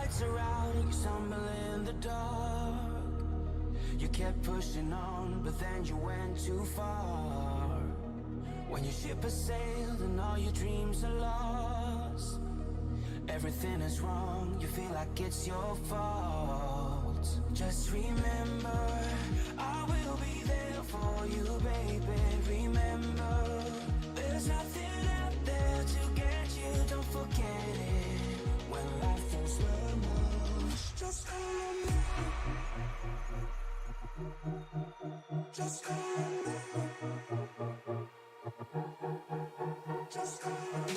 lights are out and you stumble in the dark. You kept pushing on, but then you went too far. When your ship has sailed and all your dreams are lost, everything is wrong, you feel like it's your fault. Just remember, I will be there for you, baby. Remember, there's nothing out there to get you, don't forget it. When life throws lemons, just call on me. Just call on me. Just call on me.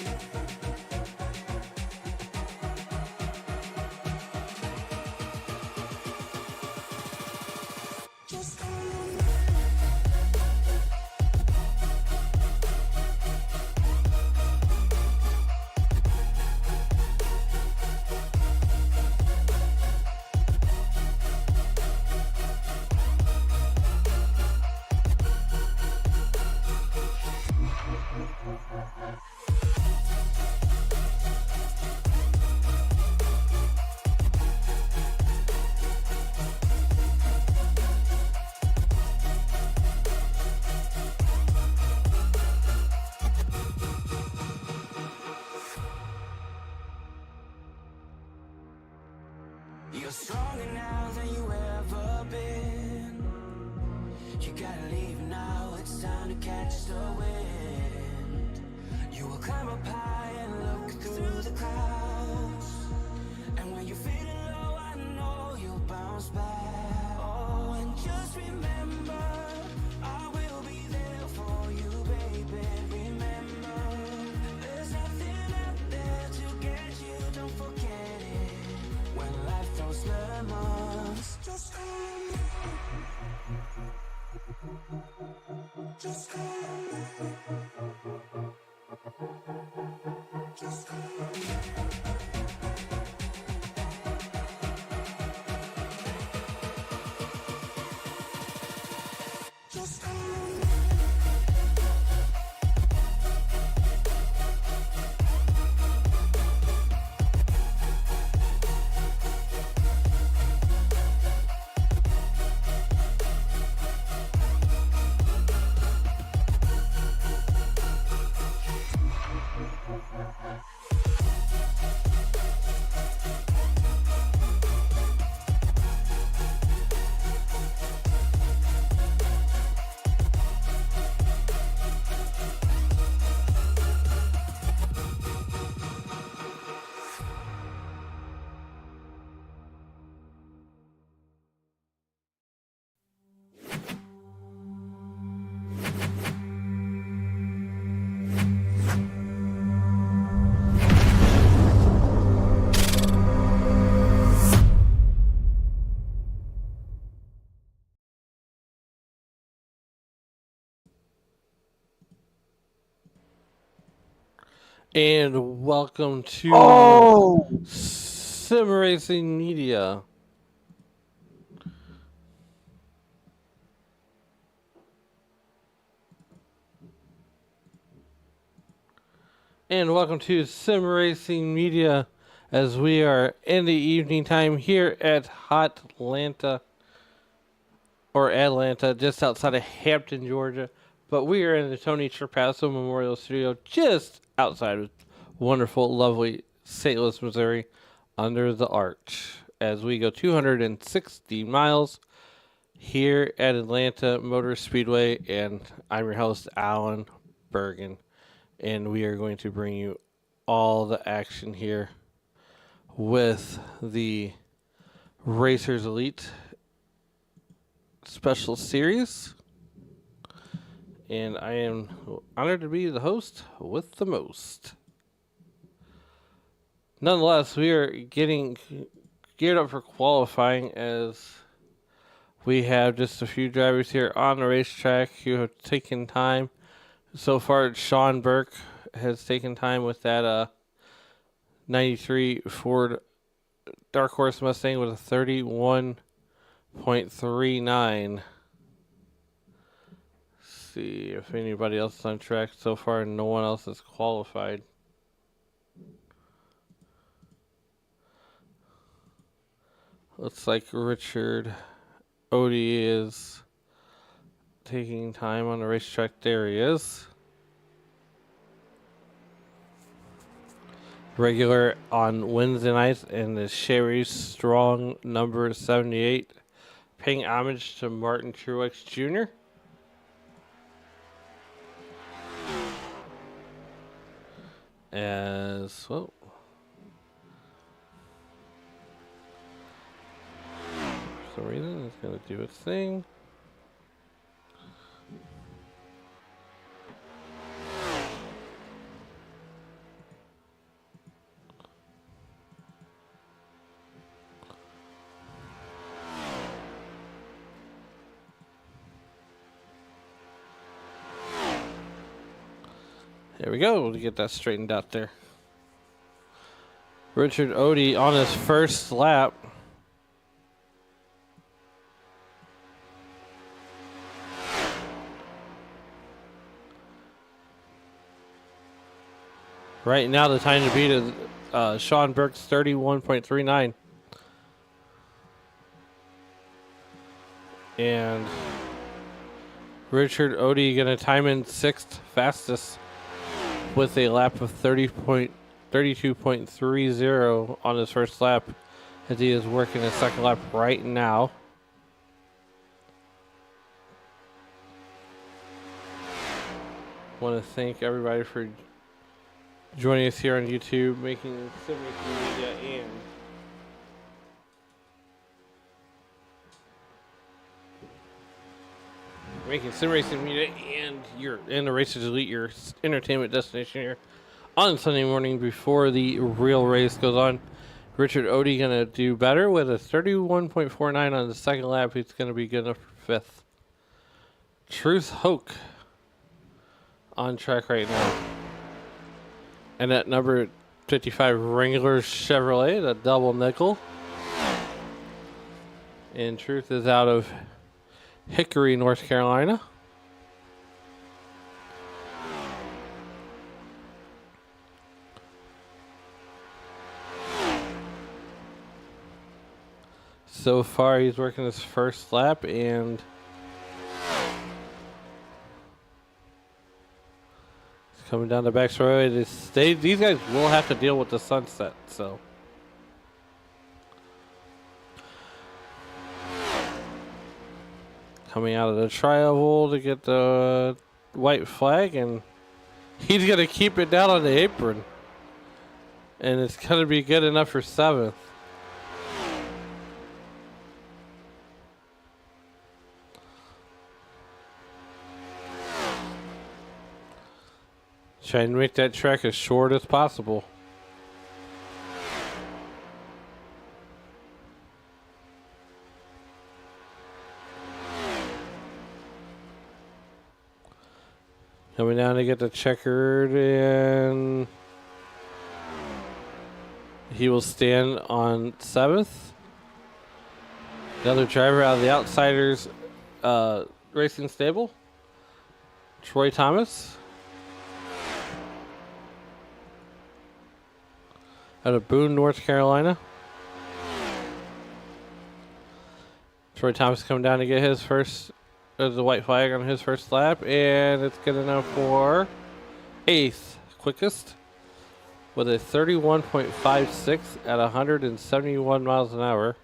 Just call on me. You're stronger now than you ever been. You gotta leave now, it's time to catch the wind. You will climb up high and look through the clouds. And when you're feeling low, I know you'll bounce back. Oh, and just remember, I will be there for you, baby. Remember, there's nothing out there to get you, don't forget it. When life throws lemons, just call on me. Just call on me. Just call on me. Just call on me. And welcome to Sim Racing Media. And welcome to Sim Racing Media as we are in the evening time here at Atlanta, just outside of Hampton, Georgia. But we are in the Tony Trapasso Memorial Studio just outside of wonderful, lovely St. Louis, Missouri, under the arch as we go 260 miles here at Atlanta Motor Speedway. And I'm your host, Alan Bergen, and we are going to bring you all the action here with the Racers Elite Special Series. And I am honored to be the host with the most. Nonetheless, we are getting geared up for qualifying as we have just a few drivers here on the racetrack who have taken time. So far, Sean Burke has taken time with that 93 Ford Dark Horse Mustang with a 31.39. See if anybody else is on track. So far, no one else has qualified. Looks like Richard Odie is taking time on the racetrack. There he is. Regular on Wednesday nights in the Sherry Strong number 78. Paying homage to Martin Truex Jr. As well. For some reason, it's going to do its thing. There we go, to get that straightened out there. Richard Odie on his first lap. Right now, the time to beat is Sean Burke's 31.39. And Richard Odie going to time in sixth fastest with a lap of 32.30 on his first lap, as he is working his second lap right now. Want to thank everybody for joining us here on YouTube, making Sim Racing Media and Sim Racing Media and the Racers Elite your entertainment destination here on Sunday morning before the real race goes on. Richard Odie gonna do better with a 31.49 on the second lap. He's gonna be good enough for fifth. Truth Hoke on track right now. And at number 55 Wrangler Chevrolet, the double nickel. And Truth is out of Hickory, North Carolina. So far, he's working his first lap and he's coming down the back straightaway. These guys will have to deal with the sunset, so. Coming out of the tri-oval to get the white flag, and he's going to keep it down on the apron. And it's going to be good enough for seventh. Trying to make that track as short as possible. Coming down to get the checkered, and he will stand on seventh. Another driver out of the Outsiders Racing Stable, Troy Thomas. Out of Boone, North Carolina. Troy Thomas coming down to get his first, there's the white flag on his first lap, and it's good enough for eighth quickest with a 31.56 at 171 miles an hour.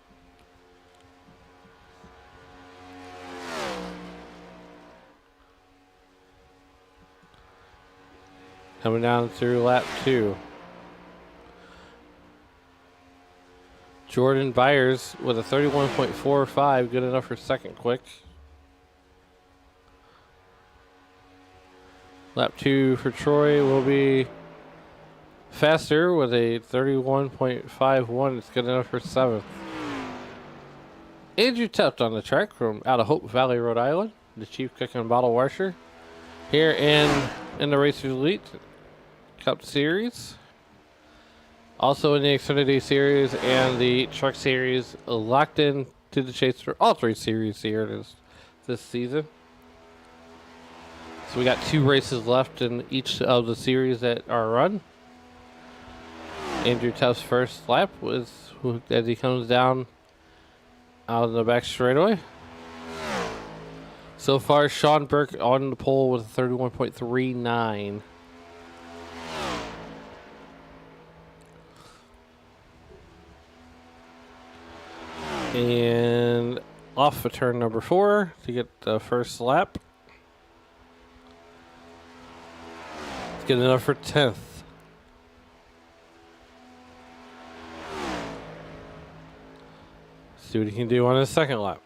Coming down through lap 2. Jordan Byers with a 31.45, good enough for second quick. Lap 2 for Troy will be faster with a 31.51. It's good enough for seventh. Andrew Tuft on the track from out of Hope Valley, Rhode Island, the chief cook and bottle washer here in the Racers Elite Cup Series. Also in the Xfinity Series and the Truck Series, locked in to the chase for all three series here this season. So we got 2 races left in each of the series that are run. Andrew Tuft's first lap was as he comes down out of the back straightaway. So far, Sean Burke on the pole with a 31.39. And off of turn number 4 to get the first lap. It's good enough for 10th. See what he can do on his second lap.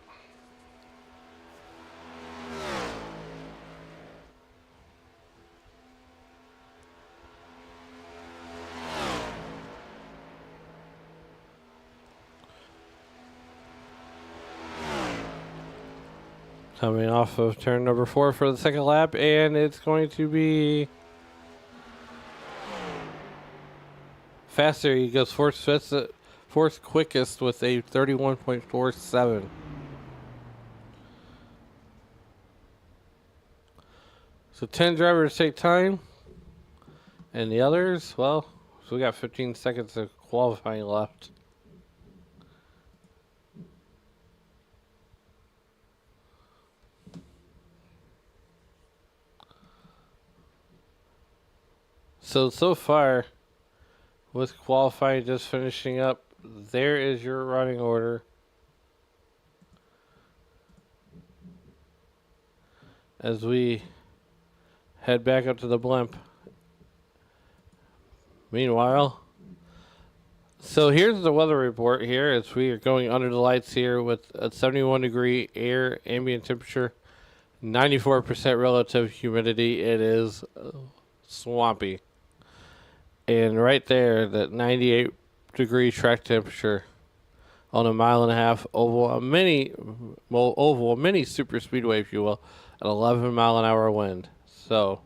Coming off of turn number 4 for the second lap, and it's going to be faster. He goes fourth quickest with a 31.47. So 10 drivers take time, and the others, well, so we got 15 seconds of qualifying left. So far, with qualifying just finishing up, there is your running order. As we head back up to the blimp. Meanwhile, so here's the weather report here as we are going under the lights here with a 71 degree air ambient temperature, 94% relative humidity. It is swampy. And right there, that 98 degree track temperature on a 1.5 mile oval, a mini super speedway, if you will, at 11 mile an hour wind. So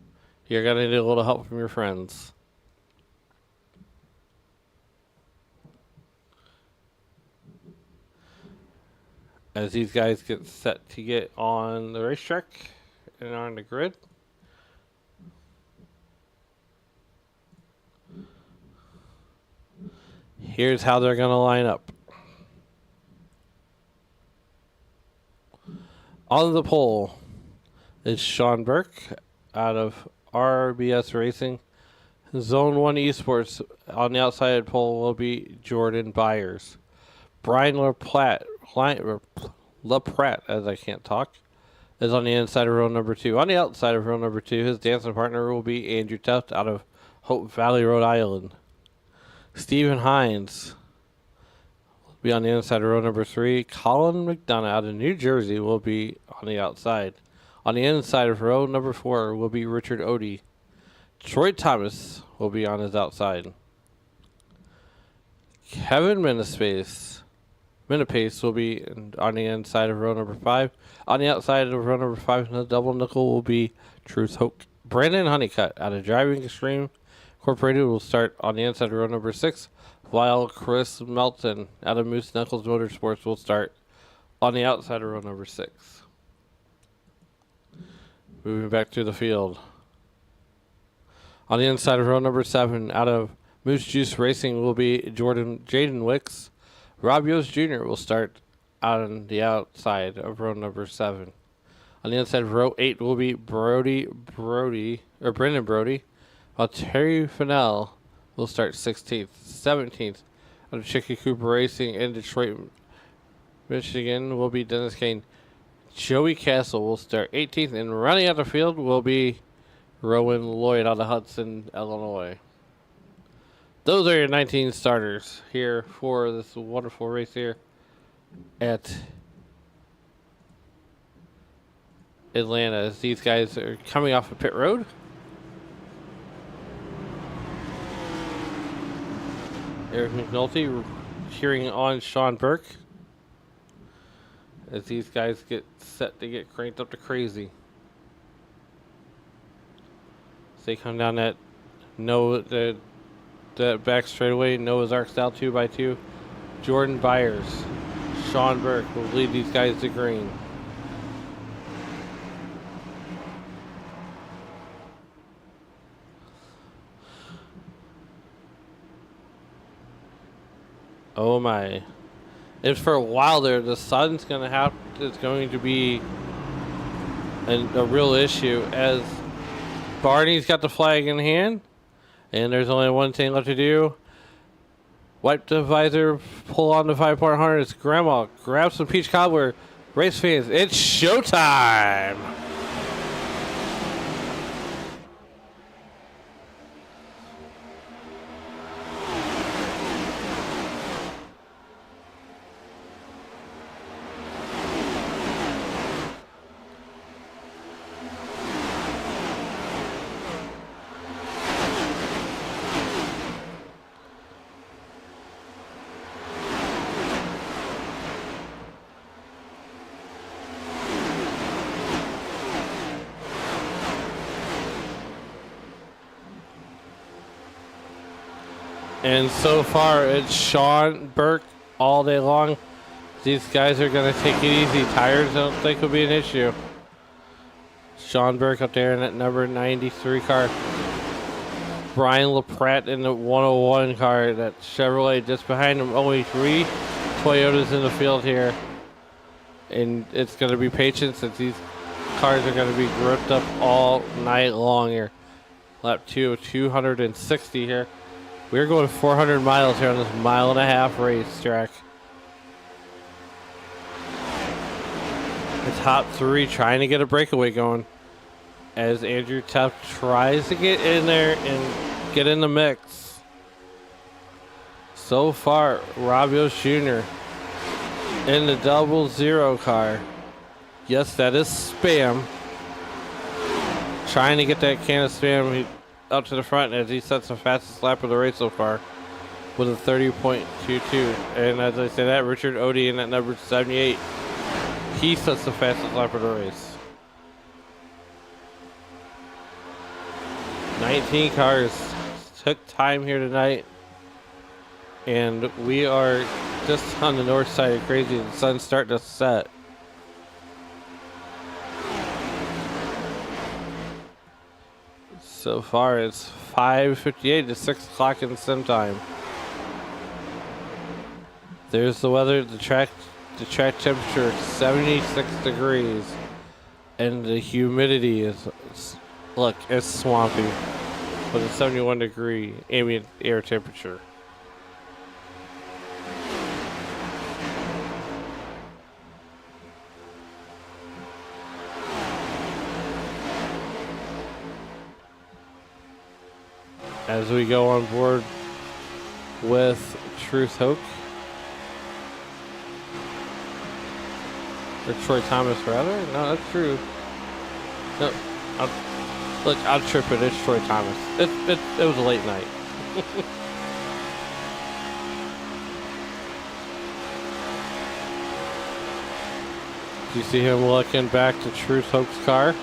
you're going to need a little help from your friends. As these guys get set to get on the racetrack and on the grid. Here's how they're going to line up. On the pole is Sean Burke out of RBS Racing. Zone 1 Esports on the outside pole will be Jordan Byers. Brian LaPlatte, as I can't talk, is on the inside of row number 2. On the outside of row number 2, his dancing partner will be Andrew Tuft out of Hope Valley, Rhode Island. Stephen Hines will be on the inside of row number 3. Colin McDonough out of New Jersey will be on the outside. On the inside of row number 4 will be Richard Odie. Troy Thomas will be on his outside. Kevin Minipace will be on the inside of row number 5. On the outside of row number 5, the double nickel will be Truth Hoke. Brandon Honeycutt out of Driving Extreme Incorporated will start on the inside of row number 6, while Chris Melton out of Moose Knuckles Motorsports will start on the outside of row number 6. Moving back to the field. On the inside of row number 7, out of Moose Juice Racing will be Jaden Wicks. Rob Yost Jr. will start on the outside of row number 7. On the inside of row 8 will be Brendan Brody, while Terry Fennell will start 16th. 17th out of Chicky Cooper Racing in Detroit, Michigan will be Dennis Kane. Joey Castle will start 18th, and running out the field will be Rowan Lloyd out of Hudson, Illinois. Those are your 19 starters here for this wonderful race here at Atlanta. As these guys are coming off of pit road. Eric McNulty cheering on Sean Burke as these guys get set to get cranked up to crazy. As they come down that back straightaway, Noah's Ark style 2x2. Jordan Byers, Sean Burke will lead these guys to green. Oh my. And for a while there, the sun's it's going to be a real issue as Barney's got the flag in hand, and there's only one thing left to do. Wipe the visor, pull on the 5-point harness. Grandma, grab some peach cobbler. Race fans, it's showtime! And so far, it's Sean Burke all day long. These guys are going to take it easy. Tires, I don't think, will be an issue. Sean Burke up there in that number 93 car. Brian LaPratte in the 101 car. That Chevrolet just behind him. Only 3 Toyotas in the field here. And it's going to be patient since these cars are going to be gripped up all night long here. Lap 2 of 260 here. We're going 400 miles here on this 1.5-mile racetrack. The top 3 trying to get a breakaway going as Andrew Tuff tries to get in there and get in the mix. So far, Robbio Jr. in the 00 car. Yes, that is Spam. Trying to get that can of Spam up to the front as he sets the fastest lap of the race so far with a 30.22. And as I say that, Richard Odie in that number 78, he sets the fastest lap of the race. 19 cars took time here tonight, and we are just on the north side of crazy. The sun's starting to set. So far, it's 5:58 to 6 o'clock in the sim time. There's the weather. The track temperature 76 degrees, and the humidity is, look, it's swampy with a 71 degree ambient air temperature. As we go on board with Truth Hoke, or Troy Thomas rather. No, that's true. No, I'll trip it. It's Troy Thomas. It was a late night. Do you see him looking back to Truth Hoke's car?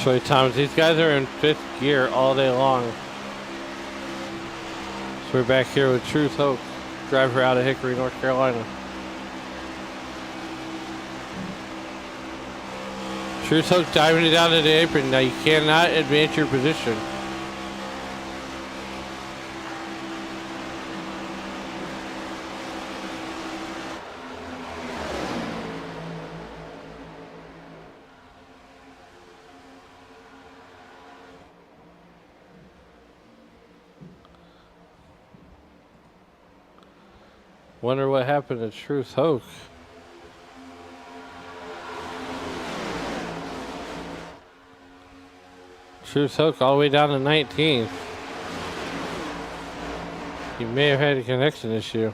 Troy Thomas. These guys are in 5th gear all day long. So we're back here with Truth Hope, driver out of Hickory, North Carolina. Truth Hope diving it down to the apron. Now you cannot advance your position. Wonder what happened to Truth Hoke. Truth Hoke all the way down to 19th. He may have had a connection issue.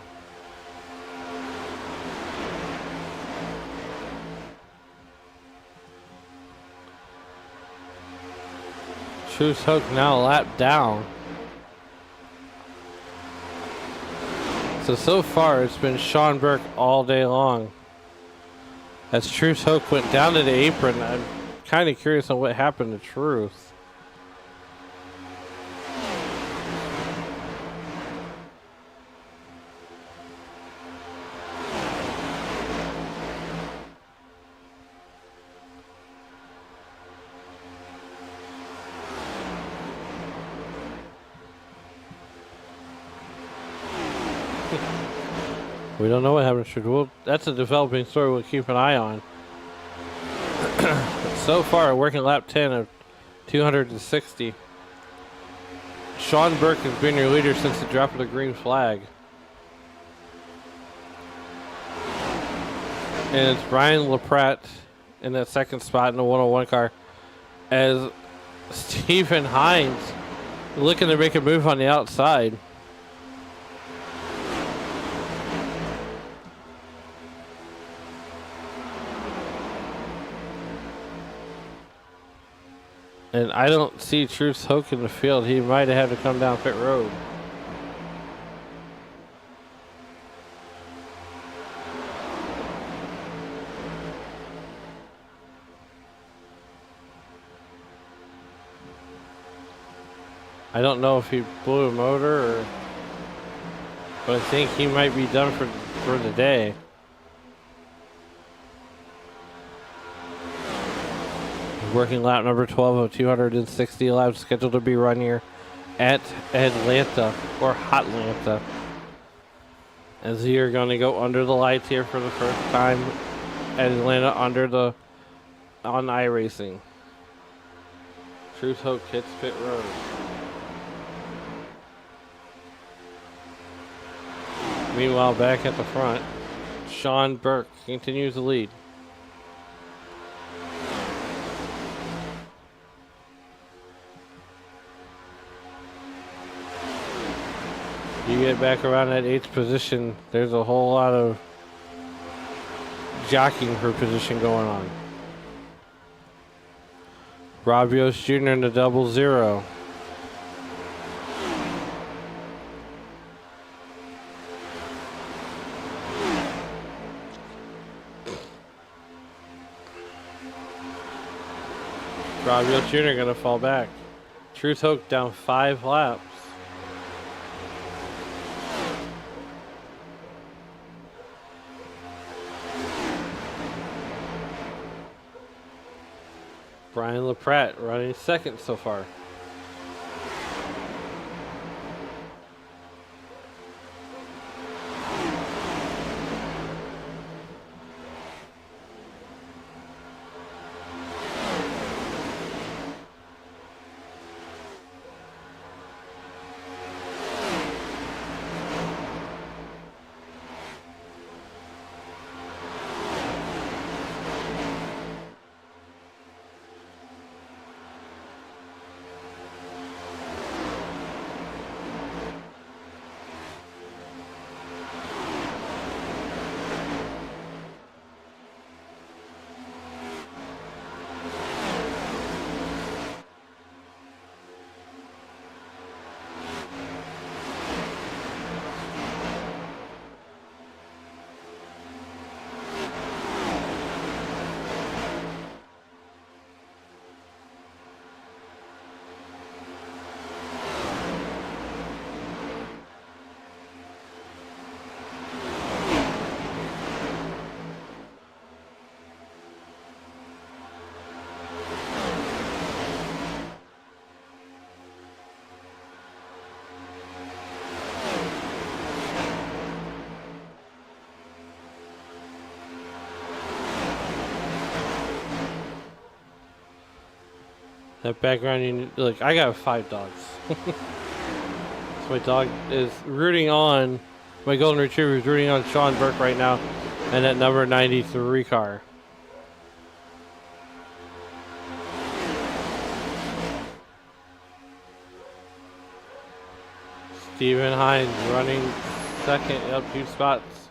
Truth Hoke now a lap down. So far it's been Sean Burke all day long. As Truth Hoke went down to the apron, I'm kind of curious on what happened to Truth. We don't know what happened to Well, that's a developing story we'll keep an eye on. So far, working lap 10 of 260. Sean Burke has been your leader since the drop of the green flag. And it's Brian LaPratte in that second spot in the 101 car, as Stephen Hines looking to make a move on the outside. And I don't see Truth Hoke in the field. He might have had to come down pit road. I don't know if he blew a motor or, but I think he might be done for the day. Working lap number 12 of 260 laps, scheduled to be run here at Atlanta, or Hotlanta. As we are going to go under the lights here for the first time at Atlanta on iRacing. Truth Hope hits pit road. Meanwhile, back at the front, Sean Burke continues to lead. You get back around that 8th position, there's a whole lot of jockeying for position going on. Rob Yost Jr. in the 00. Rob Yost Jr. going to fall back. Truth Hoke down 5 laps. Brian LaPratte running second so far. That background, like, I got 5 dogs. So my dog is rooting on, my golden retriever is rooting on Sean Burke right now, and that number 93 car. Stephen Hines running second, up 2 spots.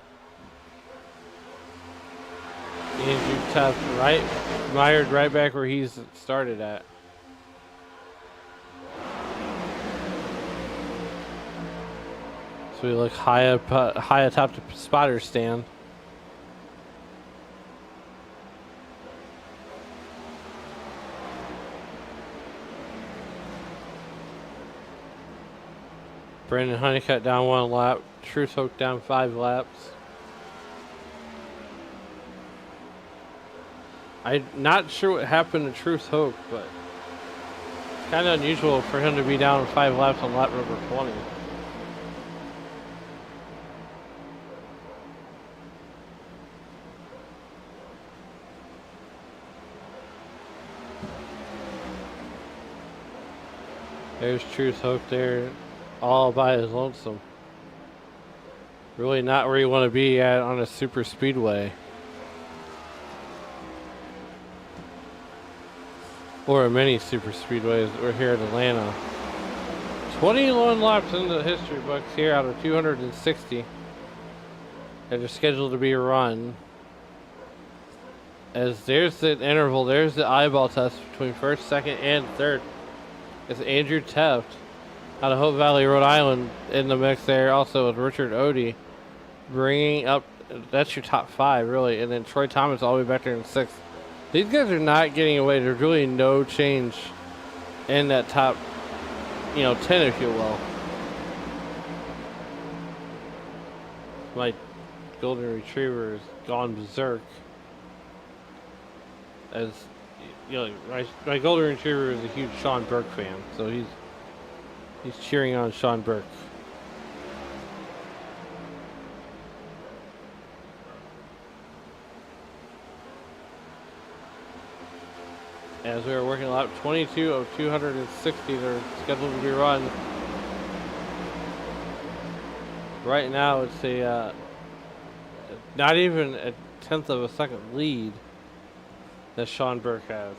Andrew Tuff mired right back where he's started at. So we look high atop the spotter stand. Brandon Honeycutt down 1 lap. Truth Hoke down 5 laps. I'm not sure what happened to Truth Hoke, but it's kind of unusual for him to be down 5 laps on lap number 20. There's Truth Hook there, all by his lonesome. Really not where you want to be at on a super speedway. Or a mini super speedways. We're here in Atlanta. 21 laps into the history books here out of 260 that are scheduled to be run. As there's the interval, there's the eyeball test between first, second, and third. It's Andrew Teft out of Hope Valley, Rhode Island in the mix there. Also with Richard Odie bringing up, that's your top 5 really. And then Troy Thomas all the way back there in 6th. These guys are not getting away. There's really no change in that top, 10 if you will. My golden retriever has gone berserk. As my golden retriever is a huge Sean Burke fan, so he's cheering on Sean Burke. As we are working lap 22 of 260 that are scheduled to be run. Right now it's a not even a tenth of a second lead that Sean Burke has.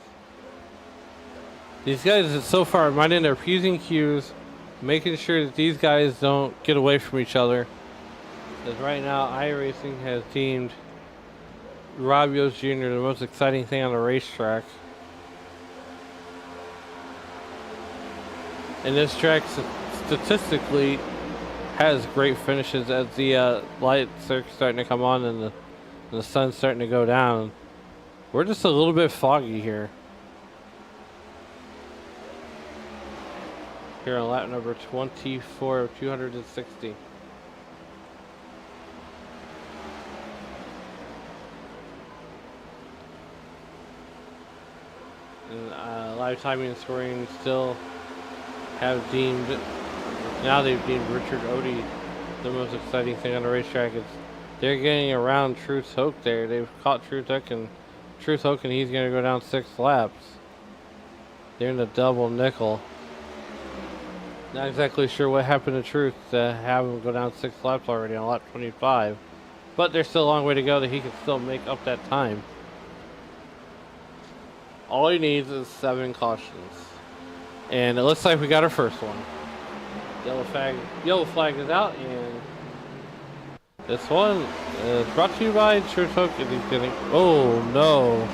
These guys so far minding their P's and Q's, making sure that these guys don't get away from each other. As right now iRacing has deemed Rob Yost Jr. the most exciting thing on the racetrack. And this track statistically has great finishes as the lights are starting to come on and the sun's starting to go down. We're just a little bit foggy here. Here on lap number 24 of 260. And live timing and scoring still have deemed, now they've deemed Richard Odie the most exciting thing on the racetrack. They're getting around Truth Hook there. They've caught Truth Hook and he's going to go down 6 laps. They're in the double nickel. Not exactly sure what happened to Truth to have him go down 6 laps already on lap 25. But there's still a long way to go that he can still make up that time. All he needs is 7 cautions. And it looks like we got our first one. Yellow flag is out, and this one is brought to you by Truth Hook. And he's getting, oh no,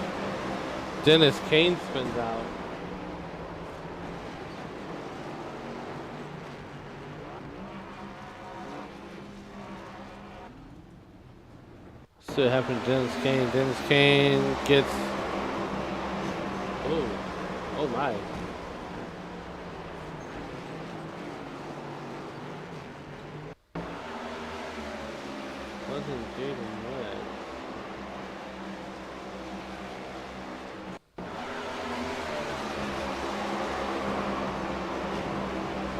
Dennis Kane spins out. So it happened to Dennis Kane. Dennis Kane gets, oh my. Wasn't Jaden Wood.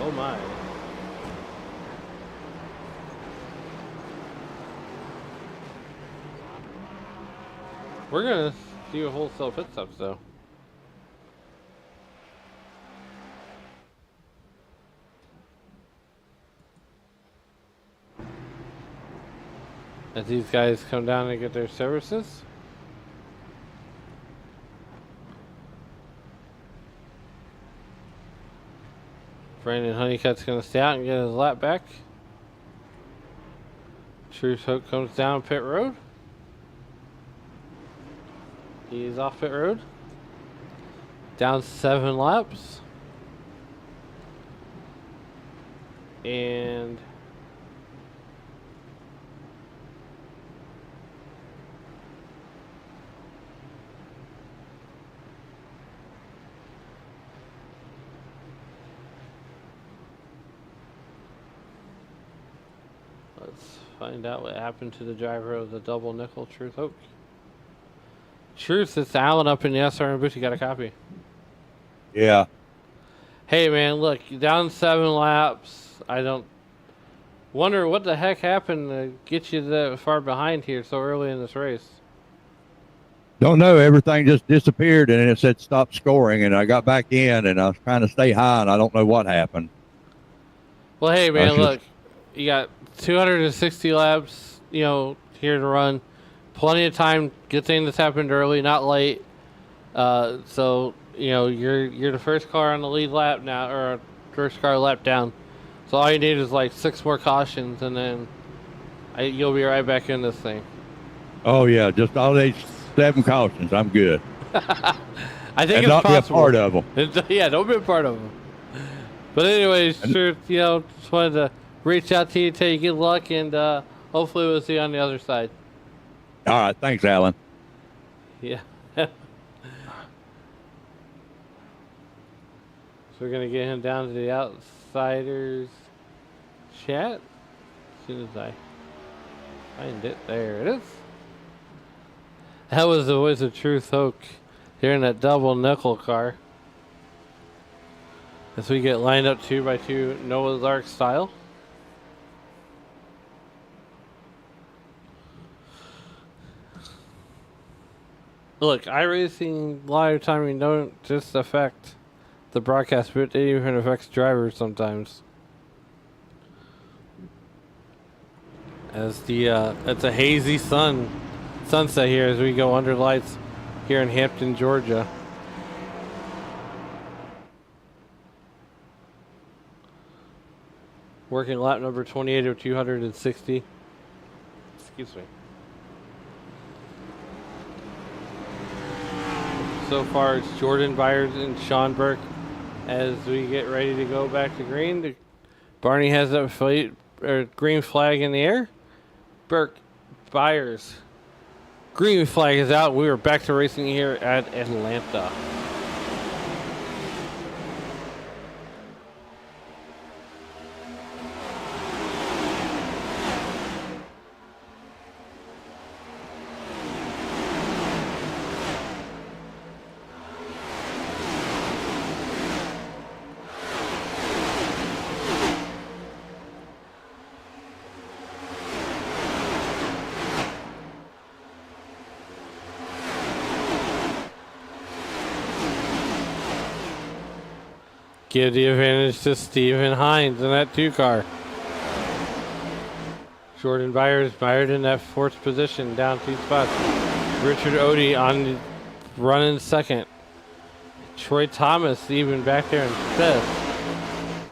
Oh my. We're gonna do a wholesale pit stops though. As these guys come down and get their services. Brandon Honeycutt's going to stay out and get his lap back. Truth Hook comes down pit road. He's off pit road. Down 7 laps. And let's find out what happened to the driver of the double nickel, Truth Hook. Truth, it's Alan up in the SRM booth. You got a copy? Yeah. Hey, man, look, you're down 7 laps. I don't wonder what the heck happened to get you that far behind here so early in this race. Don't know. Everything just disappeared, and then it said stop scoring, and I got back in, and I was trying to stay high, and I don't know what happened. Well, hey, I man, was just, look. You got 260 laps, here to run. Plenty of time. Good thing this happened early, not late. So, you're the first car on the lead lap now, or first car lap down. So all you need is like 6 more cautions, and then you'll be right back in this thing. oh yeah, just all these 7 cautions. I'm good, I think and it's not be a possible. part of them. Yeah, don't be a part of them. But anyways, sure, just wanted to reach out to you, tell you good luck, and hopefully we'll see you on the other side. All right, thanks, Alan. Yeah. So we're going to get him down to the Outsiders chat. As soon as I find it. There it is. That was the Voice of Truth Hoke here in that double nickel car. As we get lined up 2x2 Noah's Ark style. Look, iRacing live timing don't just affect the broadcast, but it even affects drivers sometimes. As it's a hazy sunset here as we go under lights here in Hampton, Georgia. Working lap number 28 of 260. Excuse me. So far, it's Jordan Byers and Sean Burke as we get ready to go back to green. Barney has that green flag in the air. Burke, Byers. Green flag is out. We are back to racing here at Atlanta. Give the advantage to Steven Hines in that 2 car. Jordan Byers in that 4th position, down 2 spots. Richard Odie on the run in 2nd. Troy Thomas even back there in 5th.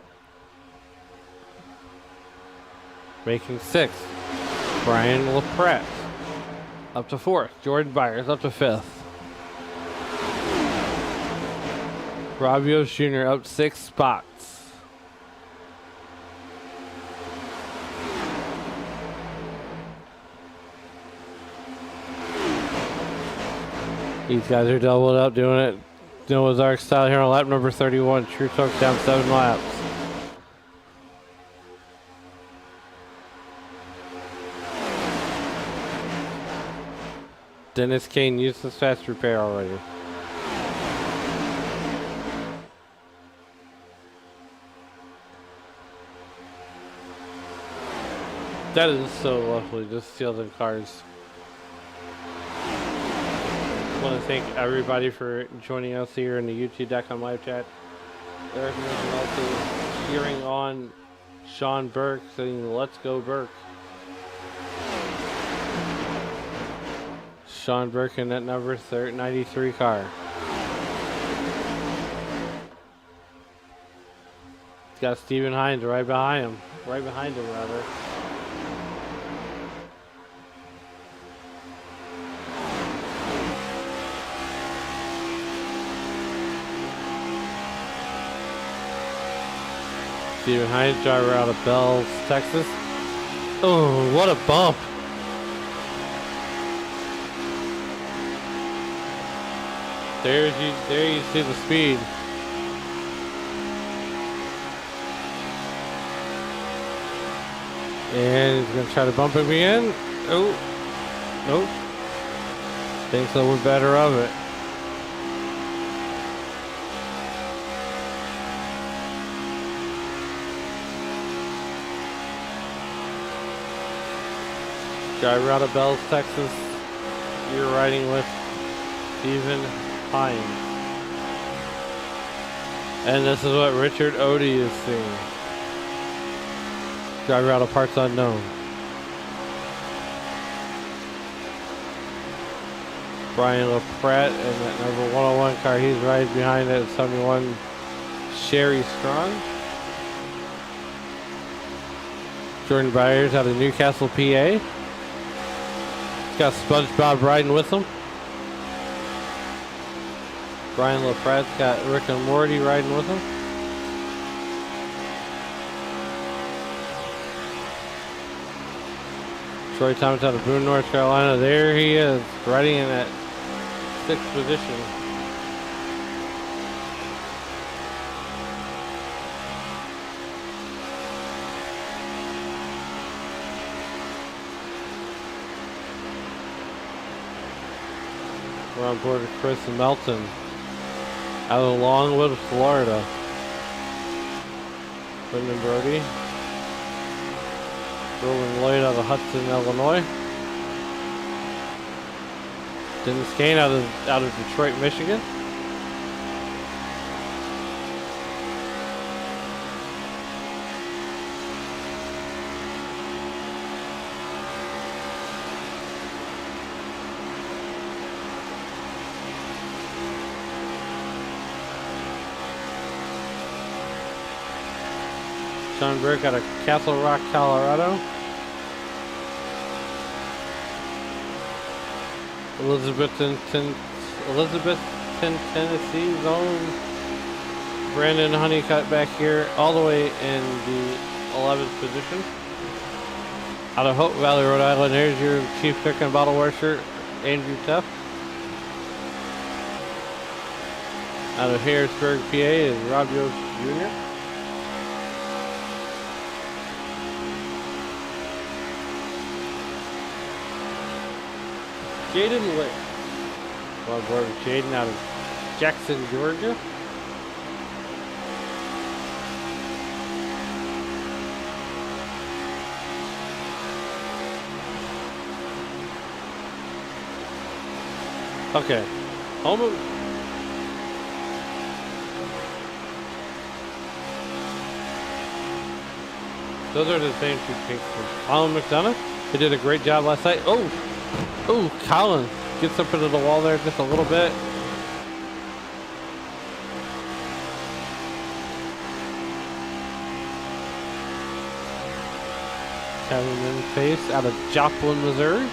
Making 6th. Brian LaPrette up to 4th. Jordan Byers up to 5th. Robbie Oates Jr. up 6 spots. These guys are doubled up doing it Noah's Ark style here on lap number 31. True Talk down 7 laps. Dennis Kane used this fast repair already. That is so lovely, just steal the cars. I want to thank everybody for joining us here in the YouTube.com live chat. Eric was also cheering on Sean Burke, saying, "Let's go Burke." Sean Burke in that number 93 car. He's got Steven Hines right behind him. Right behind him, rather. Steven Hines, driver out of Bells, Texas. Oh, what a bump. There you see the speed. And he's going to try to bump him again. Oh, nope. Thinks a little better of it. Driver out of Bells, Texas. You're riding with Stephen Hines. And this is what Richard Odie is seeing. Driver out of parts unknown. Brian LaPratt and that number 101 car, he's right behind it, 71 Sherry Strong. Jordan Byers out of Newcastle, PA. He's got SpongeBob riding with him. Brian LaPratt's got Rick and Morty riding with him. Troy Thomas out of Boone, North Carolina. There he is, riding in that 6th position. We're on board with Chris Melton out of Longwood, Florida. Brendan Brody. Roland Lloyd out of Hudson, Illinois. Dennis Kane out of Detroit, Michigan. Sean Burke out of Castle Rock, Colorado. Elizabethton, Tennessee's own Brandon Honeycutt back here, all the way in the 11th position. Out of Hope Valley, Rhode Island, here's your Chief Cook and Bottle Washer, Andrew Tuff. Out of Harrisburg, PA is Rob Yost Jr. Jaden Lick. On board with Jaden out of Jackson, Georgia. Okay. Home of those are the same two pinks. Colin McDonough, who did a great job last night. Oh, Colin gets up into the wall there just a little bit. Kevin Minface out of Joplin, Missouri.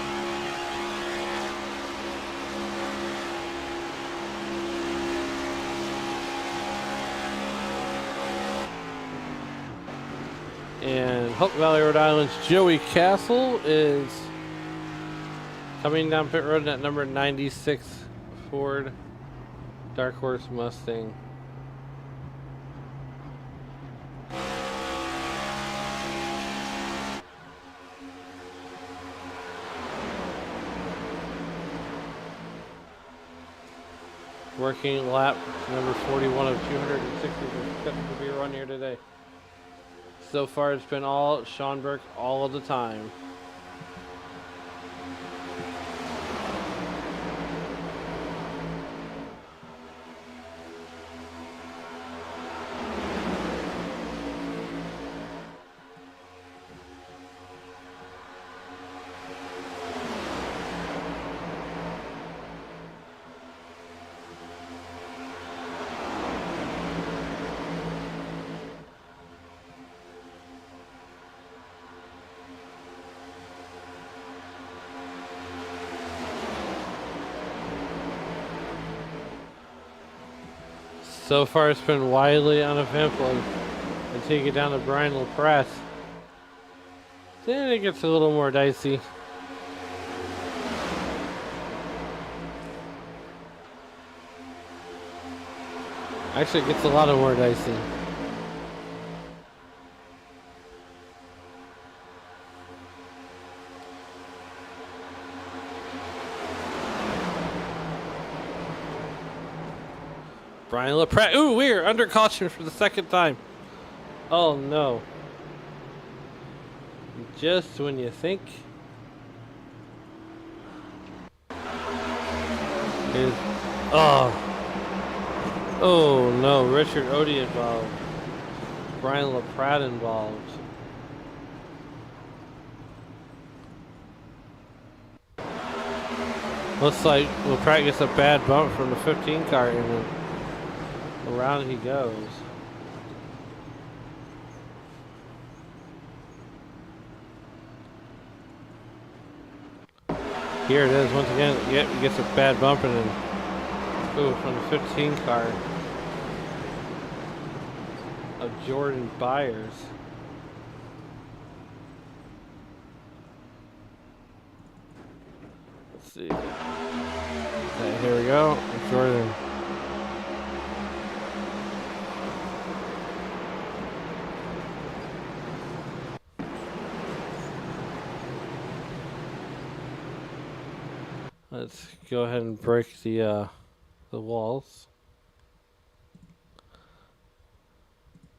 And Hope Valley, Rhode Island's Joey Castle is coming down pit road in that number 96 Ford Dark Horse Mustang. Working lap number 41 of 260 to be run here today. So far it's been all Sean Burke all of the time. So far it's been wildly uneventful until you get down to Brian LaPratt. Then it gets a little more dicey. Actually, it gets a lot more dicey. Brian LaPratt. Ooh, we're under caution for the second time. Oh no. Just when you think is Oh. Oh no, Richard Odie involved. Brian LaPrat involved. Looks like LaPrat gets a bad bump from the 15 car and then around he goes. Here it is once again. Yep, he gets a bad bump and then from the 15 car of Jordan Byers. Let's see. Okay, here we go. Jordan. Let's go ahead and break the walls.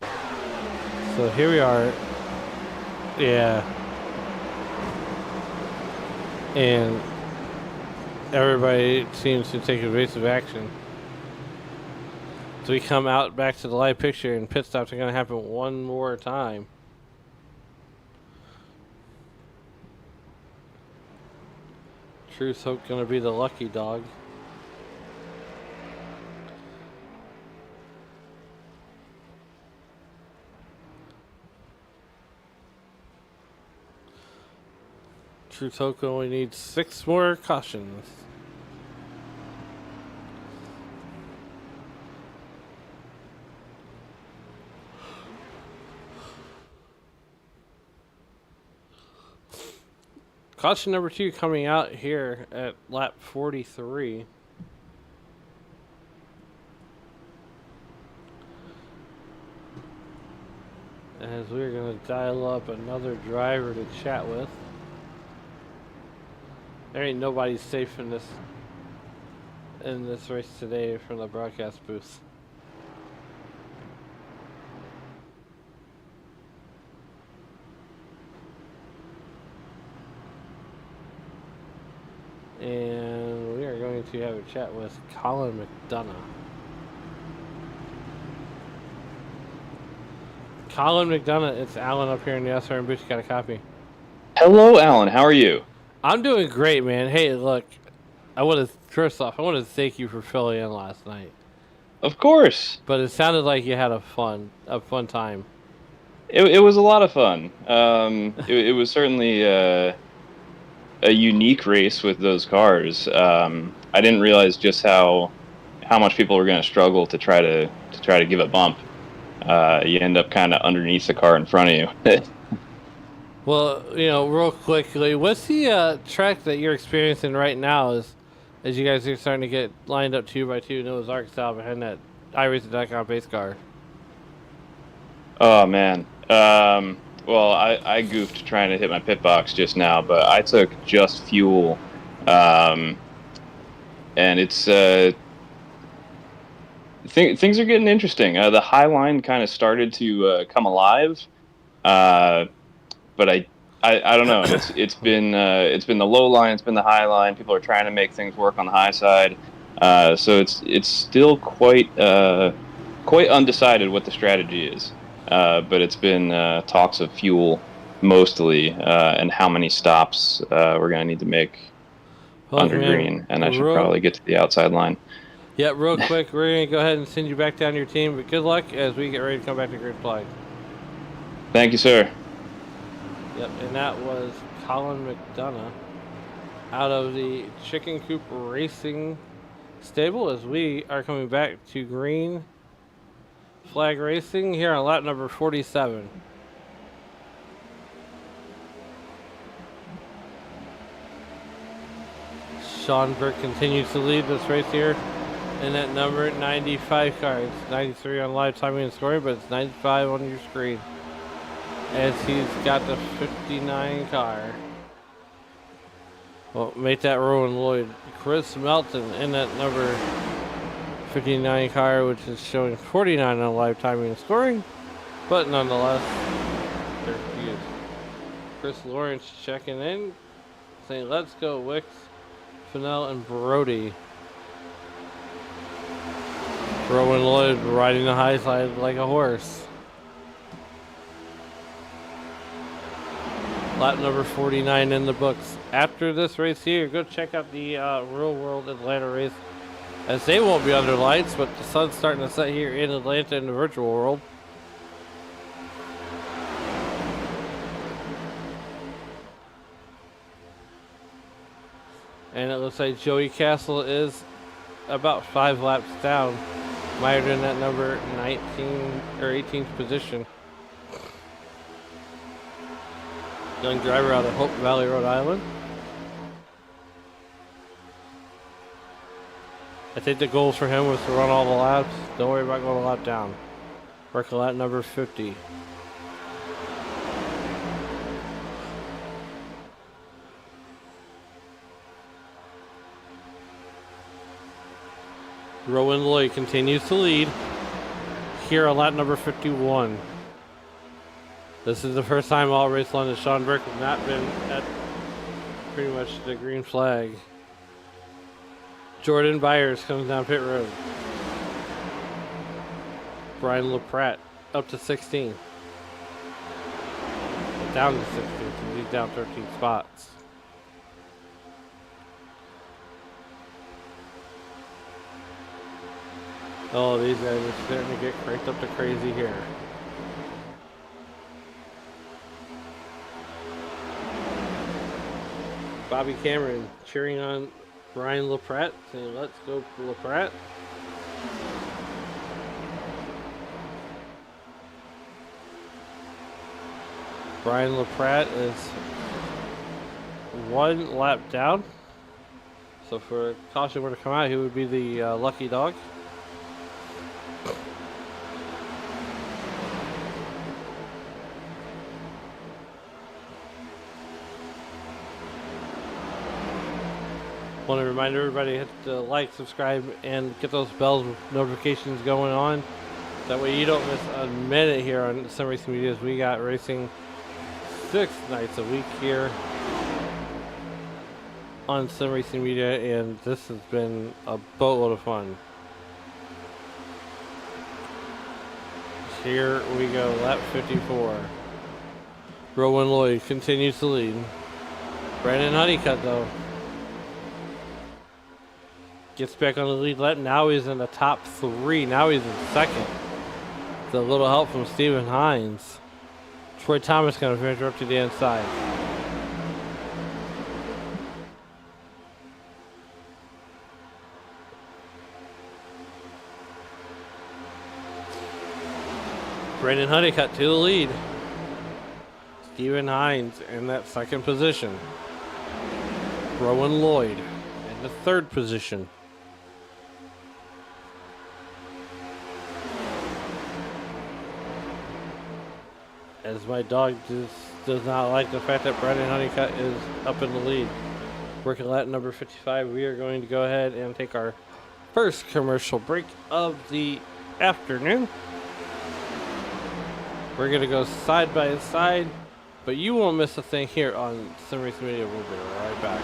So here we are. Yeah. And everybody seems to take evasive action. So we come out back to the live picture and pit stops are going to happen one more time. Truth Hope going to be the lucky dog. Truth Hope only needs 6 more cautions. Caution number 2 coming out here at lap 43. As we're going to dial up another driver to chat with. There ain't nobody safe in this race today from the broadcast booth. And we are going to have a chat with Colin McDonough. Colin McDonough, it's Alan up here in the SRM booth. You got a copy. Hello, Alan. How are you? I'm doing great, man. Hey, look, first off, I want to thank you for filling in last night. Of course. But it sounded like you had a fun time. It was a lot of fun. It was certainly a unique race with those cars. I didn't realize just how much people were going to struggle to try to give a bump. You end up kind of underneath the car in front of you. Well, real quickly, what's the track that you're experiencing right now as you guys are starting to get lined up 2x2 Noah's Ark style behind that iRacing.com pace car? Oh, man. Well, I goofed trying to hit my pit box just now, but I took just fuel. And it's... things are getting interesting. The high line kind of started to come alive. But I don't know. It's been the low line, it's been the high line. People are trying to make things work on the high side, so it's still quite undecided what the strategy is. But it's been talks of fuel mostly, and how many stops we're gonna need to make under green, and I should probably get to the outside line. Yeah, real quick, we're gonna go ahead and send you back down to your team. But good luck as we get ready to come back to grid flag. Thank you, sir. Yep, and that was Colin McDonough out of the Chicken Coop Racing stable as we are coming back to green flag racing here on lap number 47. Sean Burke continues to lead this race here in that number 95 car. It's 93 on live timing and scoring, but it's 95 on your screen. As he's got the 59 car. Well, make that Rowan Lloyd. Chris Melton in that number 59 car, which is showing 49 on live timing and scoring. But nonetheless, they're confused. Chris Lawrence checking in, saying, let's go, Wicks, Fennell, and Brody. Rowan Lloyd riding the high side like a horse. Lap number 49 in the books. After this race here, go check out the real world Atlanta race, as they won't be under lights, but the sun's starting to set here in Atlanta in the virtual world. And it looks like Joey Castle is about 5 laps down, mired in that number 19 or 18th position. Young driver out of Hope Valley, Rhode Island. I think the goal for him was to run all the laps. Don't worry about going a lap down. Work a lap number 50. Rowan Lloyd continues to lead here on lap number 51. This is the first time all race long that Sean Burke has not been at pretty much the green flag. Jordan Byers comes down pit road. Brian LaPratt up to 16. Down to 16, so he's down 13 spots. Oh, these guys are starting to get cranked up to crazy here. Bobby Cameron cheering on Brian LaPratt, saying, "Let's go, LaPratt." Brian LaPratt is 1 lap down. So for caution were to come out, he would be the lucky dog. Want to remind everybody, hit the like, subscribe, and get those bells notifications going on. That way you don't miss a minute here on Sim Racing Media, as we got racing 6 nights a week here on Sim Racing Media, and this has been a boatload of fun. Here we go, lap 54. Rowan Lloyd continues to lead. Brandon Honeycutt, though, gets back on the lead lap. Now he's in the top 3. Now he's in second. With a little help from Stephen Hines. Troy Thomas going to finish up to the inside. Brandon Honeycutt to the lead. Stephen Hines in that second position. Rowan Lloyd in the 3rd position. As my dog does not like the fact that Brandon Honeycutt is up in the lead. Working lap number 55, we are going to go ahead and take our first commercial break of the afternoon. We're going to go side by side, but you won't miss a thing here on Sim Racing Media. We'll be right back.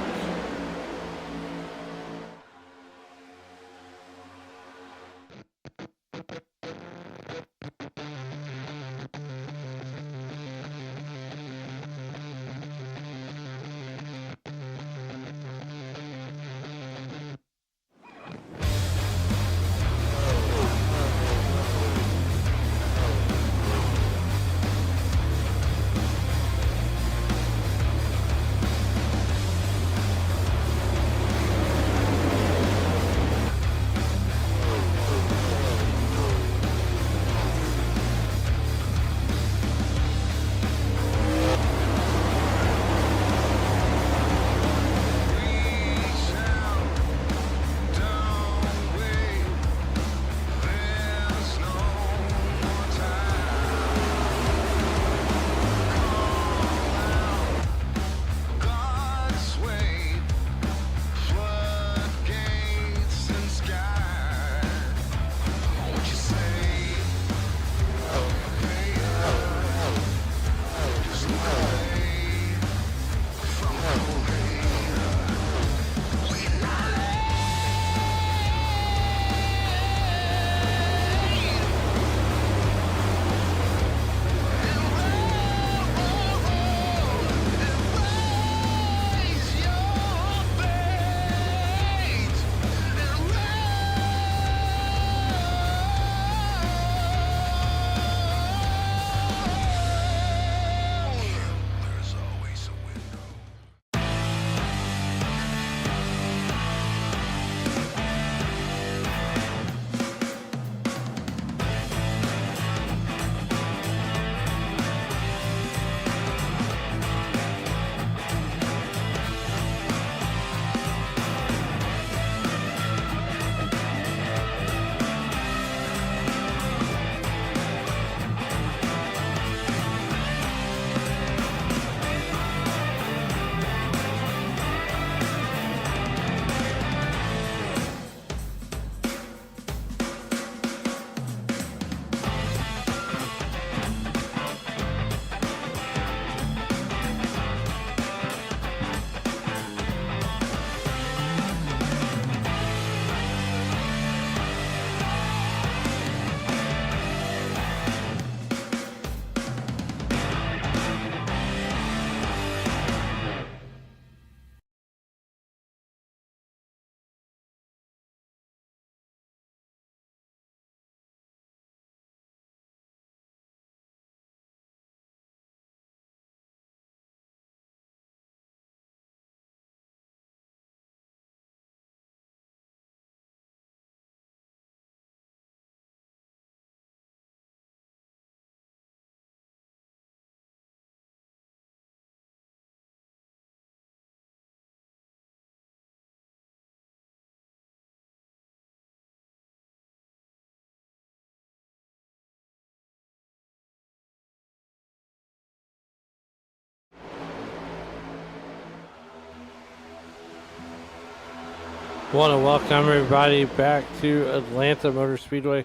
Want to welcome everybody back to Atlanta Motor Speedway.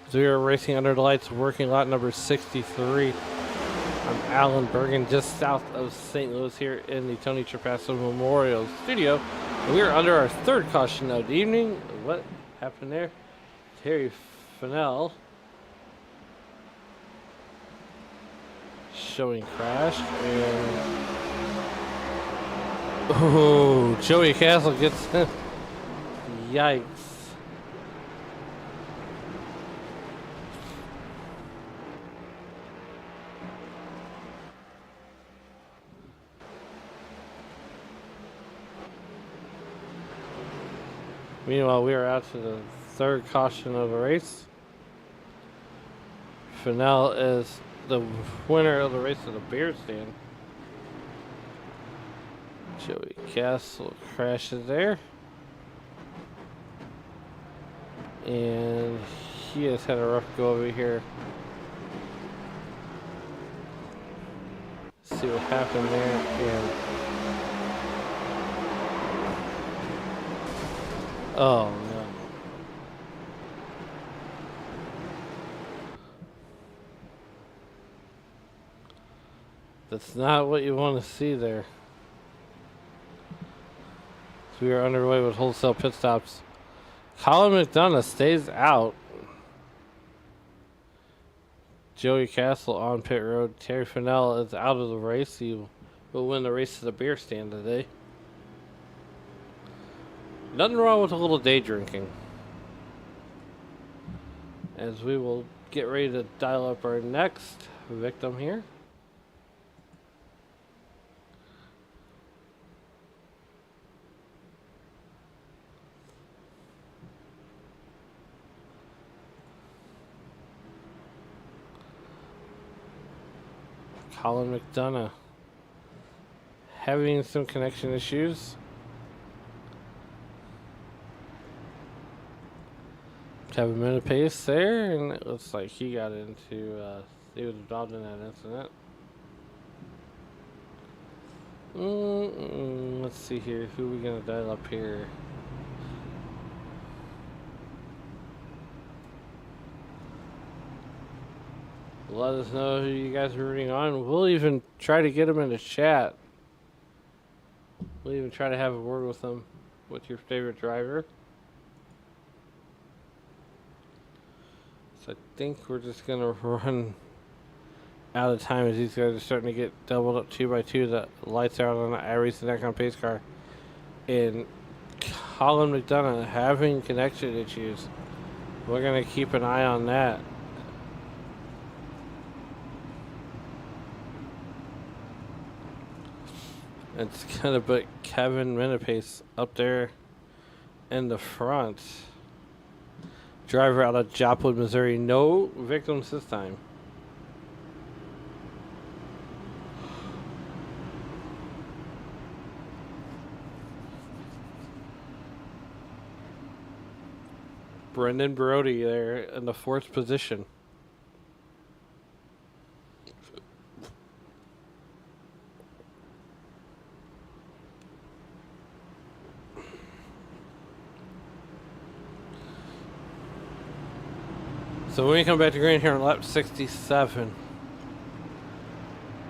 So we are racing under the lights, working lot number 63. I'm Alan Bergen, just south of St. Louis here in the Tony Trapasso Memorial Studio. And we are under our third caution of the evening. What happened there? Terry Fennell showing crash, and oh, Joey Castle gets yikes. Meanwhile, we are out to the third caution of the race. Fennell is the winner of the race of the beer stand. Joey Castle crashes there. And he has had a rough go over here. See what happened there. And oh no. That's not what you want to see there. So we are underway with wholesale pit stops. Colin McDonough stays out. Joey Castle on pit road. Terry Fennell is out of the race. He will win the race to the beer stand today. Nothing wrong with a little day drinking. As we will get ready to dial up our next victim here. Colin McDonough having some connection issues. Have a minute pace there, and it looks like he got into, he was involved in that incident. Let's see here, who are we going to dial up here? Let us know who you guys are rooting on. We'll even try to get them in the chat. We'll even try to have a word with them. What's your favorite driver? So I think we're just going to run out of time as these guys are starting to get doubled up 2 by 2. The lights are out on the iRacing Icon pace car. And Colin McDonough having connection issues. We're going to keep an eye on that. It's going to put Kevin Minipace up there in the front. Driver out of Joplin, Missouri. No victims this time. Brendan Brody there in the 4th position. So when we come back to green here on lap 67,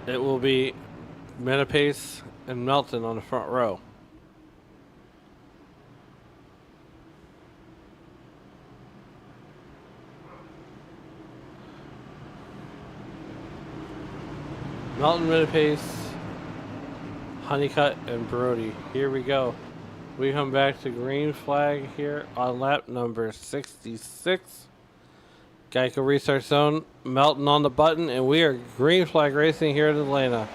it will be Minipace and Melton on the front row. Melton, Minipace, Honeycutt, and Brody. Here we go. We come back to green flag here on lap number 66. Geico restart zone, Melton on the button, and we are green flag racing here in Atlanta.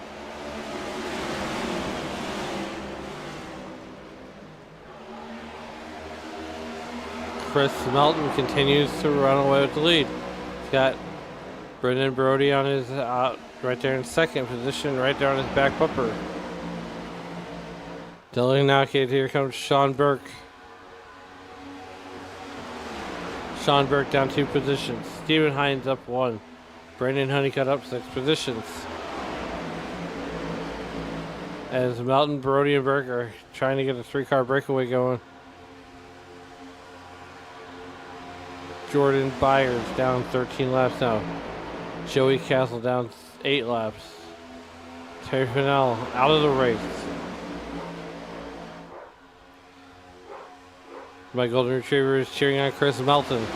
Chris Melton continues to run away with the lead. He's got Brendan Brody on his right there in 2nd position, right there on his back bumper. Dylan now, here comes Sean Burke. Sean Burke down 2 positions. Stephen Hines up 1. Brandon Honeycutt up 6 positions. As Melton, Brody, and Burke are trying to get a 3-car breakaway going. Jordan Byers down 13 laps now. Joey Castle down 8 laps. Terry Fennell out of the race. My Golden Retriever is cheering on Chris Melton.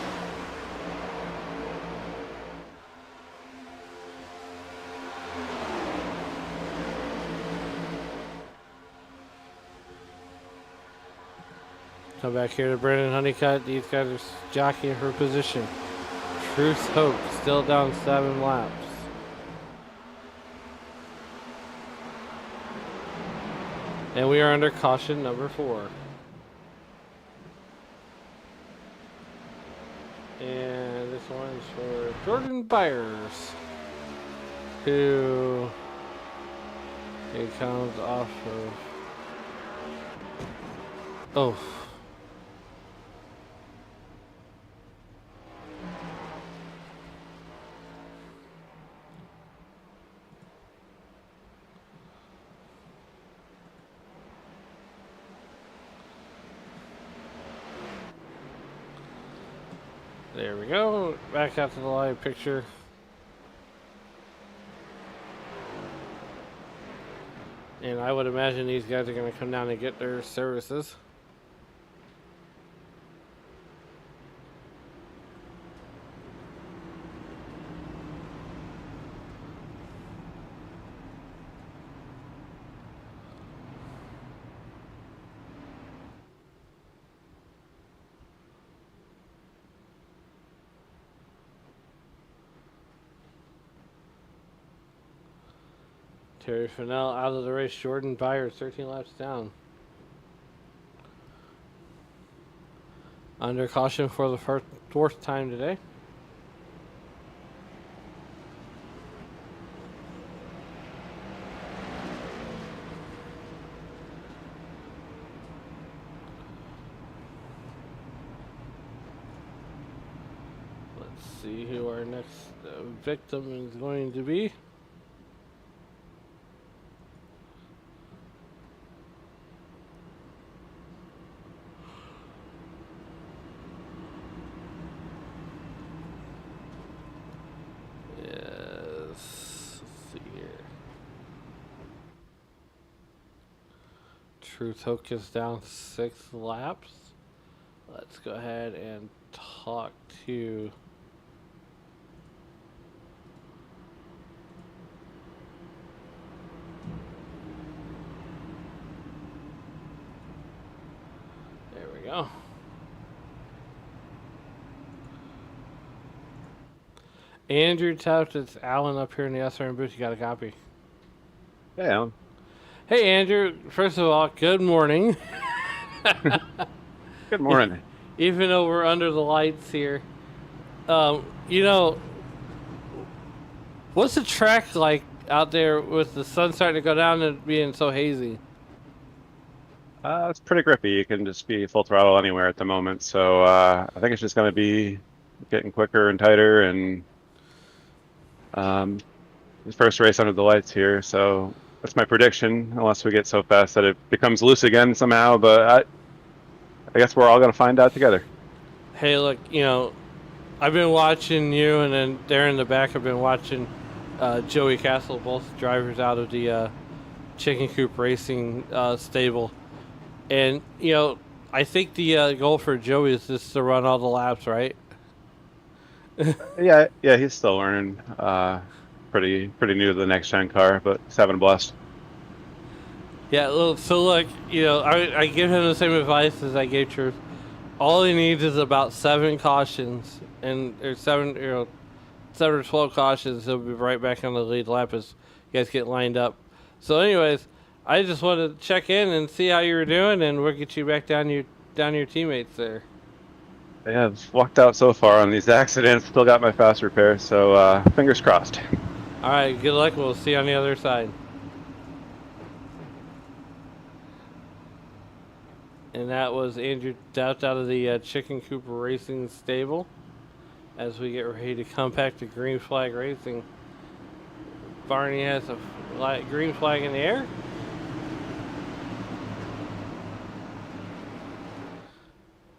Come back here to Brandon Honeycutt. These guys are jockeying for position. Truth Hope still down 7 laps. And we are under caution number 4. And this one's for Jordan Byers, who he comes off of. Oh. There we go. Back out to the live picture. And I would imagine these guys are going to come down and get their services. Terry Fennell out of the race. Jordan Byers 13 laps down. Under caution for the fourth time today. Let's see who our next victim is going to be. Truth Hook is down 6 laps. Let's go ahead and talk to there we go. Andrew Tuft, it's Alan up here in the SRM booth. You got a copy? Hey, Alan. Hey, Andrew. First of all, good morning. Good morning. Even though we're under the lights here. What's the track like out there with the sun starting to go down and being so hazy? It's pretty grippy. You can just be full throttle anywhere at the moment. So I think it's just going to be getting quicker and tighter. And the first race under the lights here. So that's my prediction, unless we get so fast that it becomes loose again somehow. But I guess we're all going to find out together. Hey, look, I've been watching you, and then there in the back I've been watching Joey Castle, both drivers out of the Chicken Coop Racing stable. And, I think the goal for Joey is just to run all the laps, right? Yeah, he's still learning. Pretty new to the next gen car, but he's having a blast. Yeah, so look, I give him the same advice as I gave Truth. All he needs is about 7 cautions, and there's 7 or 12 cautions. He'll be right back on the lead lap as you guys get lined up. So, anyways, I just wanted to check in and see how you were doing, and we'll get you back down your teammates there. Yeah, I've walked out so far on these accidents. Still got my fast repair, so fingers crossed. All right, good luck. We'll see you on the other side. And that was Andrew Doubt out of the Chicken Coop Racing stable as we get ready to come back to Green Flag Racing. Barney has a green flag in the air.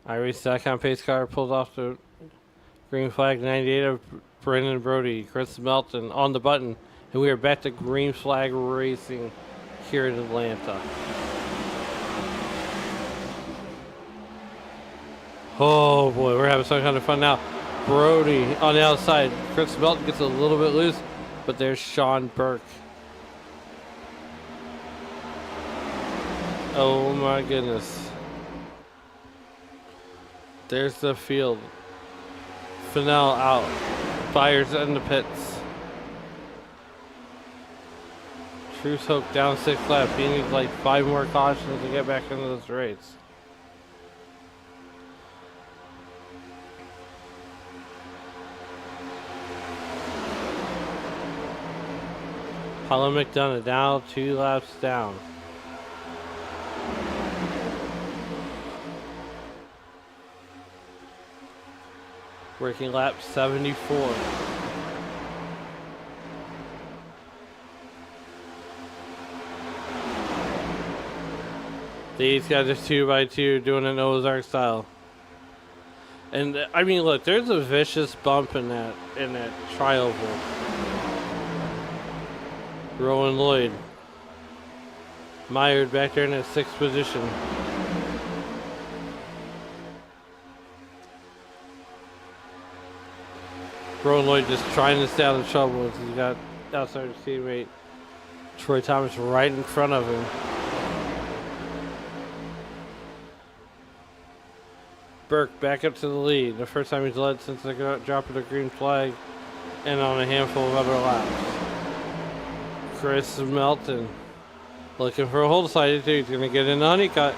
iRace.com pace car pulls off to Green flag 98 of Brendan Brody, Chris Melton on the button. And we are back to green flag racing here in Atlanta. Oh boy, we're having some kind of fun now. Brody on the outside. Chris Melton gets a little bit loose, but there's Sean Burke. Oh my goodness. There's the field. Fennell out. Byers in the pits. Truce Hope down 6 laps. He needs like 5 more cautions to get back into this race. Colin McDonough now 2 laps down. Working lap 74. These guys are 2x2 doing an Ozark style. And I mean, look, there's a vicious bump in that trioval. Rowan Lloyd. Mired back there in that 6th position. Rowan Lloyd just trying to stay out of trouble as he's got outside his teammate Troy Thomas right in front of him. Burke back up to the lead. The first time he's led since the drop of the green flag and on a handful of other laps. Chris Melton looking for a hold side. He's going to get in the honeycut.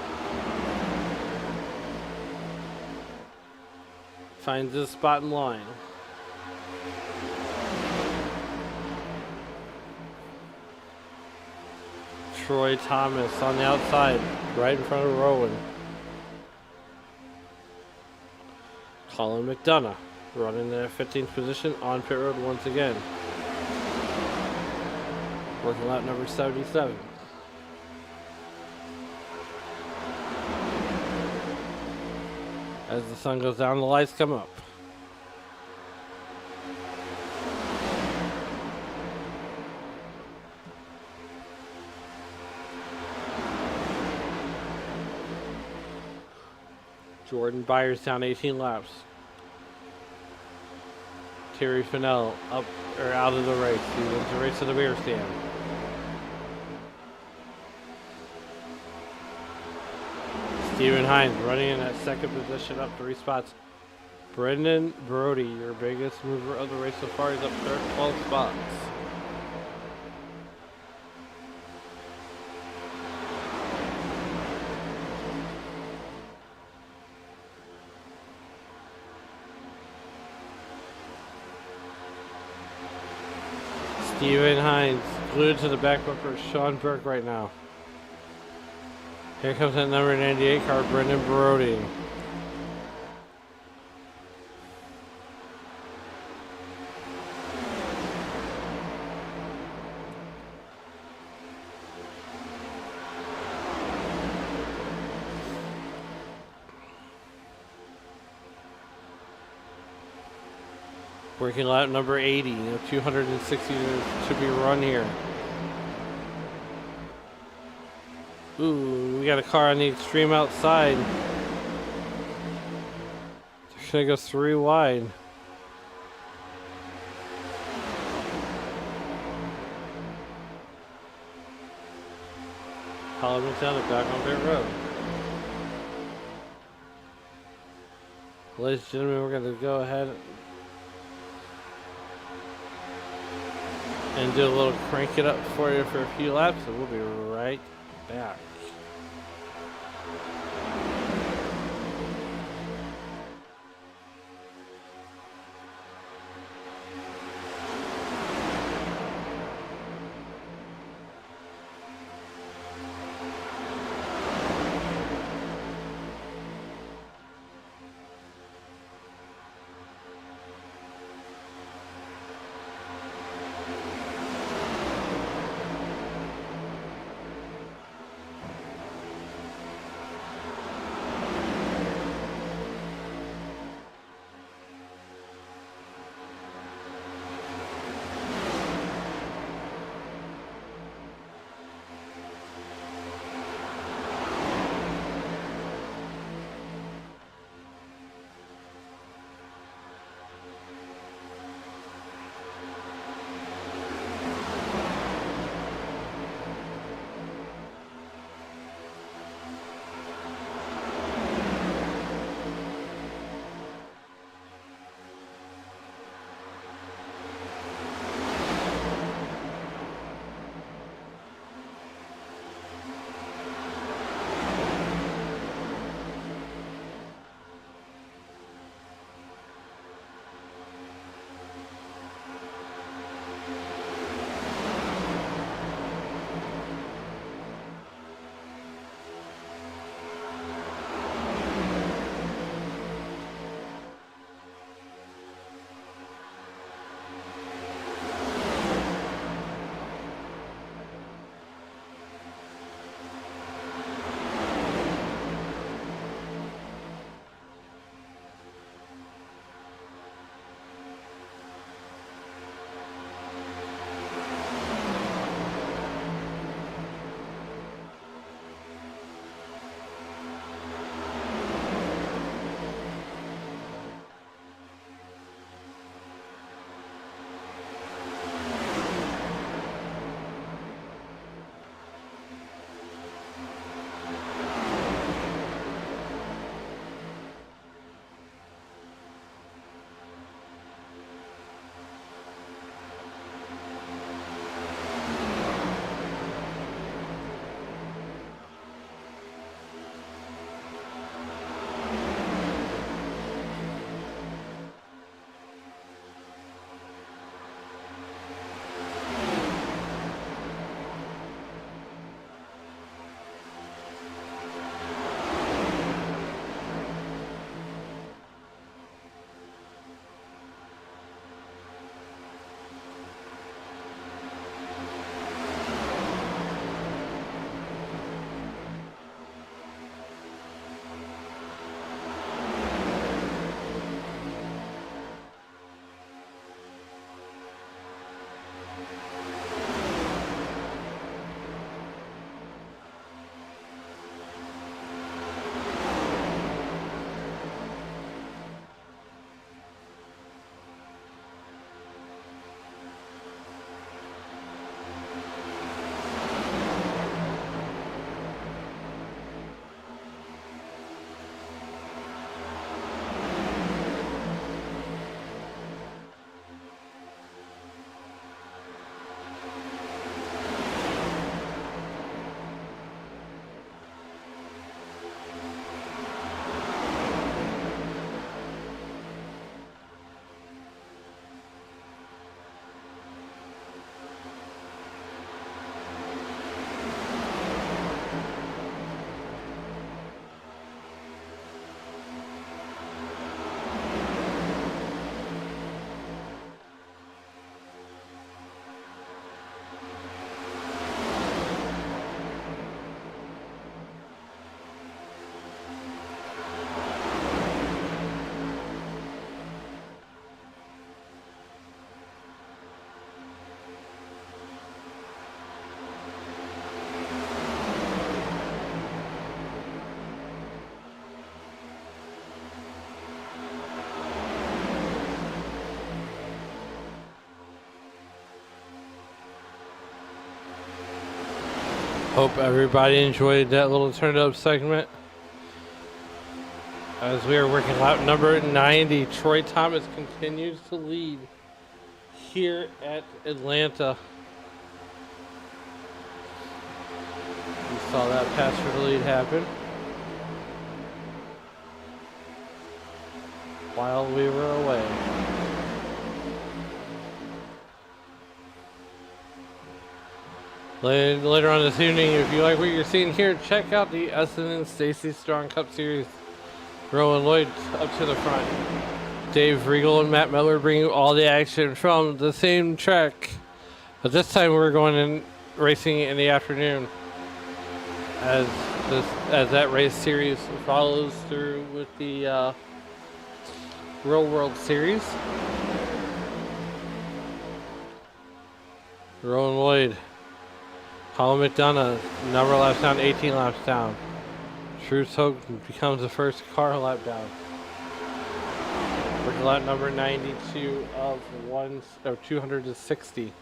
Finds his spot in line. Troy Thomas on the outside, right in front of Rowan. Colin McDonough running in 15th position on pit road once again. Working lap number 77. As the sun goes down, the lights come up. Jordan Byers down 18 laps. Terry Fennell up or out of the race. He wins the race to the beer stand. Steven Hines running in that 2nd position, up 3 spots. Brendan Brody, your biggest mover of the race so far, is up 12 spots. Steven Hines glued to the back bumper of Sean Burke right now. Here comes that number 98 car, Brendan Brody. Working lap number 80, 260 to be run here. Ooh, we got a car on the extreme outside. They're gonna go 3 wide. Colin McDonough back on pit road. Ladies and gentlemen, we're gonna go ahead and do a little crank it up for you for a few laps, and we'll be right back. Hope everybody enjoyed that little turn up segment. As we are working lap number 90, Troy Thomas continues to lead here at Atlanta. We saw that pass for the lead happen while we were away. Later on this evening, if you like what you're seeing here, check out the S&N Stacy Strong Cup Series. Rowan Lloyd up to the front. Dave Regal and Matt Miller bringing all the action from the same track. But this time we're going in racing in the afternoon as that race series follows through with the Real World Series. Rowan Lloyd, Colin McDonough, number of laps down, 18 laps down. Truce Hope becomes the first car lap down. We're lap number 92 of 260.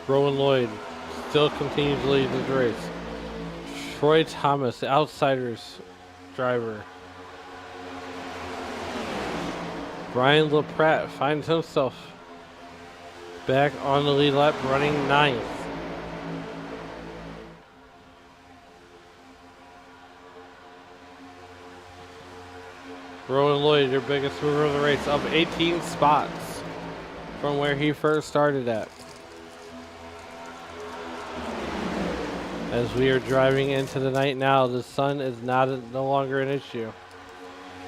Rowan Lloyd still continues to lead this race. Troy Thomas, the Outsiders driver. Brian LaPratte finds himself back on the lead lap, running 9th. Rowan Lloyd, your biggest mover of the race, up 18 spots from where he first started at. As we are driving into the night now, the sun is no longer an issue.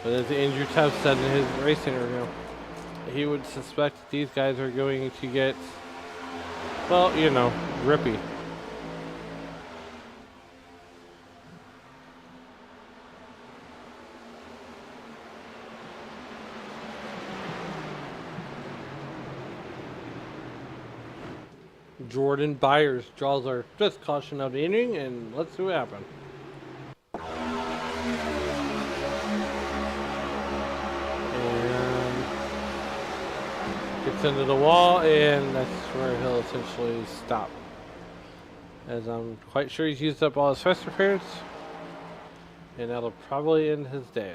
But as Andrew Tubb said in his race interview, he would suspect that these guys are going to get, well, you know, rippy. Jordan Byers draws our fifth caution of the inning, and let's see what happens. Gets into the wall, and that's where he'll essentially stop. As I'm quite sure he's used up all his first appearance, and that'll probably end his day.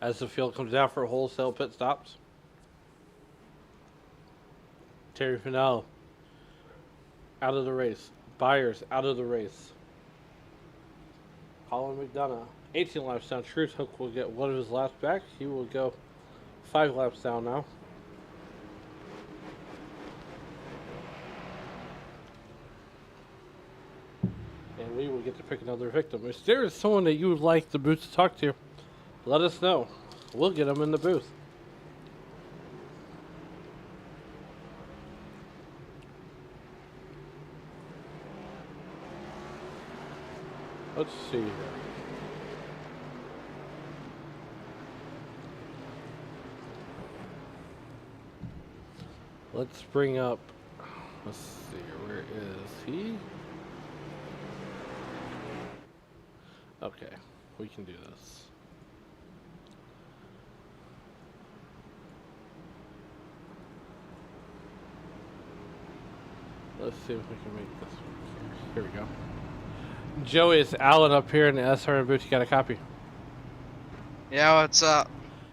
As the field comes down for wholesale pit stops. Terry Fennell out of the race. Byers out of the race. Colin McDonough, 18 laps down. Truce Hook will get one of his laps back. He will go 5 laps down now. And we will get to pick another victim. If there is someone that you would like the booth to talk to, let us know. We'll get them in the booth. Let's see here. Let's bring up, let's see, where is he? Okay, we can do this. Let's see if we can make this work here. Here we go. Joey, it's Alan up here in the SRM booth. You got a copy? Yeah, what's up?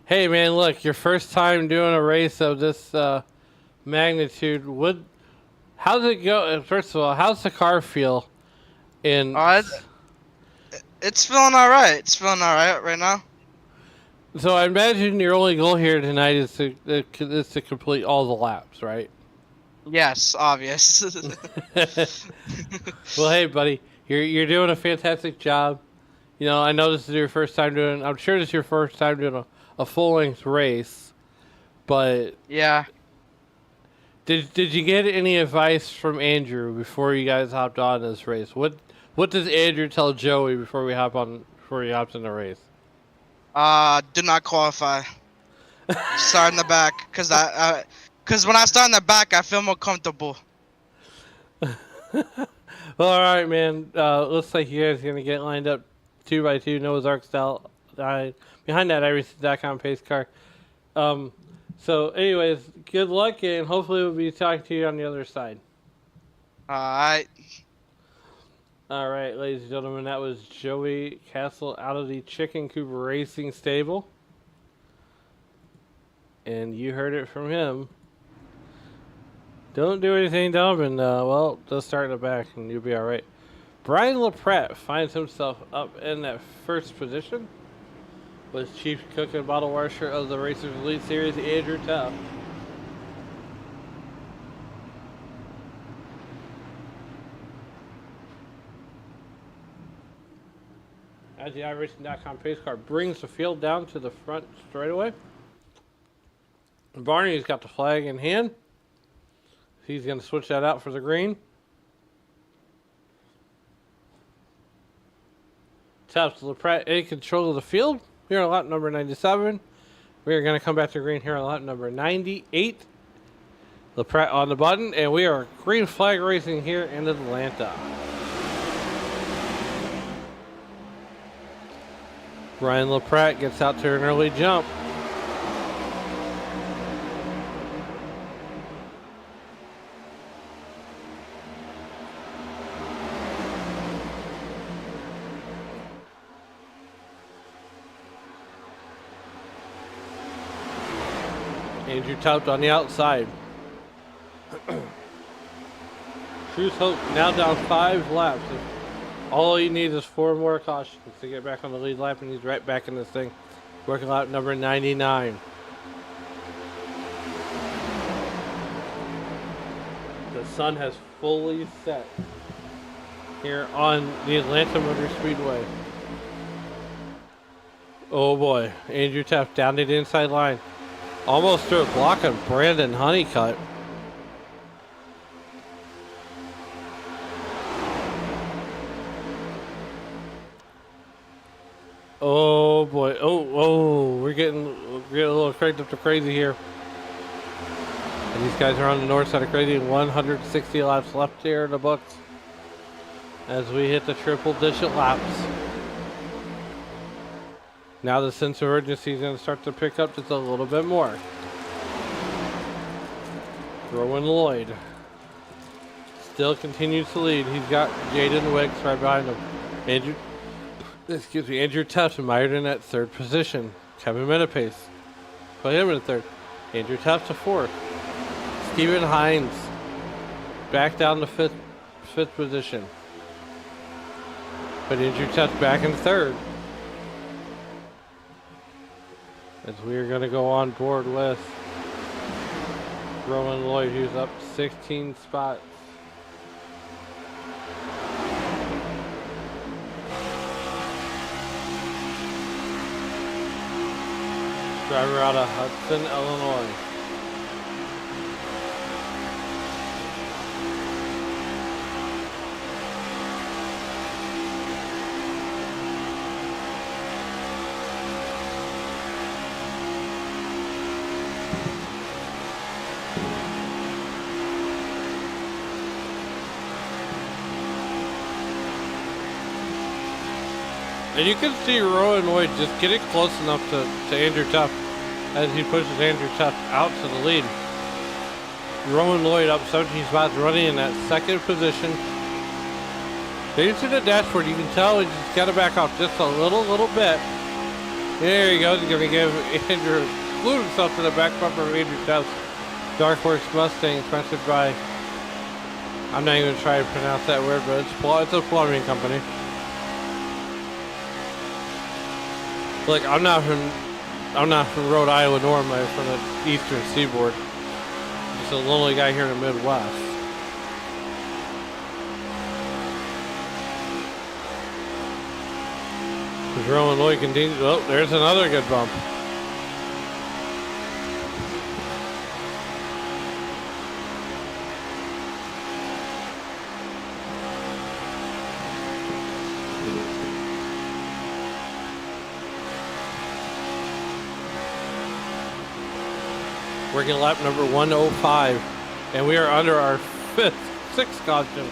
Hey, man, look, your first time doing a race of this magnitude. How's it go? First of all, how's the car feel? It's feeling all right. It's feeling all right right now. So I imagine your only goal here tonight is to complete all the laps, right? Yes, obvious. Well, hey, buddy, you're doing a fantastic job. You know, I know this is your first time doing. I'm sure this is your first time doing a full length race, but yeah. Did you get any advice from Andrew before you guys hopped on this race? What does Andrew tell Joey before he hops in the race? Do not qualify. Start in the back, cause when I start in the back, I feel more comfortable. Well, all right, man. Looks like you guys are gonna get lined up 2x2 Noah's Ark style. Behind that iRacing.com pace car. So, anyways, good luck, and hopefully we'll be talking to you on the other side. Alright. All right, ladies and gentlemen, that was Joey Castle out of the Chicken Coop Racing Stable. And you heard it from him. Don't do anything dumb, and, well, just start in the back, and you'll be all right. Brian LaPrette finds himself up in that first position with Chief Cook and Bottle Washer of the Racers Elite Series, Andrew Tuff. As the iRacing.com pace car brings the field down to the front straightaway. Barney's got the flag in hand. He's going to switch that out for the green. Tubbs LaPrette in control of the field here on lap number 97. We are going to come back to green here on lap number 98. LaPrette on the button, and we are green flag racing here in Atlanta. Brian LaPrette gets out to an early jump. Andrew Tubbs on the outside. Cruz Hope now down 5 laps. All he needs is 4 more cautions to get back on the lead lap, and he's right back in this thing. Working lap number 99. The sun has fully set here on the Atlanta Motor Speedway. Oh boy, Andrew Tubbs down to the inside line. Almost through a block of Brandon Honeycutt. Oh boy. Oh, we're getting a little cranked up to crazy here. And these guys are on the north side of crazy. 160 laps left here in the books as we hit the triple digit laps. Now the sense of urgency is going to start to pick up just a little bit more. Rowan Lloyd still continues to lead. He's got Jaden Wicks right behind him. Andrew Tubbs mired in that 3rd position. Kevin Menapace put him in 3rd. Andrew Tubbs to 4th. Stephen Hines back down to 5th position. But Andrew Tubbs back in 3rd. As we are going to go on board with Rowan Lloyd, who's up 16 spots. Driver out of Hudson, Illinois. And you can see Rowan Lloyd just getting close enough to Andrew Tuff as he pushes Andrew Tuff out to the lead. Rowan Lloyd up 17 spots, running in that 2nd position. You see the dashboard, you can tell he's just got to back off just a little bit. There he goes. He's going to give Andrew, glued himself to the back bumper of Andrew Tuff's Dark Horse Mustang, sponsored by, I'm not even going to try to pronounce that word, but it's a plumbing company. Look, I'm not from Rhode Island, nor am I from the Eastern Seaboard. I'm just a lonely guy here in the Midwest. As Rowan Lloyd continues, oh, there's another good bump. Working lap number 105. And we are under our sixth caution.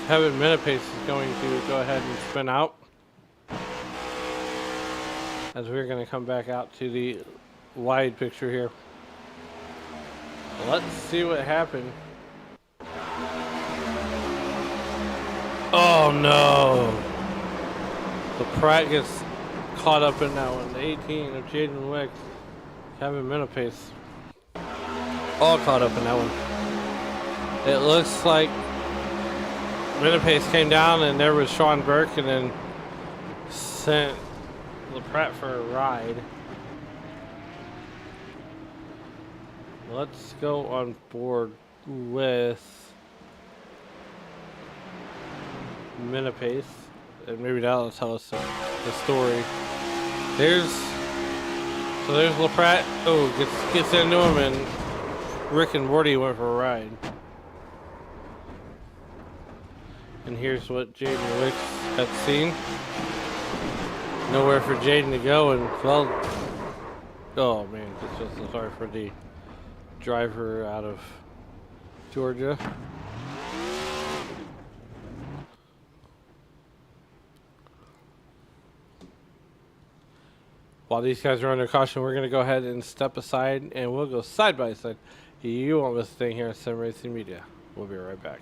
Kevin Minipace is going to go ahead and spin out. As we're going to come back out to the wide picture here. Let's see what happened. Oh no! The Pratt gets caught up in that one. The 18 of Jaden Wicks, Kevin Minipace, all caught up in that one. It looks like Minipace came down and there was Sean Burke and then sent the Pratt for a ride. Let's go on board with Minipace, and maybe that'll tell us the story. There's LaPratt. Oh, gets into him, and Rick and Morty went for a ride. And here's what Jaden Wicks had seen. Nowhere for Jaden to go, and well, oh man, just so sorry for the driver out of Georgia. While these guys are under caution, we're going to go ahead and step aside, and we'll go side by side. You won't miss a thing here on Sim Racing Media. We'll be right back.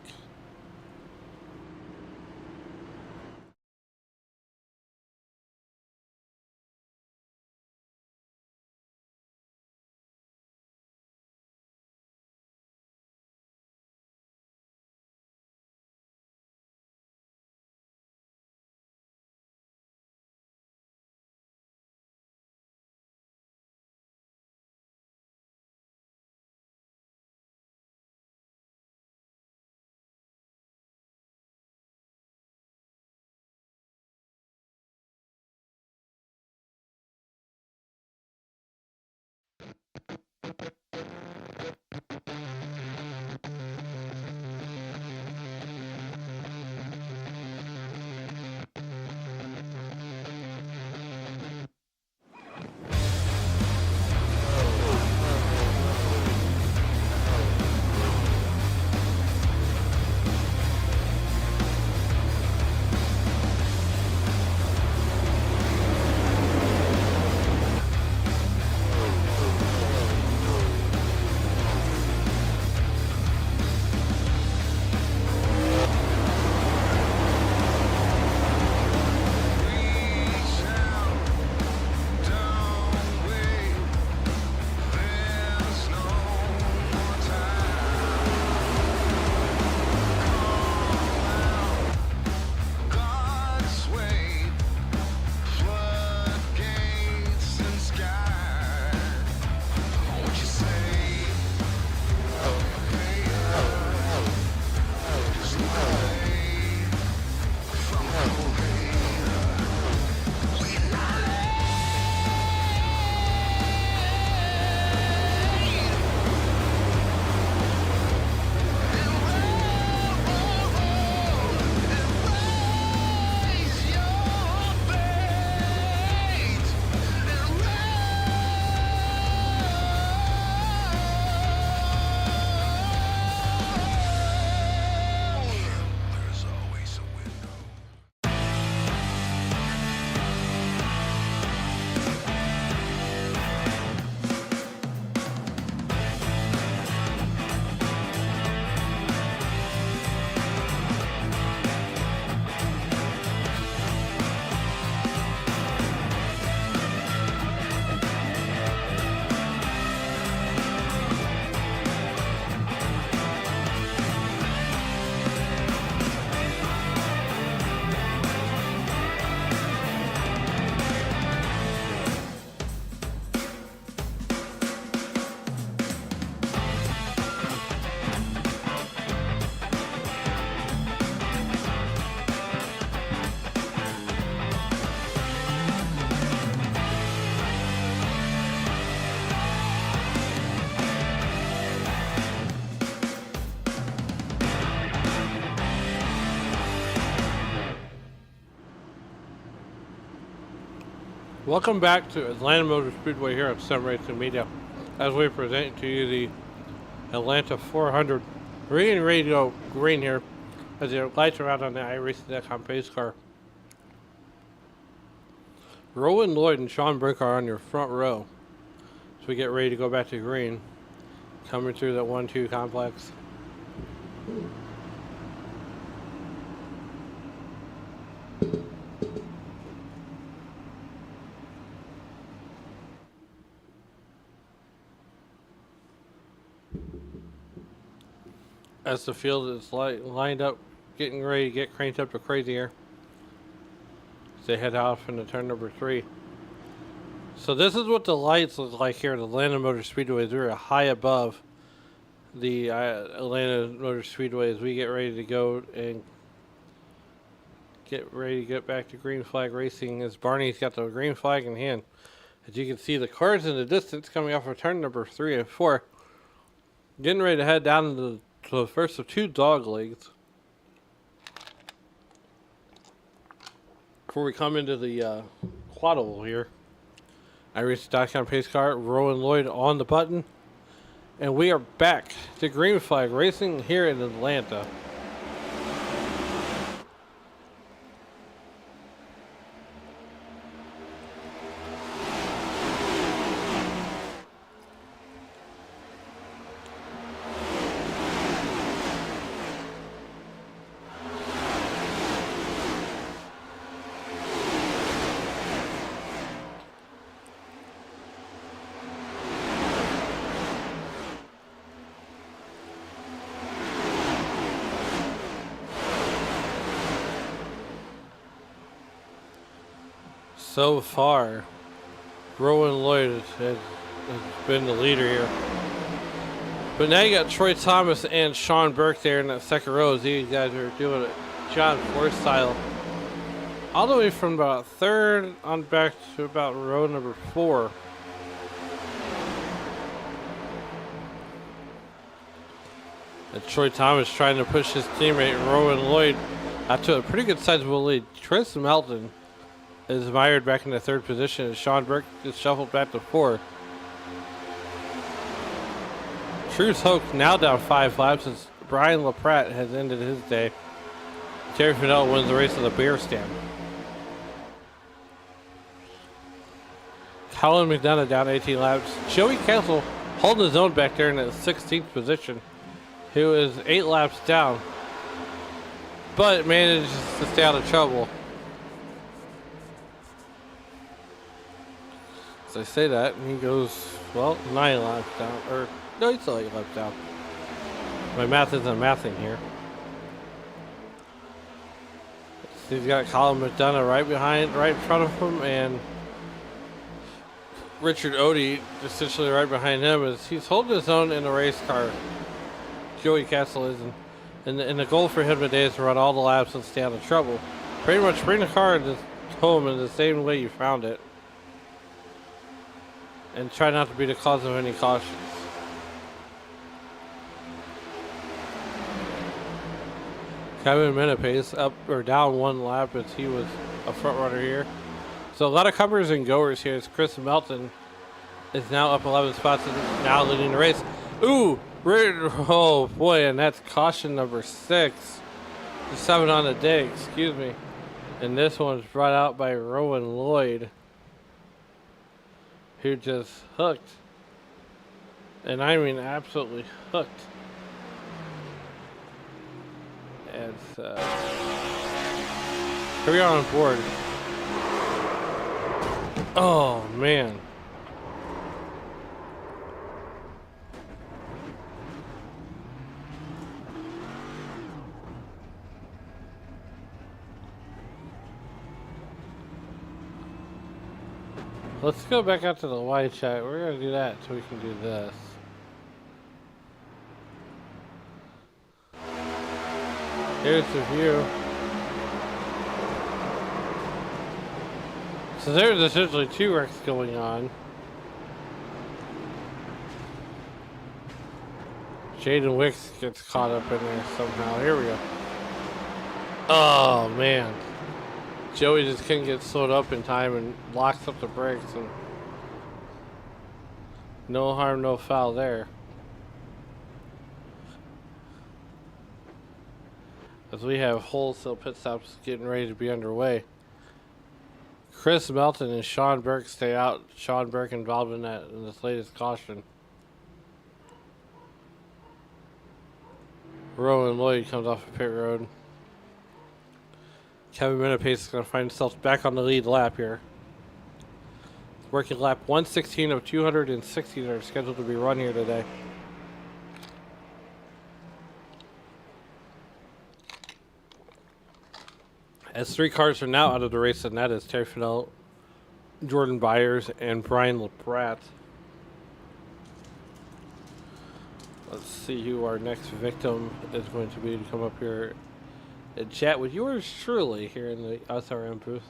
Welcome back to Atlanta Motor Speedway here on Sim Racing Media. as we present to you the Atlanta 400. We're getting ready to go green here as the lights are out on the iRacing.com pace car. Rowan Lloyd and Sean Brick are on your front row. So we get ready to go back to green. Coming through that 1-2 complex. As the field is lined up, getting ready to get cranked up to crazy here. As they head off into turn number 3. So this is what the lights look like here at Atlanta Motor Speedway. We're high above the Atlanta Motor Speedway as we get ready to go and get ready to get back to green flag racing as Barney's got the green flag in hand. As you can see, the cars in the distance coming off of turn number 3 and 4. Getting ready to head down to the first of 2 dog legs. Before we come into the quad oval here. iRacing.com pace car, Rowan Lloyd on the button. And we are back to green flag racing here in Atlanta. So far, Rowan Lloyd has been the leader here. But now you got Troy Thomas and Sean Burke there in that second row. These guys are doing it John Force style. All the way from about 3rd on back to about row number 4. And Troy Thomas trying to push his teammate Rowan Lloyd out to a pretty good sizable lead. Tris Melton is mired back in the 3rd position as Sean Burke is shuffled back to 4. Truce Hoke now down 5 laps as Brian LaPratte has ended his day. Terry Fennell wins the race of the beer stand. Colin McDonough down 18 laps. Joey Castle holding his own back there in the 16th position, who is 8 laps down, but manages to stay out of trouble. As I say that, and he goes, well, 9 laps down, or no, he's still 8 laps down. My math isn't mathing here. So he's got Colin McDonough right in front of him, and Richard Odie essentially right behind him as he's holding his own in the race car. Joey Castle is, and the goal for him today is to run all the laps and stay out of trouble. Pretty much bring the car home in the same way you found it. And try not to be the cause of any cautions. Kevin Menapace up or down 1 lap as he was a front runner here. So a lot of comers and goers here as Chris Melton is now up 11 spots and now leading the race. Ooh! Oh boy, and that's caution number 6. 7 on the day, excuse me. And this one's brought out by Rowan Lloyd, who just hooked. And I mean absolutely hooked. As here we are on board. Oh man. Let's go back out to the wide chat. We're going to do that so we can do this. Here's the view. So there's essentially 2 wrecks going on. Jaden Wicks gets caught up in there somehow. Here we go. Oh, man. Joey just couldn't get slowed up in time and locks up the brakes. And No harm, no foul there. As we have wholesale pit stops getting ready to be underway. Chris Melton and Sean Burke stay out. Sean Burke involved in this latest caution. Rowan Lloyd comes off of pit road. Kevin Minipace is going to find himself back on the lead lap here. Working lap 116 of 260 that are scheduled to be run here today. As 3 cars are now out of the race, and that is Terry Fidel, Jordan Byers, and Brian LaPrat. Let's see who our next victim is going to be to come up here and chat with yours truly here in the SRM booth.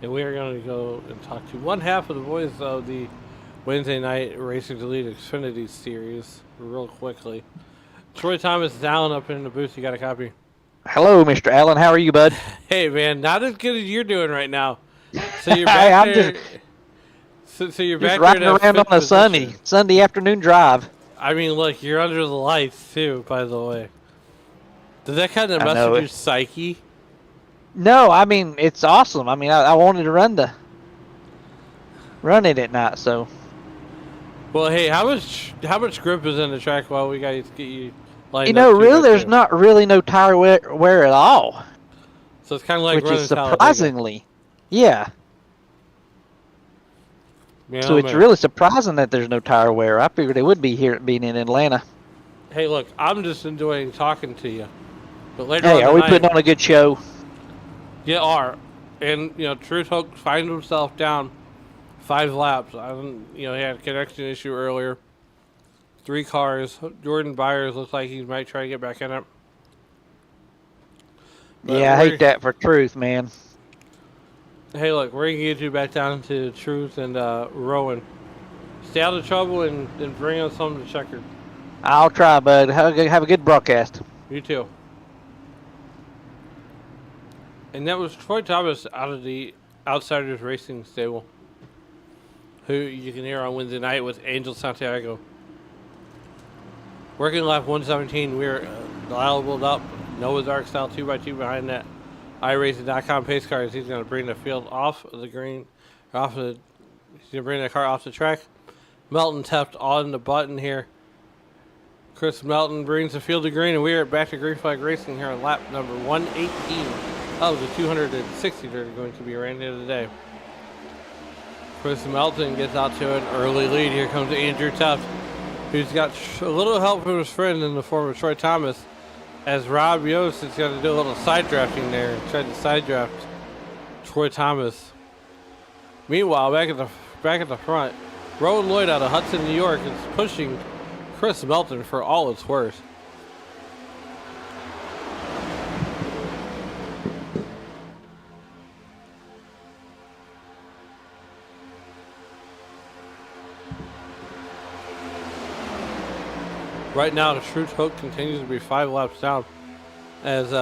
And we are going to go and talk to one half of the boys of the Wednesday night Racing to Lead Xfinity series real quickly. Troy Thomas is Allen up in the booth. You got a copy? Hello, Mr. Allen. How are you, bud? Hey, man, not as good as you're doing right now. So you're back I'm there. just, So you're just back riding there around on a Sunday afternoon drive. I mean, look, you're under the lights too. By the way, does that kind of I mess know with it. your psyche? No, I mean it's awesome. I mean I wanted to run it at night, so Well, hey, how much grip is in the track while we got to get you lined you up? know, two really, by there's two? not really no tire wear at all, So it's kind of like which running is Talladega. surprisingly, yeah. You So know, it's man. really surprising that there's no tire wear. I figured it would be here being in Atlanta. Hey, look, I'm just enjoying talking to you. But later Hey, on are we tonight, putting on a good show? You are, and Truth Hook finds himself down 5 laps. He had a connection issue earlier. 3 cars. Jordan Byers looks like he might try to get back in it. But Yeah, I hate that for Truth, man. Hey, look, we're gonna get you back down to Truth and Rowan. Stay out of trouble and bring us home to Checkered. I'll try, bud. Have a good broadcast. You too. And that was Troy Thomas out of the Outsiders Racing stable, who you can hear on Wednesday night with Angel Santiago. Working lap 117, we're dialed up. Noah's Ark style 2x2 behind that iRacing.com pace car as he's going to bring the field off of the green, he's going to bring the car off the track. Melton tapped on the button here. Chris Melton brings the field to green, and we are back to green flag racing here on lap number 118 of the 260 that are going to be ran here today. Chris Melton gets out to an early lead. Here comes Andrew Tuft, who's got a little help from his friend in the form of Troy Thomas, as Rob Yost is going to do a little side drafting there and try to side draft Troy Thomas. Meanwhile, back at the front, Rowan Lloyd out of Hudson, New York is pushing Chris Melton for all it's worth. Right now, the Truth Hook continues to be 5 laps down. As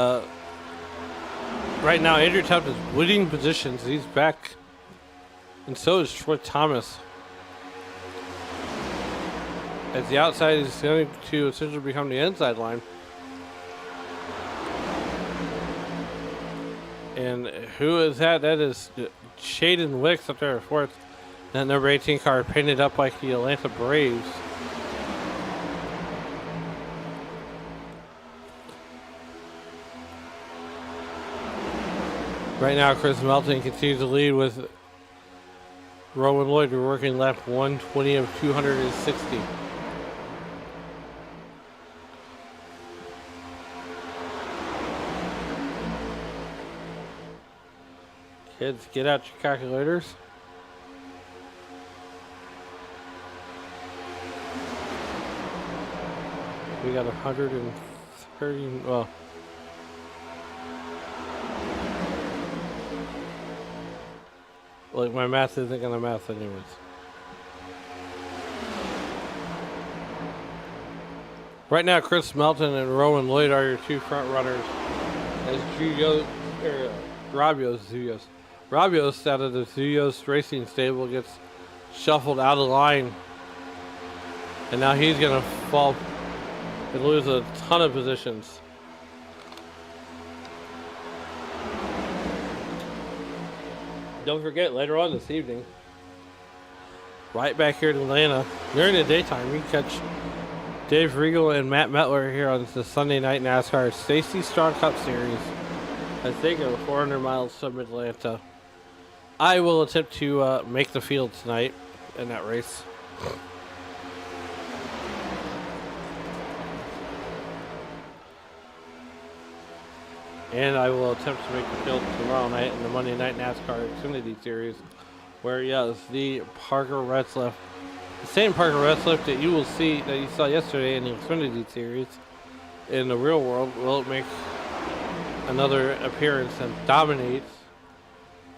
right now, Andrew Tuft is leading positions. He's back, and so is Troy Thomas. As the outside is going to essentially become the inside line. And who is that? That is Shaden Wicks up there at 4th. That number 18 car painted up like the Atlanta Braves. Right now, Chris Melton continues to lead with Rowan Lloyd. We're working lap 120 of 260. Kids, get out your calculators. We got 130, well. Like, my math isn't gonna math anyways. Right now, Chris Melton and Rowan Lloyd are your two front runners. As Rabios out of the Zuyos Racing Stable gets shuffled out of line. And now he's going to fall and lose a ton of positions. Don't forget, later on this evening, right back here in Atlanta, during the daytime, you can catch Dave Regal and Matt Metler here on the Sunday Night NASCAR Stacy Strong Cup Series as they go 400 miles from Atlanta. I will attempt to make the field tonight in that race. And I will attempt to make the field tomorrow night in the Monday Night NASCAR Xfinity Series, where, yes, the Parker Retzlaff, the same Parker Retzlaff that you will see, that you saw yesterday in the Xfinity Series, in the real world, will make another appearance and dominate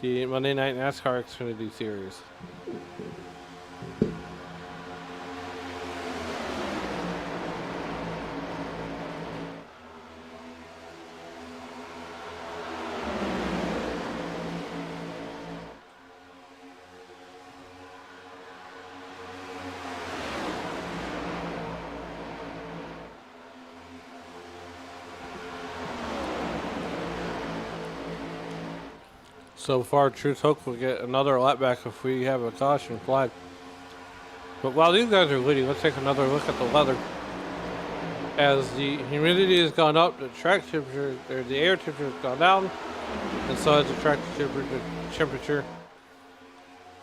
the Monday Night NASCAR Xfinity Series. So far, Truth Hope will get another lap back if we have a caution flag. But while these guys are leading, let's take another look at the weather. As the humidity has gone up, the track temperature, or the air temperature has gone down, and so has the track temperature.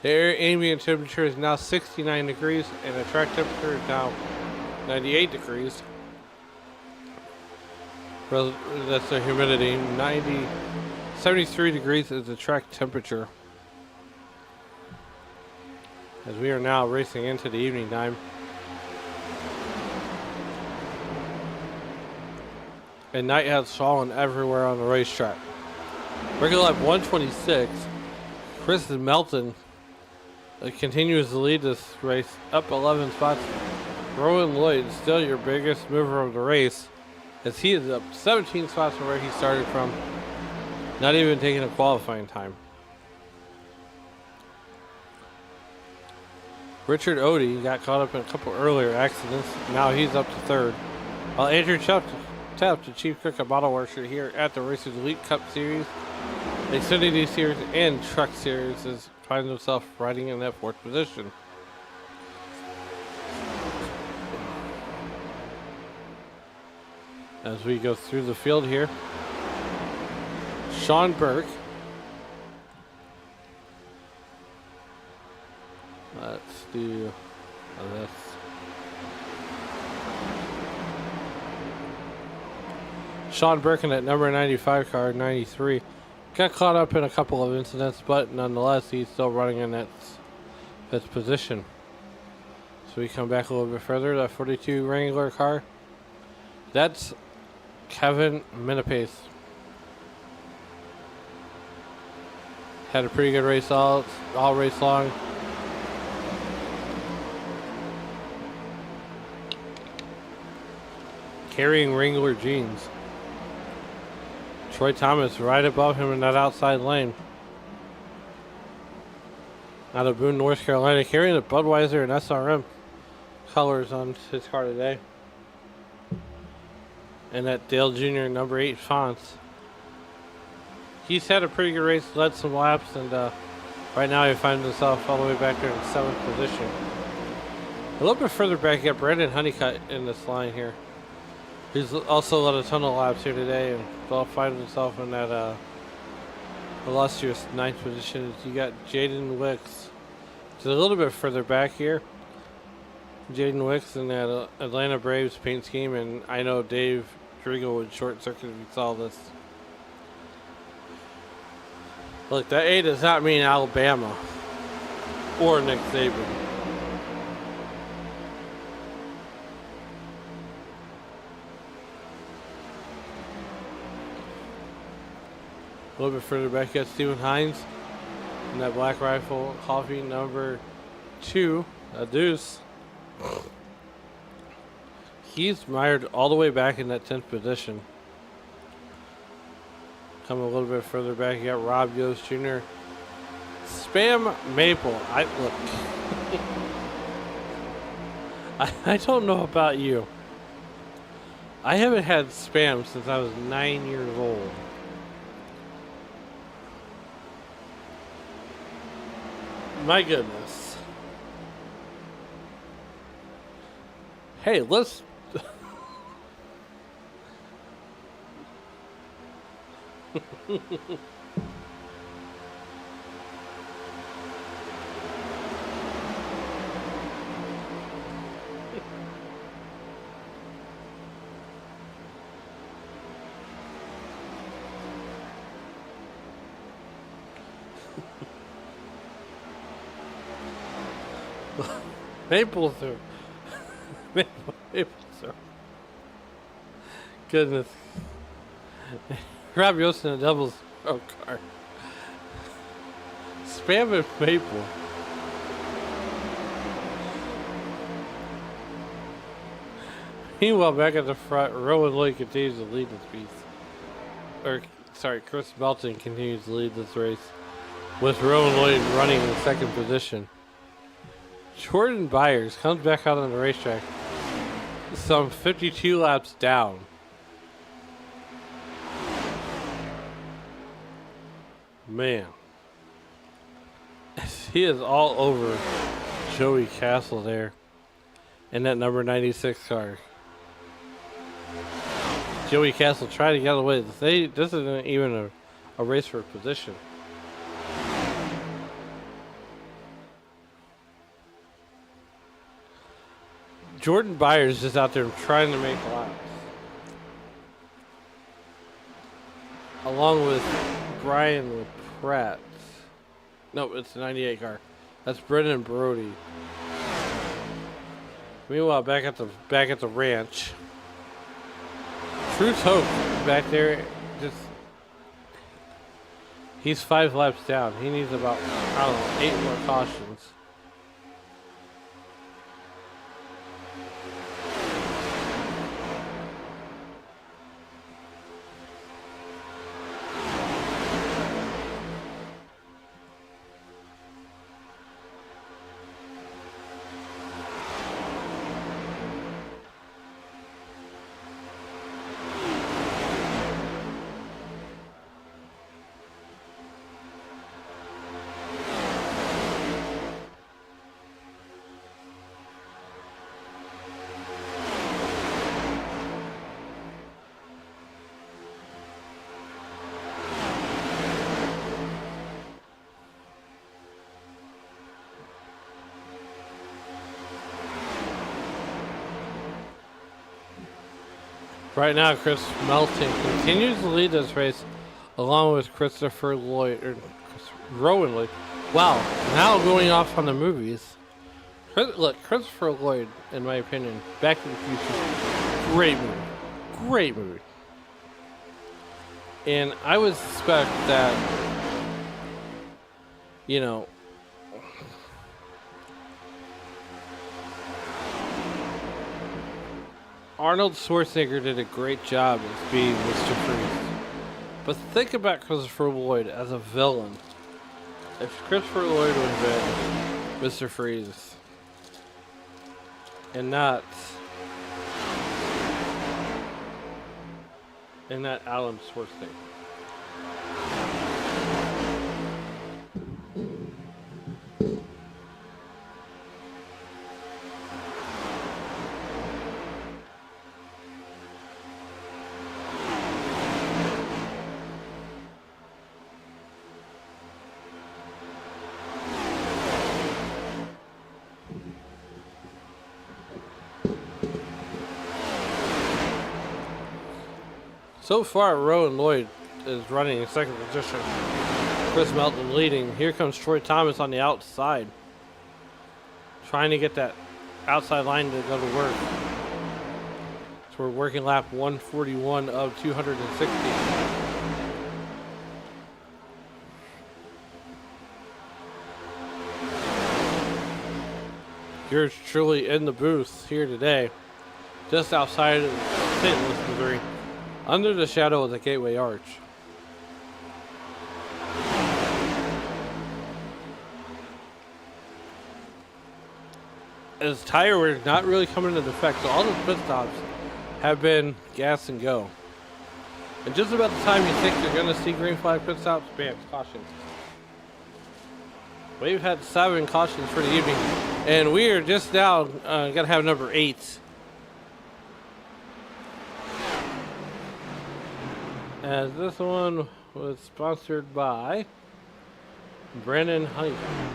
The air ambient temperature is now 69 degrees, and the track temperature is now 98 degrees. That's the humidity. 73 degrees is the track temperature. As we are now racing into the evening time. And night has fallen everywhere on the racetrack. Regular lap 126. Chris Melton continues to lead this race up 11 spots. Rowan Lloyd is still your biggest mover of the race, as he is up 17 spots from where he started from. Not even taking a qualifying time. Richard Odie got caught up in a couple earlier accidents. Now he's up to third. While Andrew Taft, the Chief Cook of Bottle Washer here at the Racers Elite Cup Series, the Xfinity Series, and Truck Series, finds himself riding in that fourth position. As we go through the field here, Sean Burke. Let's do this. Sean Burke in that number 95 car, 93. Got caught up in a couple of incidents, but nonetheless, he's still running in that fifth position. So we come back a little bit further, that 42 Wrangler car. That's Kevin Minapace. Had a pretty good race all race long. Carrying Wrangler jeans. Troy Thomas right above him in that outside lane. Out of Boone, North Carolina, carrying the Budweiser and SRM colors on his car today. And that Dale Jr. number 8 fonts. He's had a pretty good race, led some laps, and right now he finds himself all the way back there in 7th position. A little bit further back, you got Brandon Honeycutt in this line here. He's also led a ton of laps here today, and finds himself in that illustrious 9th position. You got Jaden Wicks, just a little bit further back here. Jaden Wicks in that Atlanta Braves paint scheme, and I know Dave Driegel would short circuit if he saw this. Look, that A does not mean Alabama or Nick Saban. A little bit further back, you got Stephen Hines in that Black Rifle Coffee number 2, a deuce. He's mired all the way back in that 10th position. Come a little bit further back, you got Rob Yost Jr. Spam Maple. Look. I don't know about you. I haven't had spam since I was 9 years old. My goodness. Hey, let's... Maple syrup. Maple syrup. Goodness. Rob Yost in a doubles car. Spam and maple. Meanwhile, back at the front, Rowan Lloyd continues to lead this piece. Chris Melton continues to lead this race, with Rowan Lloyd running in second position. Jordan Byers comes back out on the racetrack, some 52 laps down. Man, he is all over Joey Castle there in that number 96 car. Joey Castle trying to get away. This isn't even a race for position. Jordan Byers is out there trying to make laps. Along with Brian Pratt. No, it's the 98 car. That's Brendan Brody. Meanwhile, back at the ranch, Truth Hope back there, he's 5 laps down. He needs about, 8 more cautions. Right now, Chris Melton continues to lead this race along with Christopher Lloyd, or Rowan Lloyd. Wow, now going off on the movies. Look, Christopher Lloyd, in my opinion, Back to the Future, great movie. Great movie. And I would suspect that, you know, Arnold Schwarzenegger did a great job as being Mr. Freeze. But think about Christopher Lloyd as a villain. If Christopher Lloyd would have been Mr. Freeze and not Alan Schwarzenegger. So far, Rowan Lloyd is running in second position. Chris Melton leading. Here comes Troy Thomas on the outside, trying to get that outside line to go to work. So we're working lap 141 of 260. Yours truly in the booth here today. just outside of St. Louis, Missouri, under the shadow of the Gateway Arch. As tire wear is not really coming into effect, so all the pit stops have been gas and go. And just about the time you think you're going to see green flag pit stops, bam, caution. We've had 7 cautions for the evening, and we are just now going to have number 8. As this one was sponsored by Brandon Honeycomb.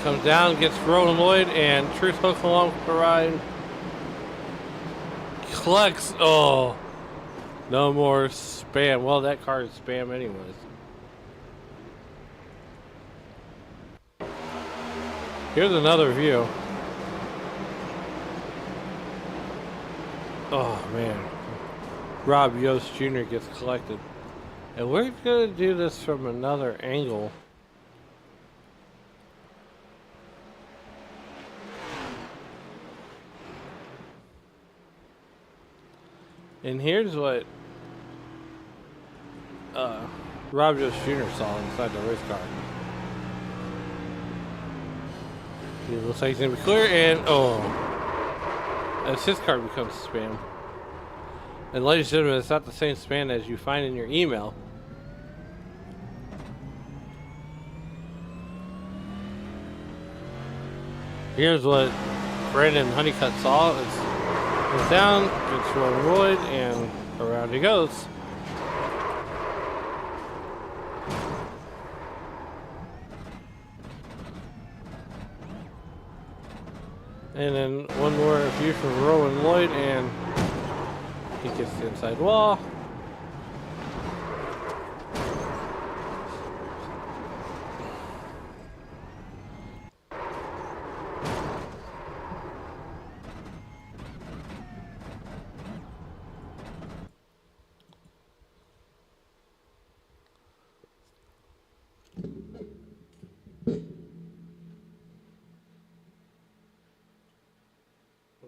Comes down, gets Roland Lloyd, and Truth Hook along for the ride. Collects, oh, no more spam. Well, that car is spam anyways. Here's another view. Oh, man. Rob Yost Jr. gets collected. And we're going to do this from another angle. And here's what Rob Yost Jr. saw inside the race car. It looks like it's going to be clear, and oh, as his car becomes spam. And ladies and gentlemen, it's not the same spam as you find in your email. Here's what Brandon Honeycutt saw. It's down, gets Roland Lloyd, and around he goes. And then one more view from Roland Lloyd, and he gets the inside wall.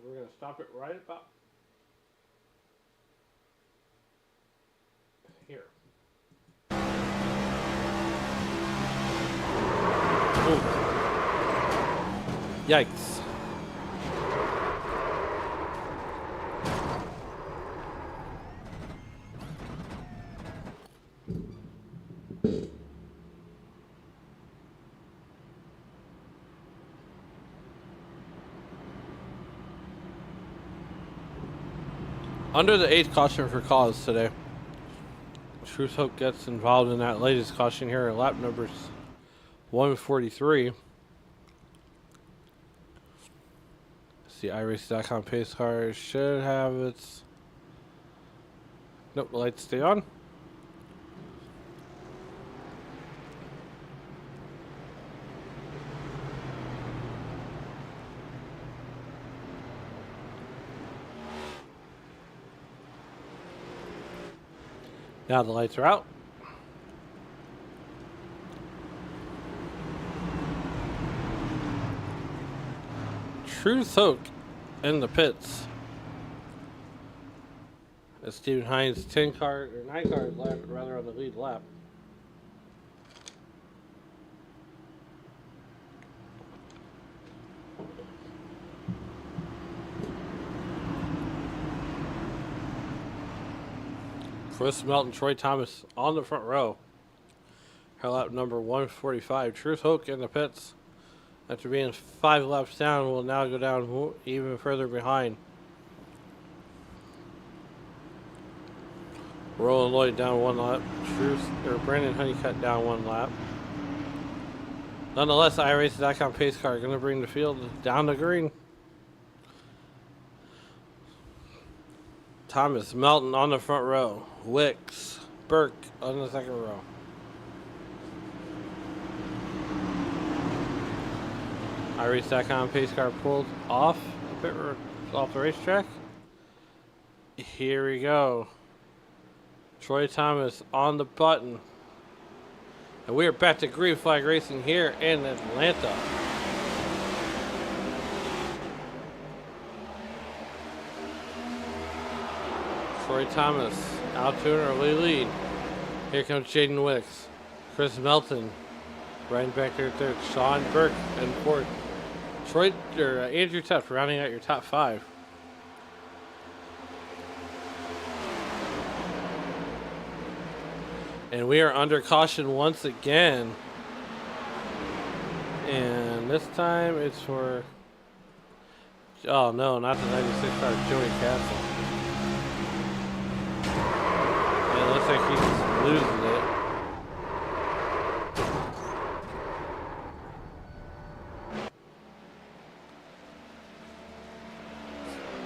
We're going to stop it right about here. Ooh. Yikes. Under the 8th caution for cause today. Truth Hope gets involved in that latest caution here at lap numbers 143. See, iRace.com pace car should have its... Nope, the lights stay on. Now the lights are out. Truth Hook in the pits. As Stephen Hines 9 cars left, rather on the lead lap. Chris Melton, Troy Thomas on the front row. Her lap number 145. Truth Hook in the pits. After being 5 laps down, will now go down even further behind. Roland Lloyd down 1 lap. Brandon Honeycutt down 1 lap. Nonetheless, iRace.com pace car going to bring the field down the green. Thomas, Melton on the front row. Wicks, Burke on the second row. iRace.com pace car pulled off the racetrack. Here we go. Troy Thomas on the button. And we are back to green flag racing here in Atlanta. Troy Thomas out to an early lead. Here comes Jaden Wicks. Chris Melton riding back there third. Sean Burke in fourth. Andrew Tuft rounding out your top 5. And we are under caution once again. And this time it's for... Oh no, not the 96 car, Joey Castle. And it looks like he's losing it.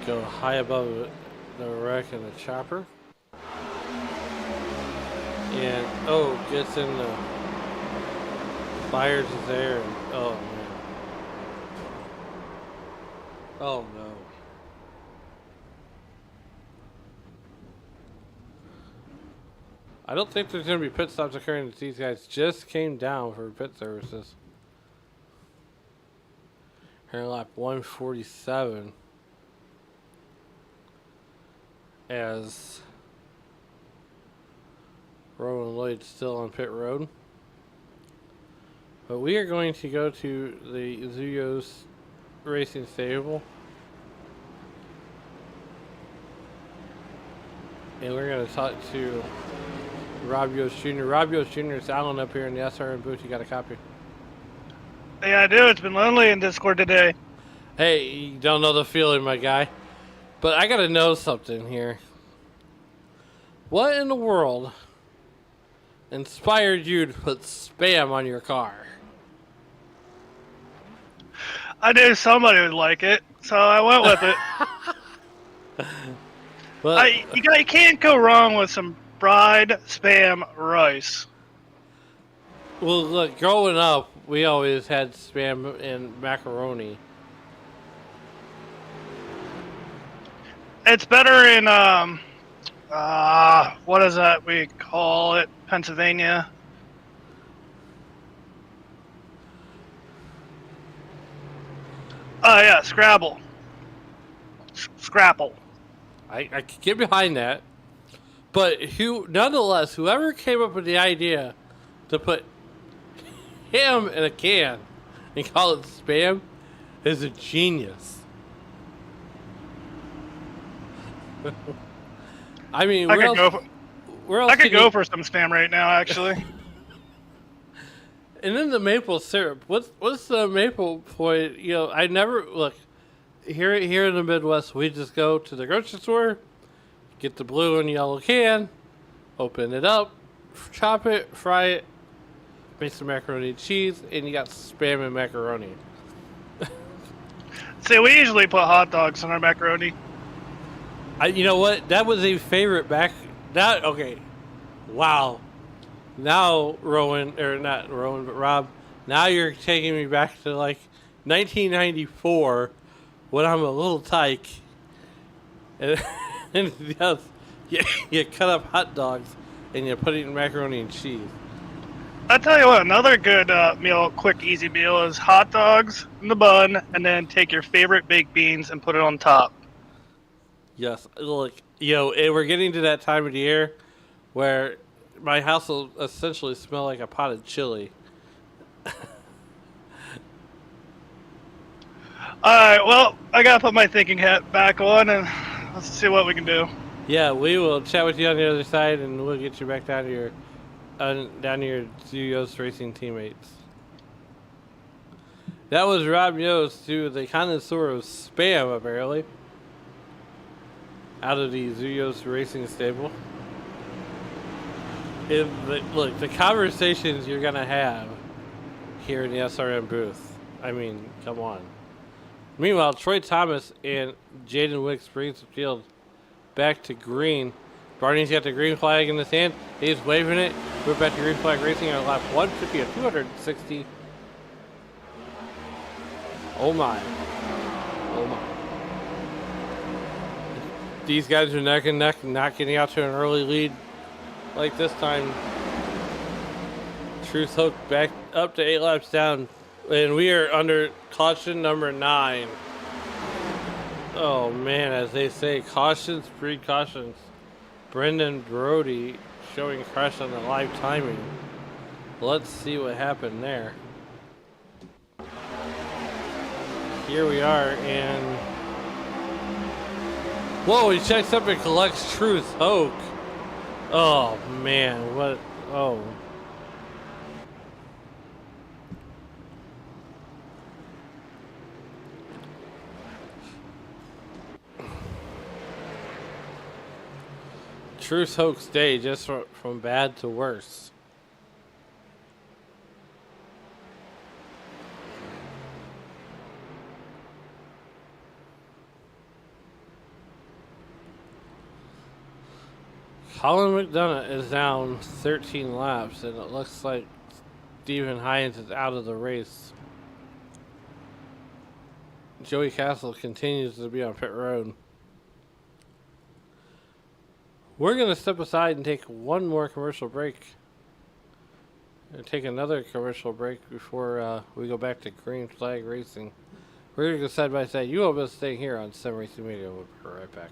Go high above the wreck and the chopper. And gets in the fires is there and oh man. Oh no. I don't think there's gonna be pit stops occurring. These guys just came down for pit services. Here in lap 147. As Rowan Lloyd's still on pit road. But we are going to go to the Zuyos Racing Stable. And we're going to talk to Rob Yost Jr. Rob Yost Jr. is Alan up here in the SRM booth. You got a copy? Yeah, I do. It's been lonely in Discord today. Hey, you don't know the feeling, my guy. But I got to know something here. What in the world inspired you to put spam on your car? I knew somebody would like it, so I went with it. Well, You can't go wrong with some fried spam rice. well, look, growing up, we always had spam and macaroni. It's better in what is that we call it? Pennsylvania. Oh yeah, Scrabble. Scrapple. I could get behind that. But nonetheless, whoever came up with the idea to put ham in a can and call it spam is a genius. I mean, I could go for some spam right now, actually. And then the maple syrup. What's the maple point? You know, I never look here in the Midwest. We just go to the grocery store, get the blue and yellow can, open it up, chop it, fry it, make some macaroni and cheese, and you got spam and macaroni. See, we usually put hot dogs on our macaroni. You know what? That was a favorite back. Okay. Wow. Now, Rowan, or not Rowan, but Rob, now you're taking me back to like 1994 when I'm a little tyke. And yes, you cut up hot dogs and you put it in macaroni and cheese. I'll tell you what, another good meal, quick, easy meal is hot dogs in the bun, and then take your favorite baked beans and put it on top. Yes, look, we're getting to that time of the year where my house will essentially smell like a pot of chili. Alright, well, I gotta put my thinking hat back on, and let's see what we can do. Yeah, we will chat with you on the other side, and we'll get you back down to your Zuyos Racing teammates. That was Rob Yost, the connoisseur of spam, apparently, out of the Zuyos Racing stable. Look, the conversations you're going to have here in the SRM booth, I mean, come on. Meanwhile, Troy Thomas and Jaden Wicks brings the field back to green. Barney's got the green flag in his hand. He's waving it. We're back to green flag racing on lap 150 of 260. Oh my. Oh my. These guys are neck and neck, not getting out to an early lead like this time. Truth Hook back up to 8 laps down. And we are under caution number 9. Oh man, as they say, cautions breed cautions. Brendan Brody showing crash on the live timing. Let's see what happened there. Here we are, and whoa, he checks up and collects Truth Hoke. Oh man, what? Oh. Truth Hoke's day just from bad to worse. Colin McDonough is down 13 laps, and it looks like Stephen Hines is out of the race. Joey Castle continues to be on pit road. We're going to step aside and take one more commercial break. And take another commercial break before we go back to green flag racing. We're going to go side by side. You all be staying here on Sim Racing Media. We'll be right back.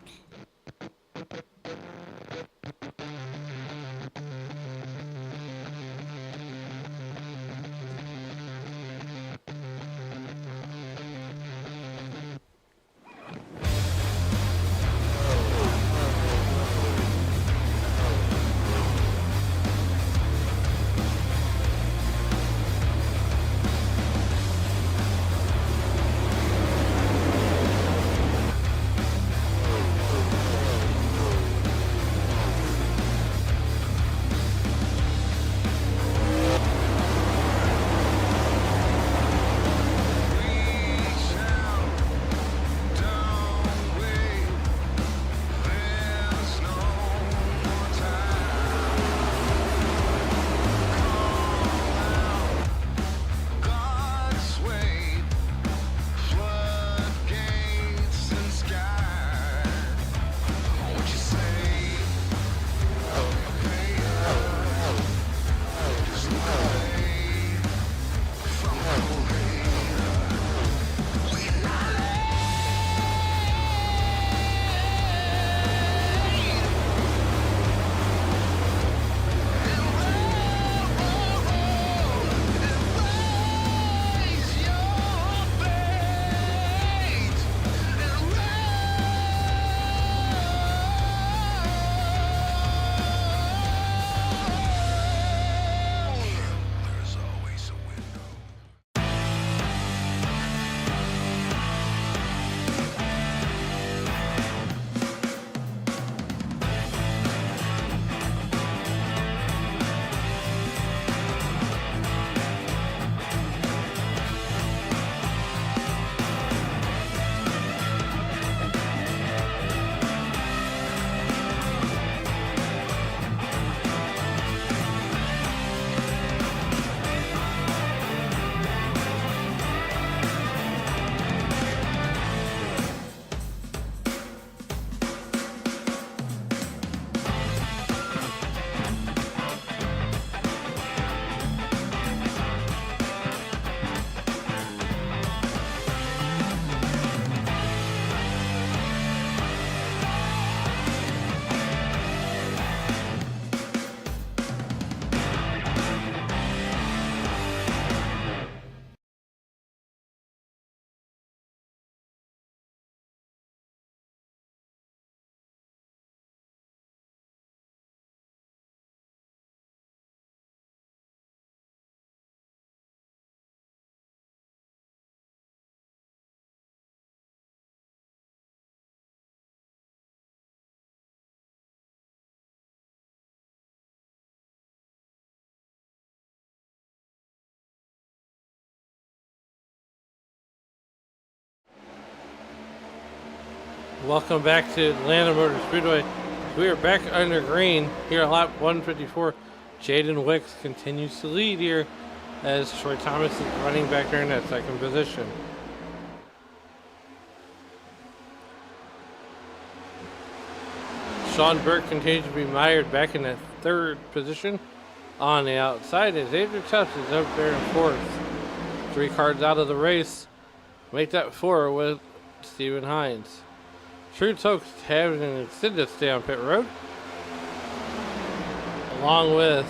Welcome back to Atlanta Motor Speedway. We are back under green here at lap 154. Jaden Wicks continues to lead here as Troy Thomas is running back there in that second position. Sean Burke continues to be mired back in that third position. On the outside is Andrew Tufts is up there in fourth. 3 cars out of the race. Make that 4 with Stephen Hines. Truth Hoke having an extended stay on pit road. along with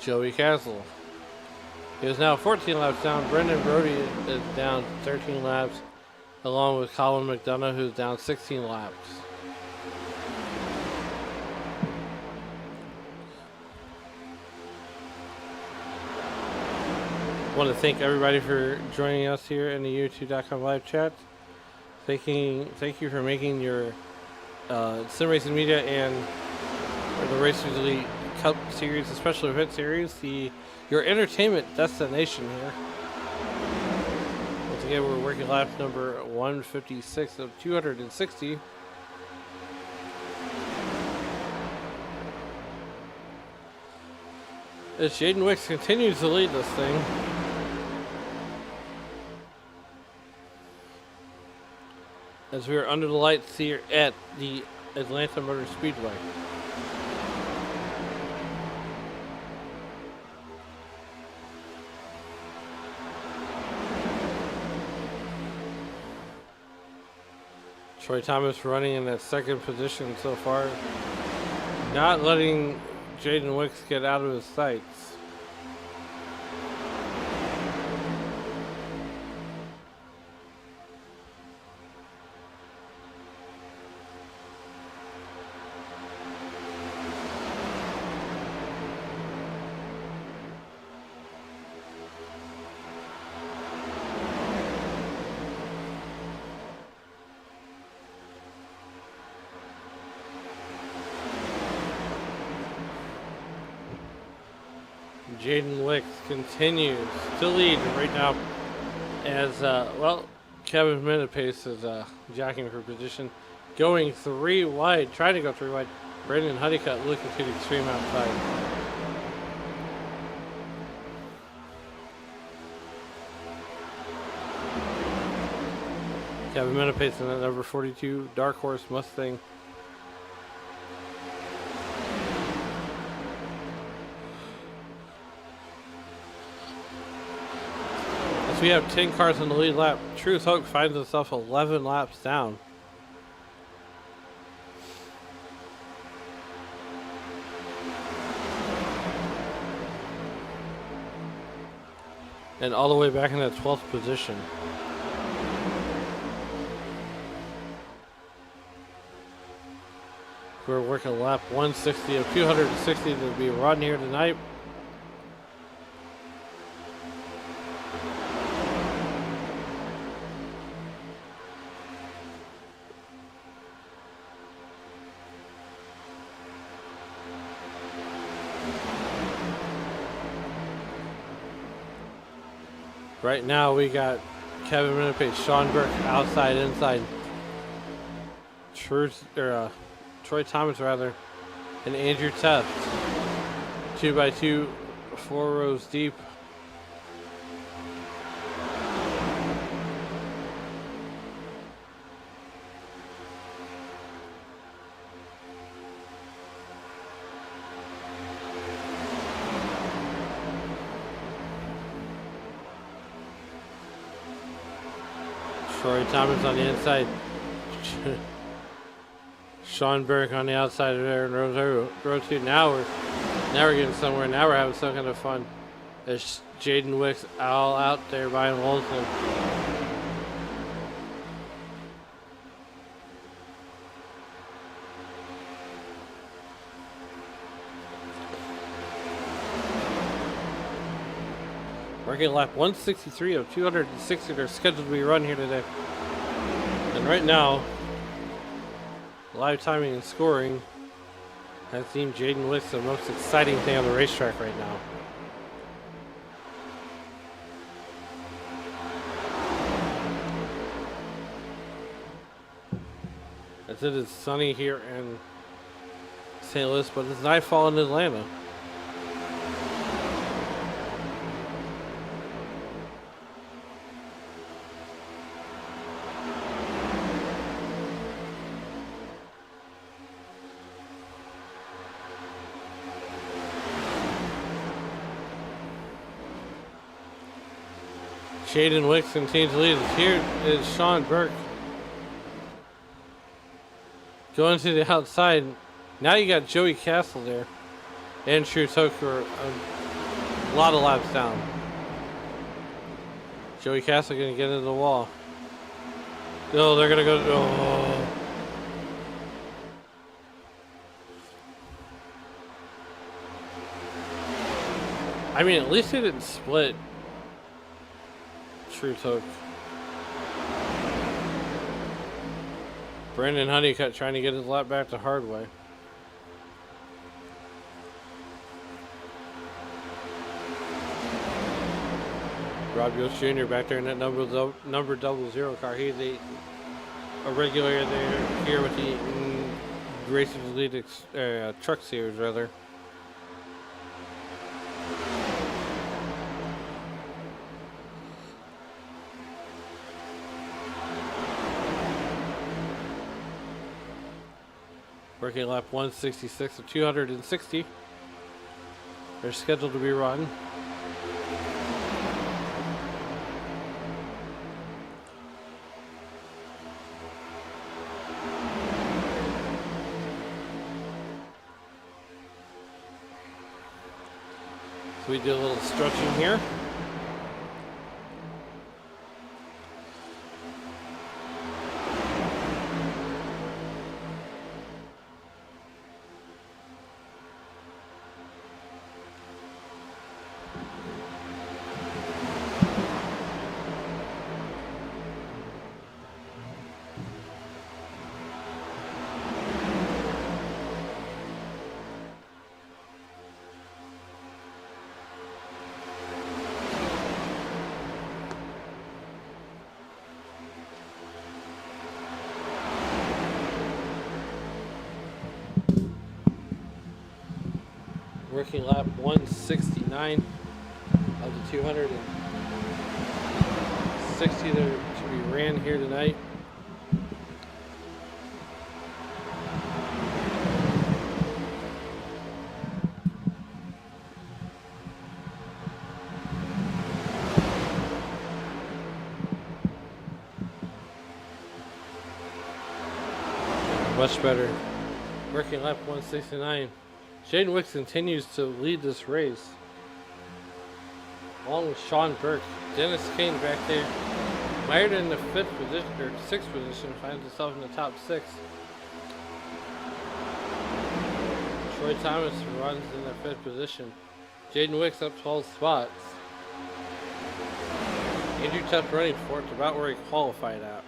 Joey Castle. He is now 14 laps down. Brendan Brody is down 13 laps, along with Colin McDonough, who's down 16 laps. I want to thank everybody for joining us here in the YouTube.com live chat. Thank you for making your Sim Racing Media and the Racers Elite Cup Series, the special event series, your entertainment destination here. Once again, we're working lap number 156 of 260. As Jaden Wicks continues to lead this thing. As we are under the lights here at the Atlanta Motor Speedway. Troy Thomas running in that second position so far. Not letting Jaden Wicks get out of his sights. Jaden Wicks continues to lead right now as, Kevin Minipace is jockeying for position. Going 3 wide, trying to go 3 wide. Brandon Honeycutt looking to the extreme outside. Kevin Minipace in that number 42 Dark Horse Mustang. We have 10 cars in the lead lap. Truth Hope finds himself 11 laps down. And all the way back in that 12th position. We're working lap 160 of 260 to be run here tonight. Right now we got Kevin Minipace, Sean Burke outside, inside. Troy Thomas rather, and Andrew Teft. 2x2, 4 rows deep. Troy Thomas on the inside. Sean Burke on the outside of there in row 2. Now we're getting somewhere. Now we're having some kind of fun. There's Jaden Wicks all out there by Wilson. Working lap 163 of 260 are scheduled to be run here today. And right now, live timing and scoring has deemed Jaden Wicks the most exciting thing on the racetrack right now. As it is sunny here in St. Louis, but it's nightfall in Atlanta. Jaden Wicks continues to lead. Here is Sean Burke. Going to the outside. Now you got Joey Castle there. And True Toker a lot of laps down. Joey Castle gonna get into the wall. No, they're gonna go. Oh. I mean, at least they didn't split. True Toke. Brandon Honeycutt trying to get his lap back the hard way. Rob Yost Jr. back there in that number 00 car. He's a regular there here with the Racers Elite Truck Series, rather. Working lap 166 of 260. They're scheduled to be run. So we do a little stretching here. Working lap 169 of the 260 that are to be ran here tonight. Much better. Working lap 169. Jaden Wicks continues to lead this race, along with Sean Burke. Dennis Kane back there, mired in the 5th position, or 6th position, finds himself in the top 6. Troy Thomas runs in the 5th position. Jaden Wicks up 12 spots. Andrew Tuff running 4th, about where he qualified at.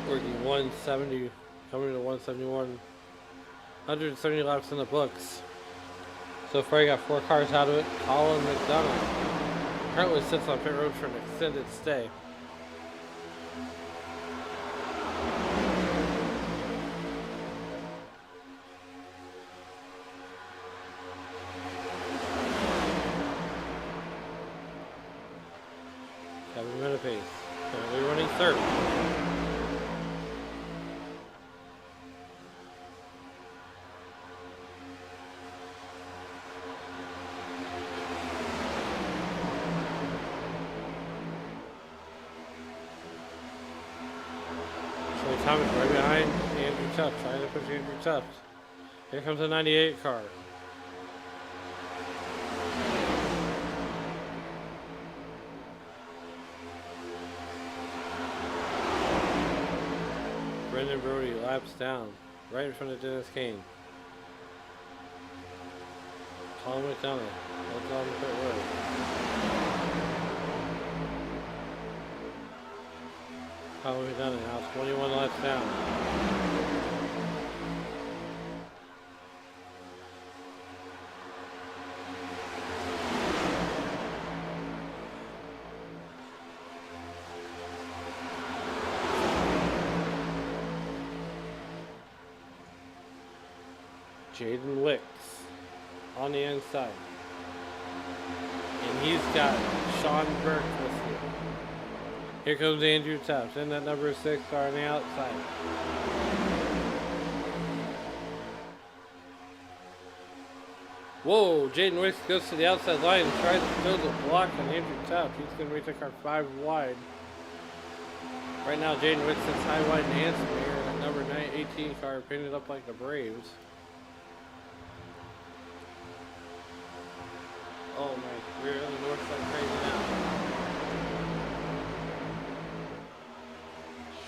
Working 170. Coming to 171, 170 laps in the books. So far, you got 4 cars out of it. Colin McDonough currently sits on pit road for an extended stay. Kevin Minipace currently running 3rd. Thomas right behind Andrew Tuff, trying to push Andrew Tuff. Here comes the 98 car. Brendan Brody laps down, right in front of Dennis Kane. Colin McDonough, that's on the pit road. How have we done it now? 21 laps down. Jaden Wicks on the inside. And he's got Sean Burke with him. Here comes Andrew Tubbs in that number 6 car on the outside. Whoa, Jaden Wicks goes to the outside line and tries to build a block on Andrew Tubbs. He's going to retake our 5 wide. Right now, Jaden Witt sits high, wide, and handsome here. That number 918 car painted up like the Braves. Oh my, we're in the north side crazy now.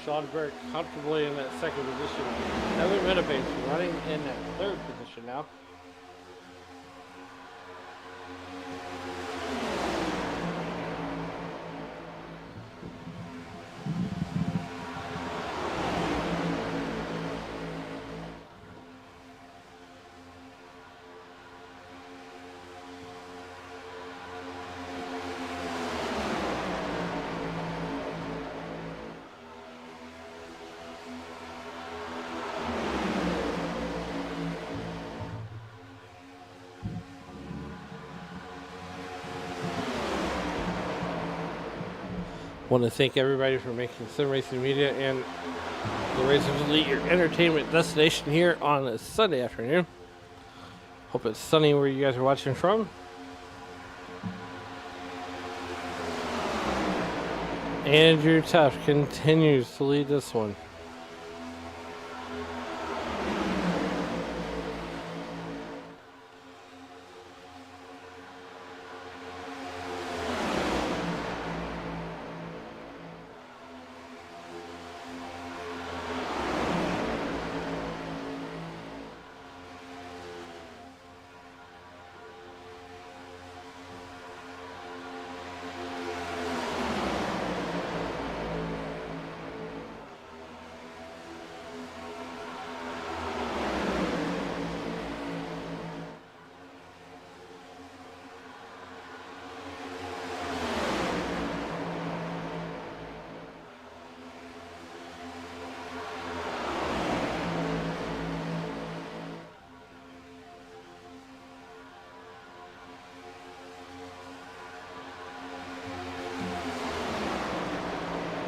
Sean Burke comfortably in that second position. Evan Menapace running in that third position now. Want to thank everybody for making Sim Racing Media and the Racers Elite your entertainment destination here on a Sunday afternoon. Hope it's sunny where you guys are watching from. Andrew Tuff continues to lead this one.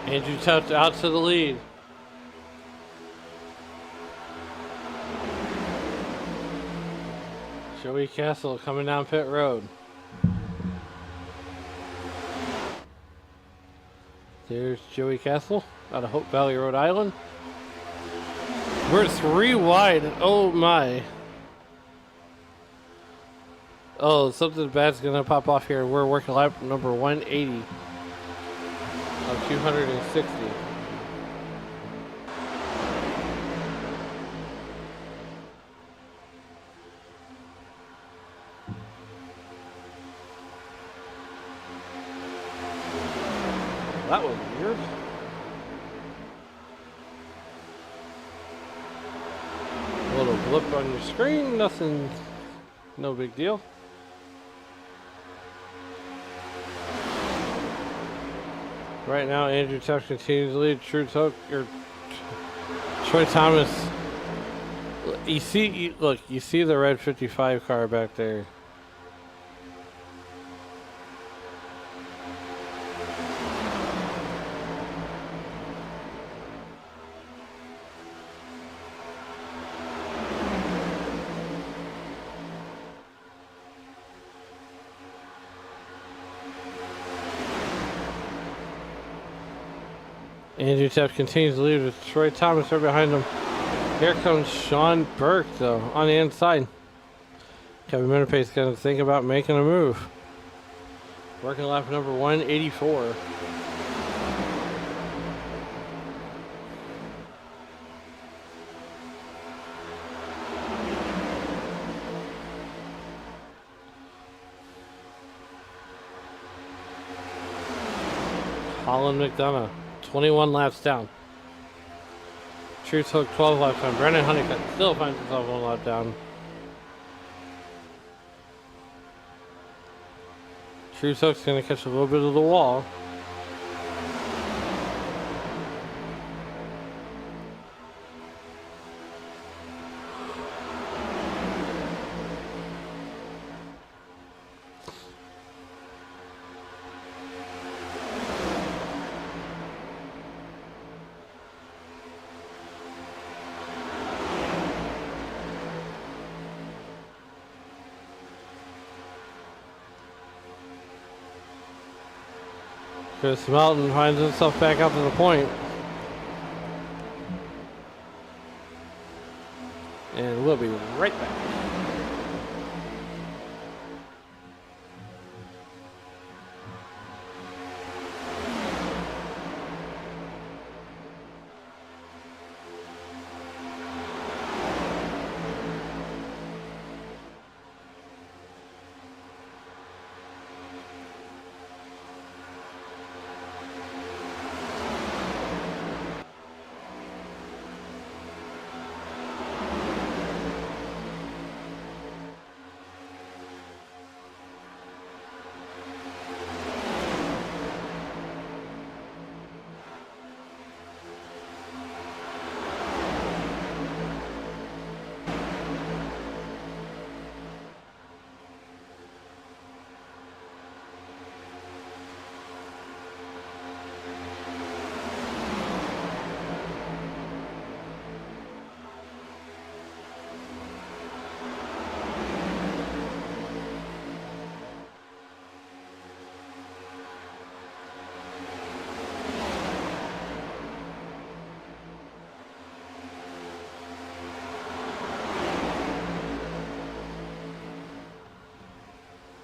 Andrew Tuft out to the lead. Joey Castle coming down pit road. There's Joey Castle out of Hope Valley, Rhode Island. We're 3 wide. Oh my. Oh, something bad's gonna pop off here. We're working lap number 180 of 260. That was weird. A little blip on your screen, nothing, no big deal. Right now, Andrew Tuff continues to lead. Troy Thomas. You see, look, you see the red 55 car back there. Andrew Tuff continues to lead with Troy Thomas right behind him. Here comes Sean Burke, though, on the inside. Kevin Menapace going to think about making a move. Working lap number 184. Colin McDonough. 21 laps down. Truth Hook 12 laps down. Brandon Honeycutt still finds himself 1 lap down. Truth Hook's going to catch a little bit of the wall. Chris Melton finds himself back out to the point. And we'll be right back.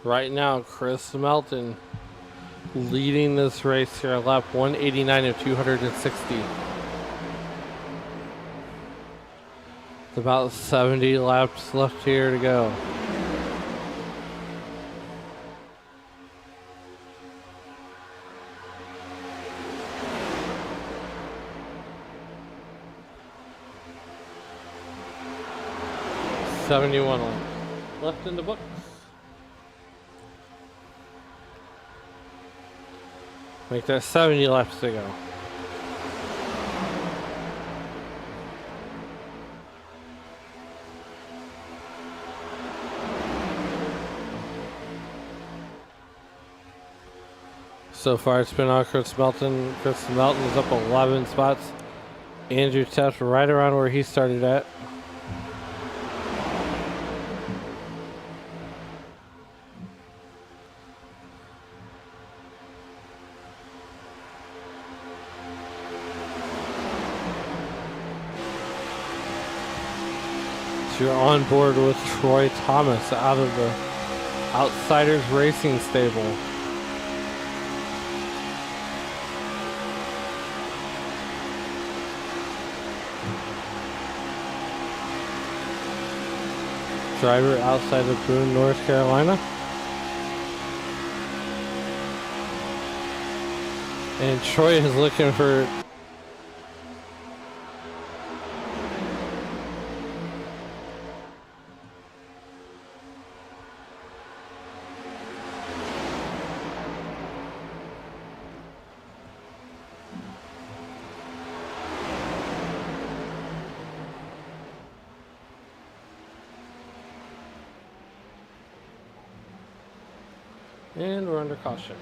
Right now, Chris Melton leading this race here at lap 189 of 260. It's about 70 laps left here to go. $71 left in the books. Make that 70 laps to go. So far it's been on Chris Melton. Chris Melton is up 11 spots. Andrew Teft right around where he started at. You're on board with Troy Thomas out of the Outsiders Racing stable. Driver outside of Boone, North Carolina. And Troy is looking for and we're under caution.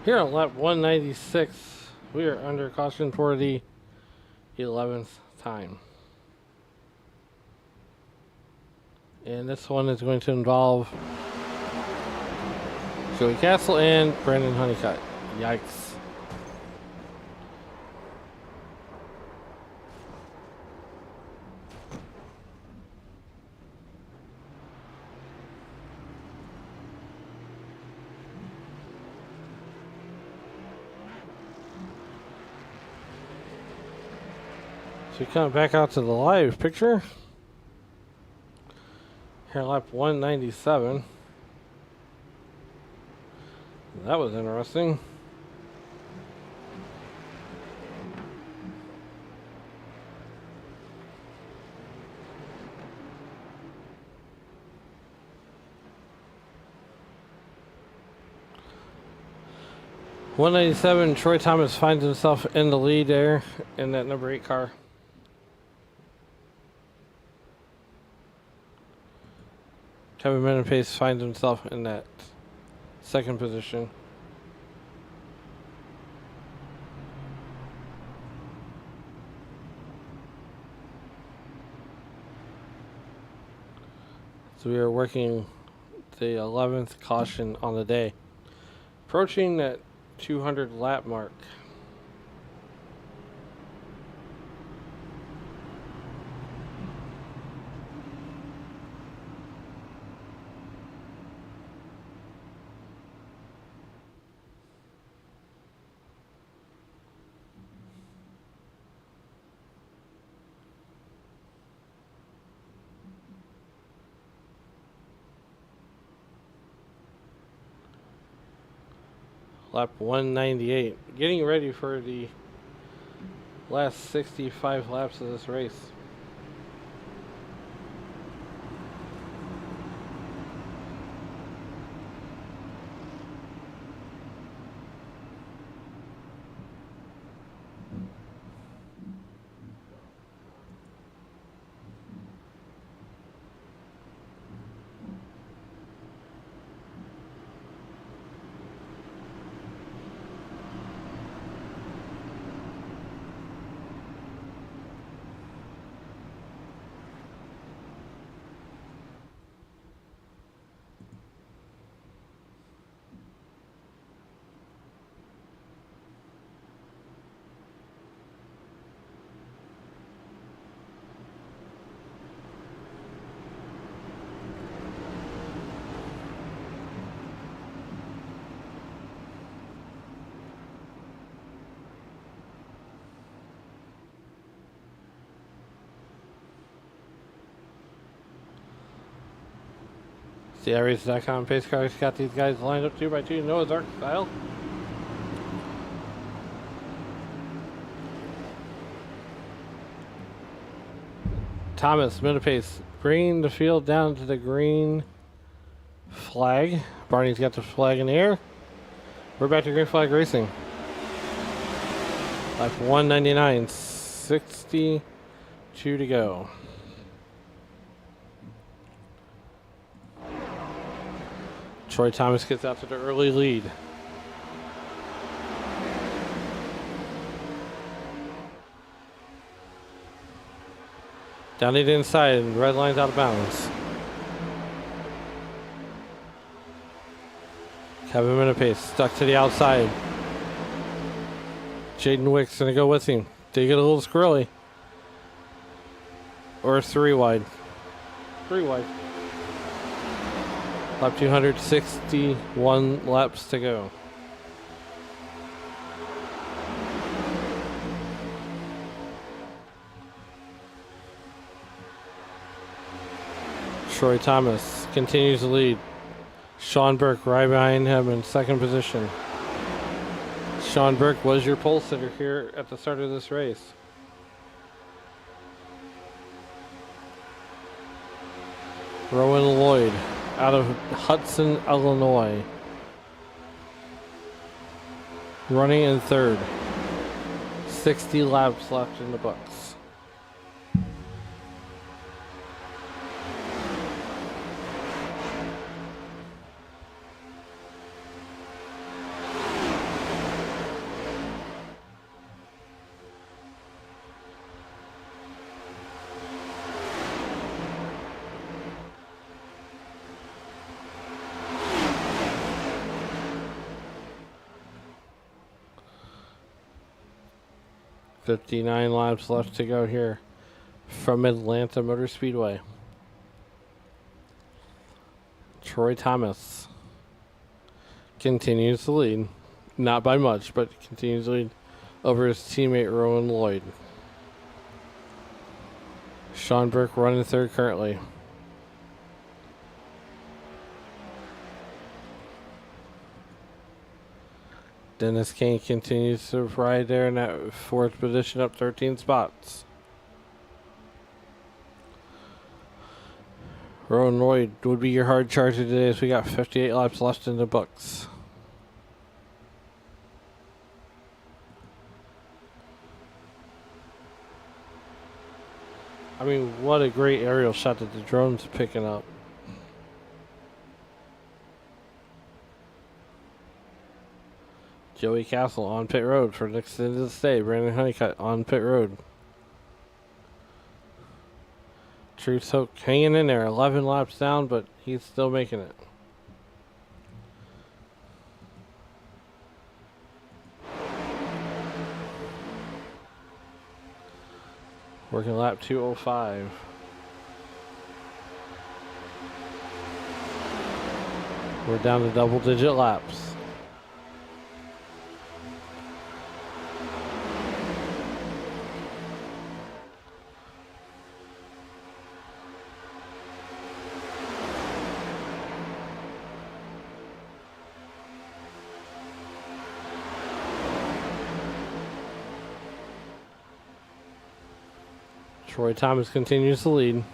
Here on lap 196, we are under caution for the 11th time. And this one is going to involve Joey Castle and Brandon Honeycutt. Yikes. So we come back out to the live picture. Here lap 197. That was interesting. 197, Troy Thomas finds himself in the lead there in that number 8 car. Kevin Menapace finds himself in that second position. So we are working the 11th caution on the day. Approaching that 200 lap mark. Lap 198. Getting ready for the last 65 laps of this race. CIRace.com pace cars got these guys lined up 2 by 2 Noah's Ark style. Thomas, Menapace, bringing the field down to the green flag. Barney's got the flag in the air. We're back to green flag racing. Lap 199, 62 to go. Troy Thomas gets out to the early lead. Down the inside, and red line's out of bounds. Kevin Menapace stuck to the outside. Jaden Wick's gonna go with him. They get a little squirrely. Or 3 wide. 3 wide. Lap 261 laps to go. Troy Thomas continues to lead. Sean Burke right behind him in second position. Sean Burke was your pole sitter here at the start of this race. Rowan Lloyd out of Hudson, Illinois. Running in third. 60 laps left in the books. .59 laps left to go here from Atlanta Motor Speedway. Troy Thomas continues to lead. Not by much, but continues to lead over his teammate Rowan Lloyd. Sean Burke running third currently. Dennis Kane continues to ride there in that fourth position, up 13 spots. Rowan Lloyd would be your hard charger today as we got 58 laps left in the books. I mean, what a great aerial shot that the drone's picking up. Joey Castle on pit road for next end of the stay. Brandon Honeycutt on pit road. Truth Hook hanging in there, 11 laps down, but he's still making it. Working lap 205. We're down to double-digit laps. Troy Thomas continues to lead.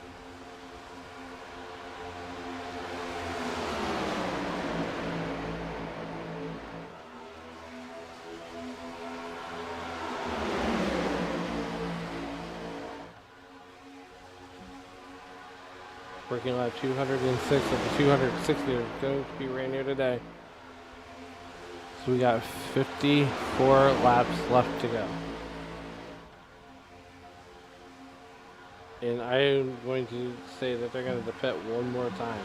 Working lap 206 of the 260 to go to be ran here today. So we got 54 laps left to go. And I am going to say that they're going to pit one more time.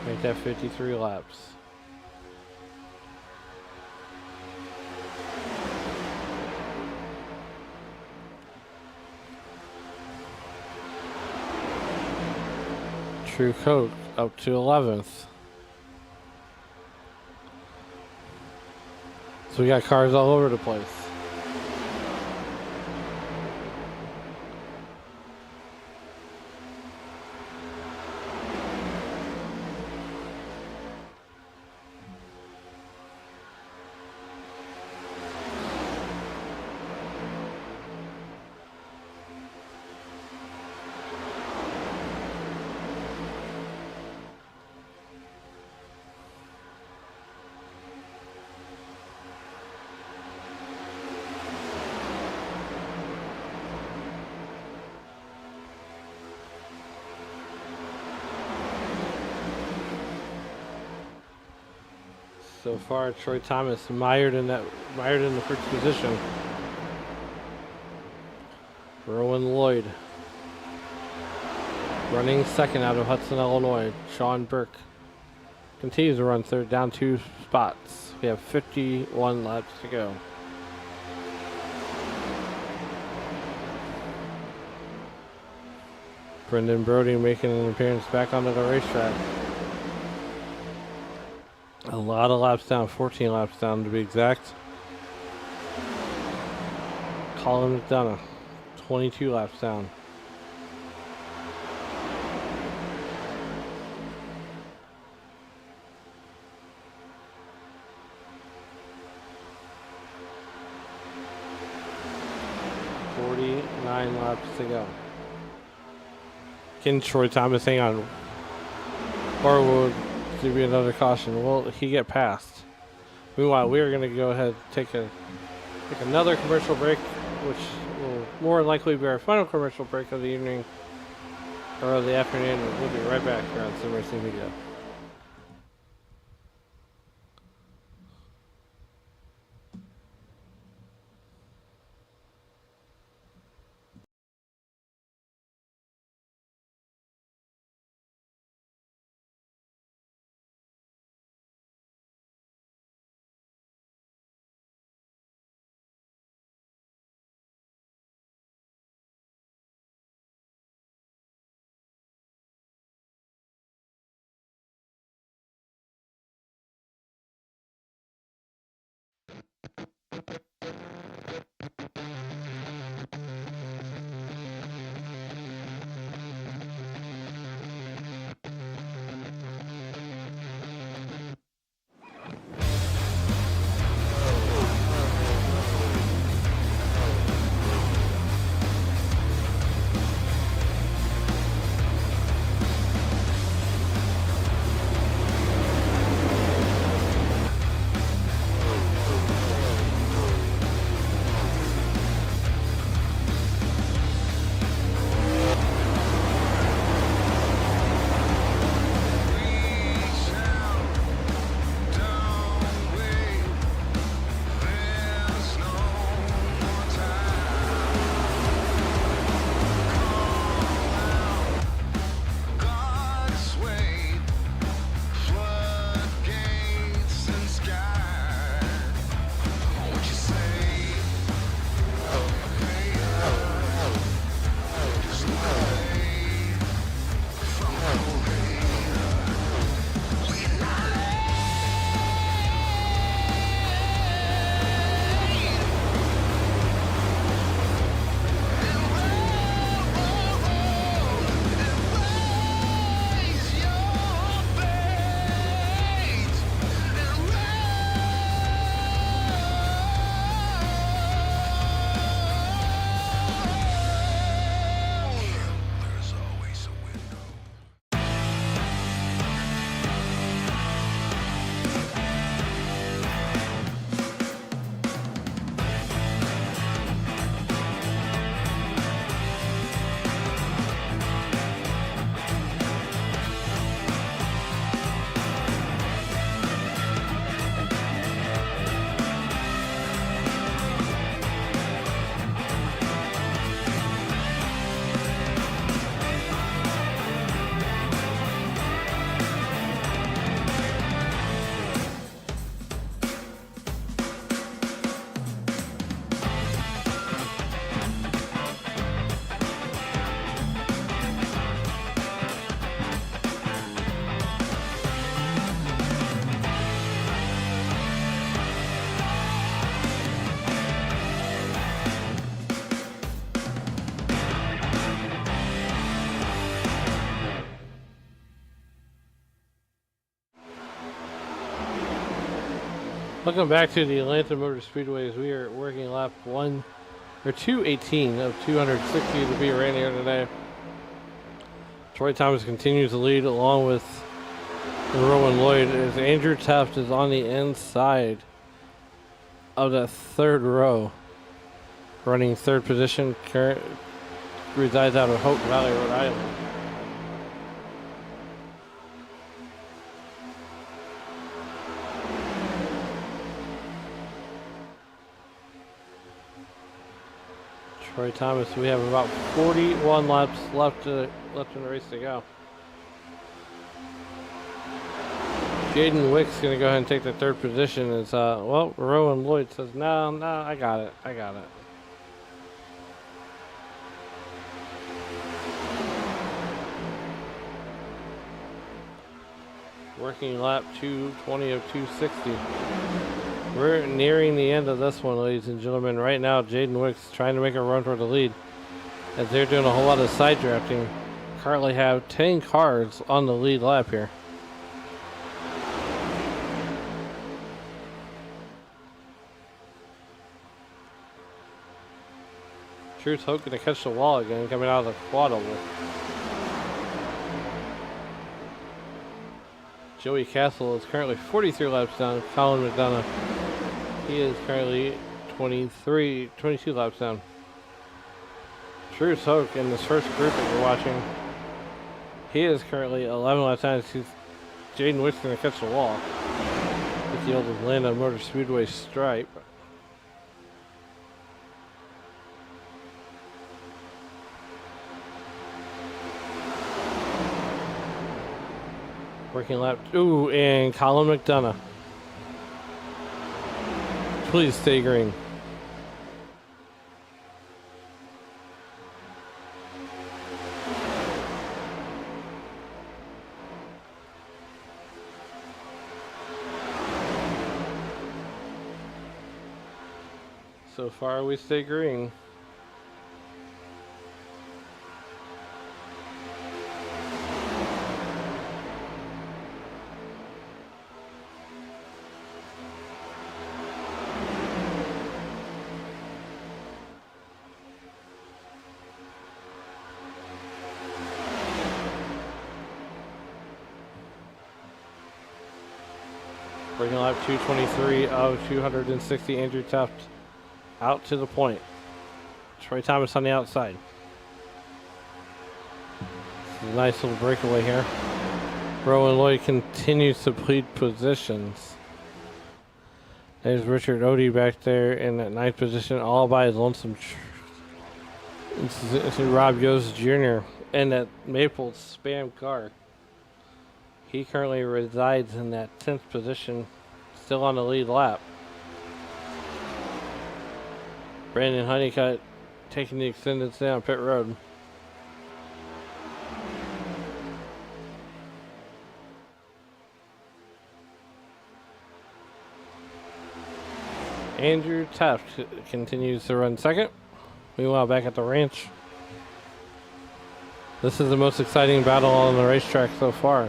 Make that 53 laps. True Coke up to 11th. So we got cars all over the place. So far, Troy Thomas mired in the first position. Rowan Lloyd running second out of Hudson, Illinois. Sean Burke continues to run third, down 2 spots. We have 51 laps to go. Brendan Brody making an appearance back onto the racetrack. A lot of laps down, 14 laps down to be exact. Colin McDonough, 22 laps down. Nine laps to go. Can Troy Thomas hang on? Or will there be another caution? Will he get past? Meanwhile, we are going to go ahead and take another commercial break, which will more than likely be our final commercial break of the evening or of the afternoon. We'll be right back here on Sim Racing Media. Welcome back to the Atlanta Motor Speedways. We are working lap 218 of 260 to be ran here today. Troy Thomas continues to lead along with Rowan Lloyd as Andrew Taft is on the inside of that third row. Running third position, resides out of Hope Valley, Rhode Island. Troy Thomas, we have about 41 laps left in the race to go. Jaden Wick's going to go ahead and take the third position as, Rowan Lloyd says, no, I got it. Working lap 220 of 260. We're nearing the end of this one, ladies and gentlemen. Right now, Jaden Wicks trying to make a run for the lead as they're doing a whole lot of side drafting. Currently have 10 cars on the lead lap here. Truth Hope going to catch the wall again, coming out of the quad oval. Joey Castle is currently 43 laps down. Colin McDonough, he is currently 22 laps down. Truth Hope in this first group that you're watching, he is currently 11 laps down. Jaden Wick's going to catch the wall with the old Atlanta Motor Speedway stripe. Working lap. Ooh, and Colin McDonough. Please stay green. So far, we stay green. Bringing lap 223 of 260, Andrew Taft out to the point. Troy Thomas on the outside. This is a nice little breakaway here. Rowan Lloyd continues to plead positions. There's Richard Odie back there in that ninth position, all by his lonesome. This is Rob Yost Jr. in that Maple Spam car. He currently resides in that 10th position, still on the lead lap. Brandon Honeycutt taking the extended stay on pit road. Andrew Taft continues to run second. Meanwhile, back at the ranch, this is the most exciting battle on the racetrack so far.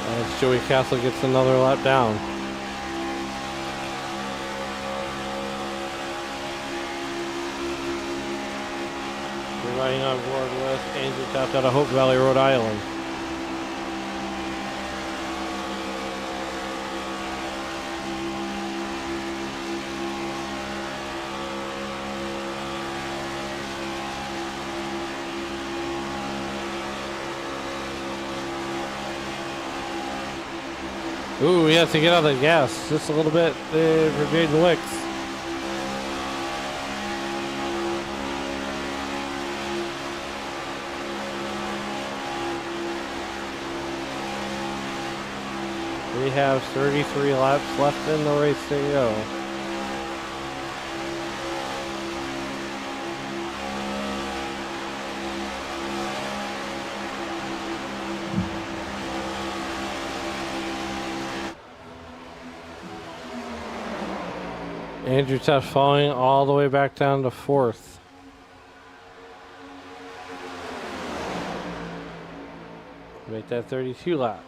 As Joey Castle gets another lap down. We're riding on board with Andrew Taft out of Hope Valley, Rhode Island. Ooh, he has to get out of the gas just a little bit there for Jaden Wicks. We have 33 laps left in the race to go. Andrew Tuff falling all the way back down to 4th. Make that 32 laps.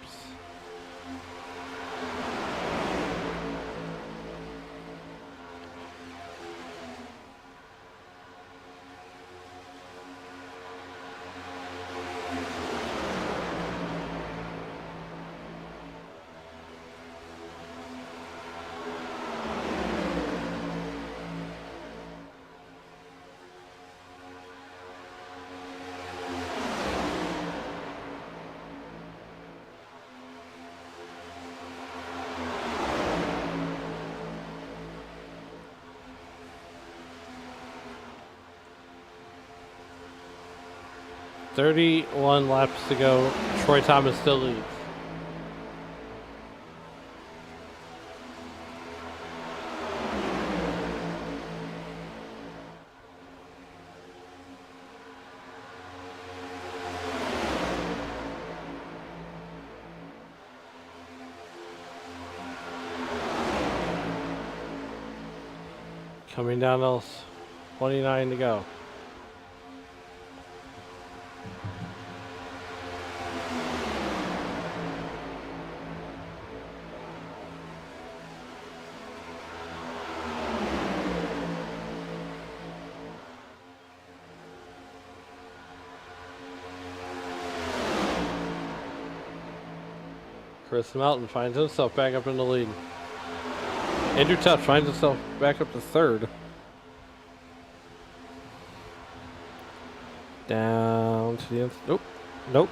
"31 laps to go. Troy Thomas still leads. Coming down to 29 to go. Chris Melton finds himself back up in the lead. Andrew Tuff finds himself back up to 3rd. Down to the end. Nope. Nope.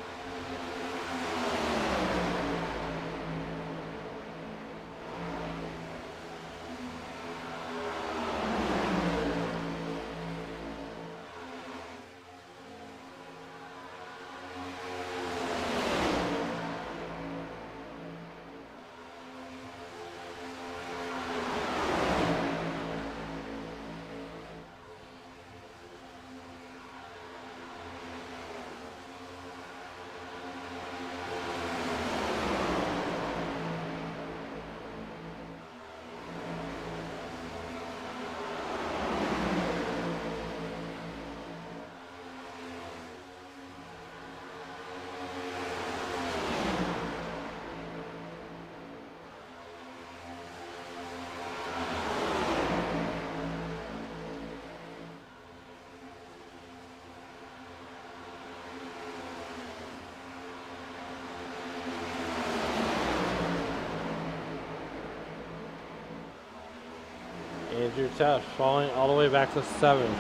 Andrew Tuff falling all the way back to 7th.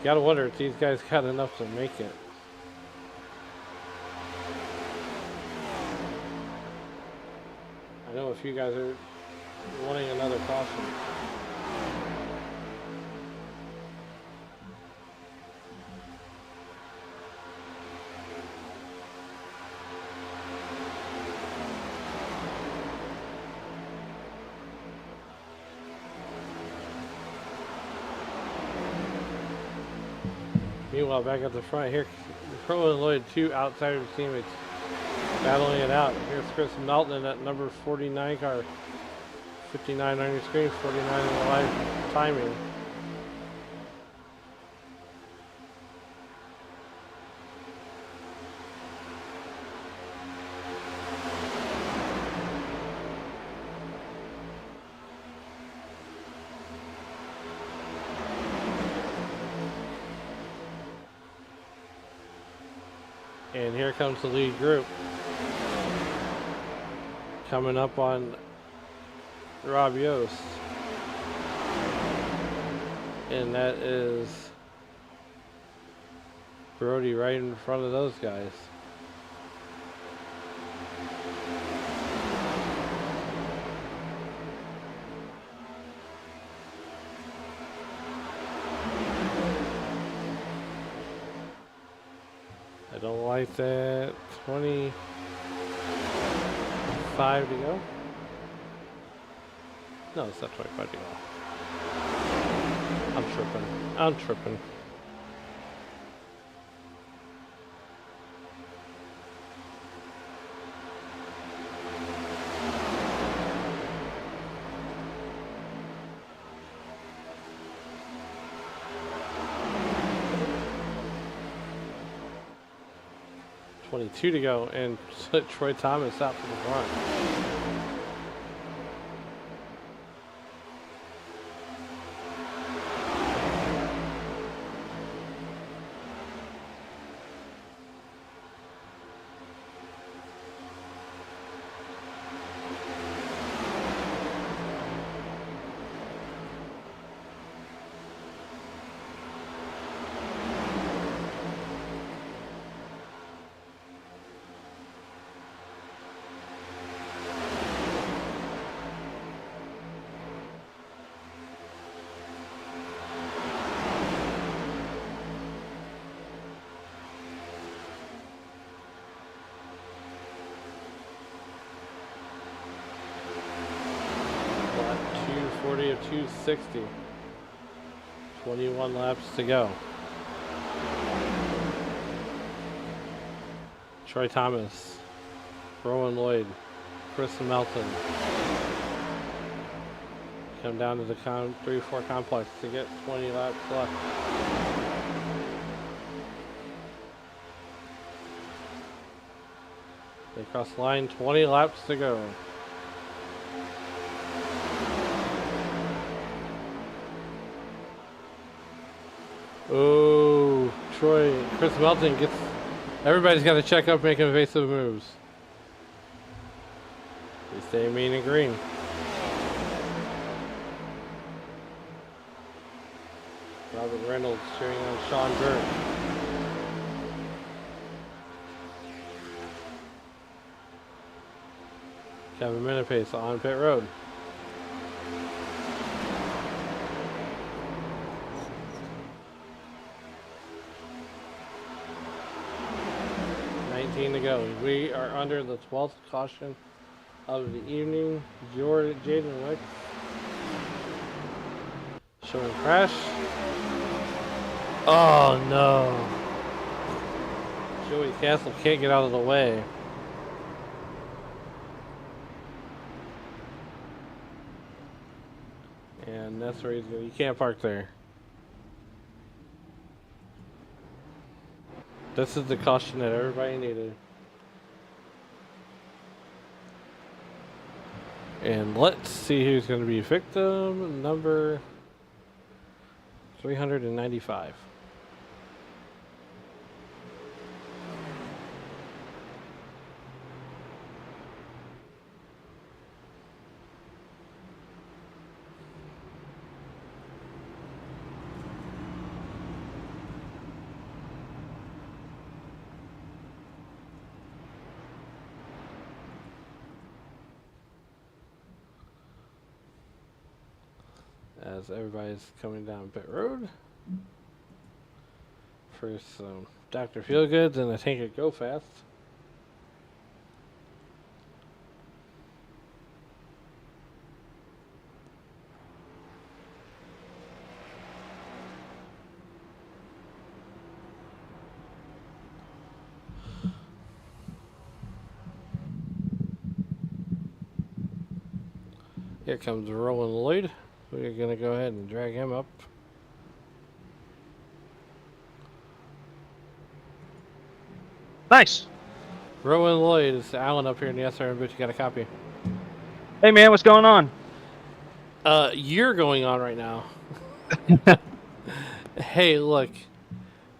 Gotta wonder if these guys got enough to make it. I know a few guys are wanting another caution. Meanwhile, back at the front here, Crow and Lloyd, 2 outsider teammates, battling it out. Here's Chris Melton in that number 49 car. 59 on your screen, 49 in the live timing. And here comes the lead group. Coming up on Rob Yost. And that is Brody right in front of those guys. I don't like that. 25 to go. No, it's not 25 to go. I'm tripping. 22 to go, and Troy Thomas out to the front. Lap 240 of 260. 21 laps to go. Troy Thomas, Rowan Lloyd, Chris Melton come down to the 3-4 complex to get 20 laps left. They cross the line, 20 laps to go. Oh, Chris Melton gets. Everybody's got to check up making evasive moves. They stay mean and green. Robert Reynolds cheering on Sean Burke. Kevin Minipace on pit road. To go. We are under the 12th caution of the evening. Jaden Wicks showing crash. Oh no. Joey Castle can't get out of the way. And that's where he's going. You can't park there. This is the caution that everybody needed. And let's see who's going to be victim number 395. As everybody's coming down pit road for some Dr. Feelgoods and a tank of Go Fast. Here comes Rowan Lloyd. We're going to go ahead and drag him up. Nice. Rowan Lloyd is Alan up here in the SRM booth. You got a copy. Hey man, what's going on? You're going on right now. Hey, look.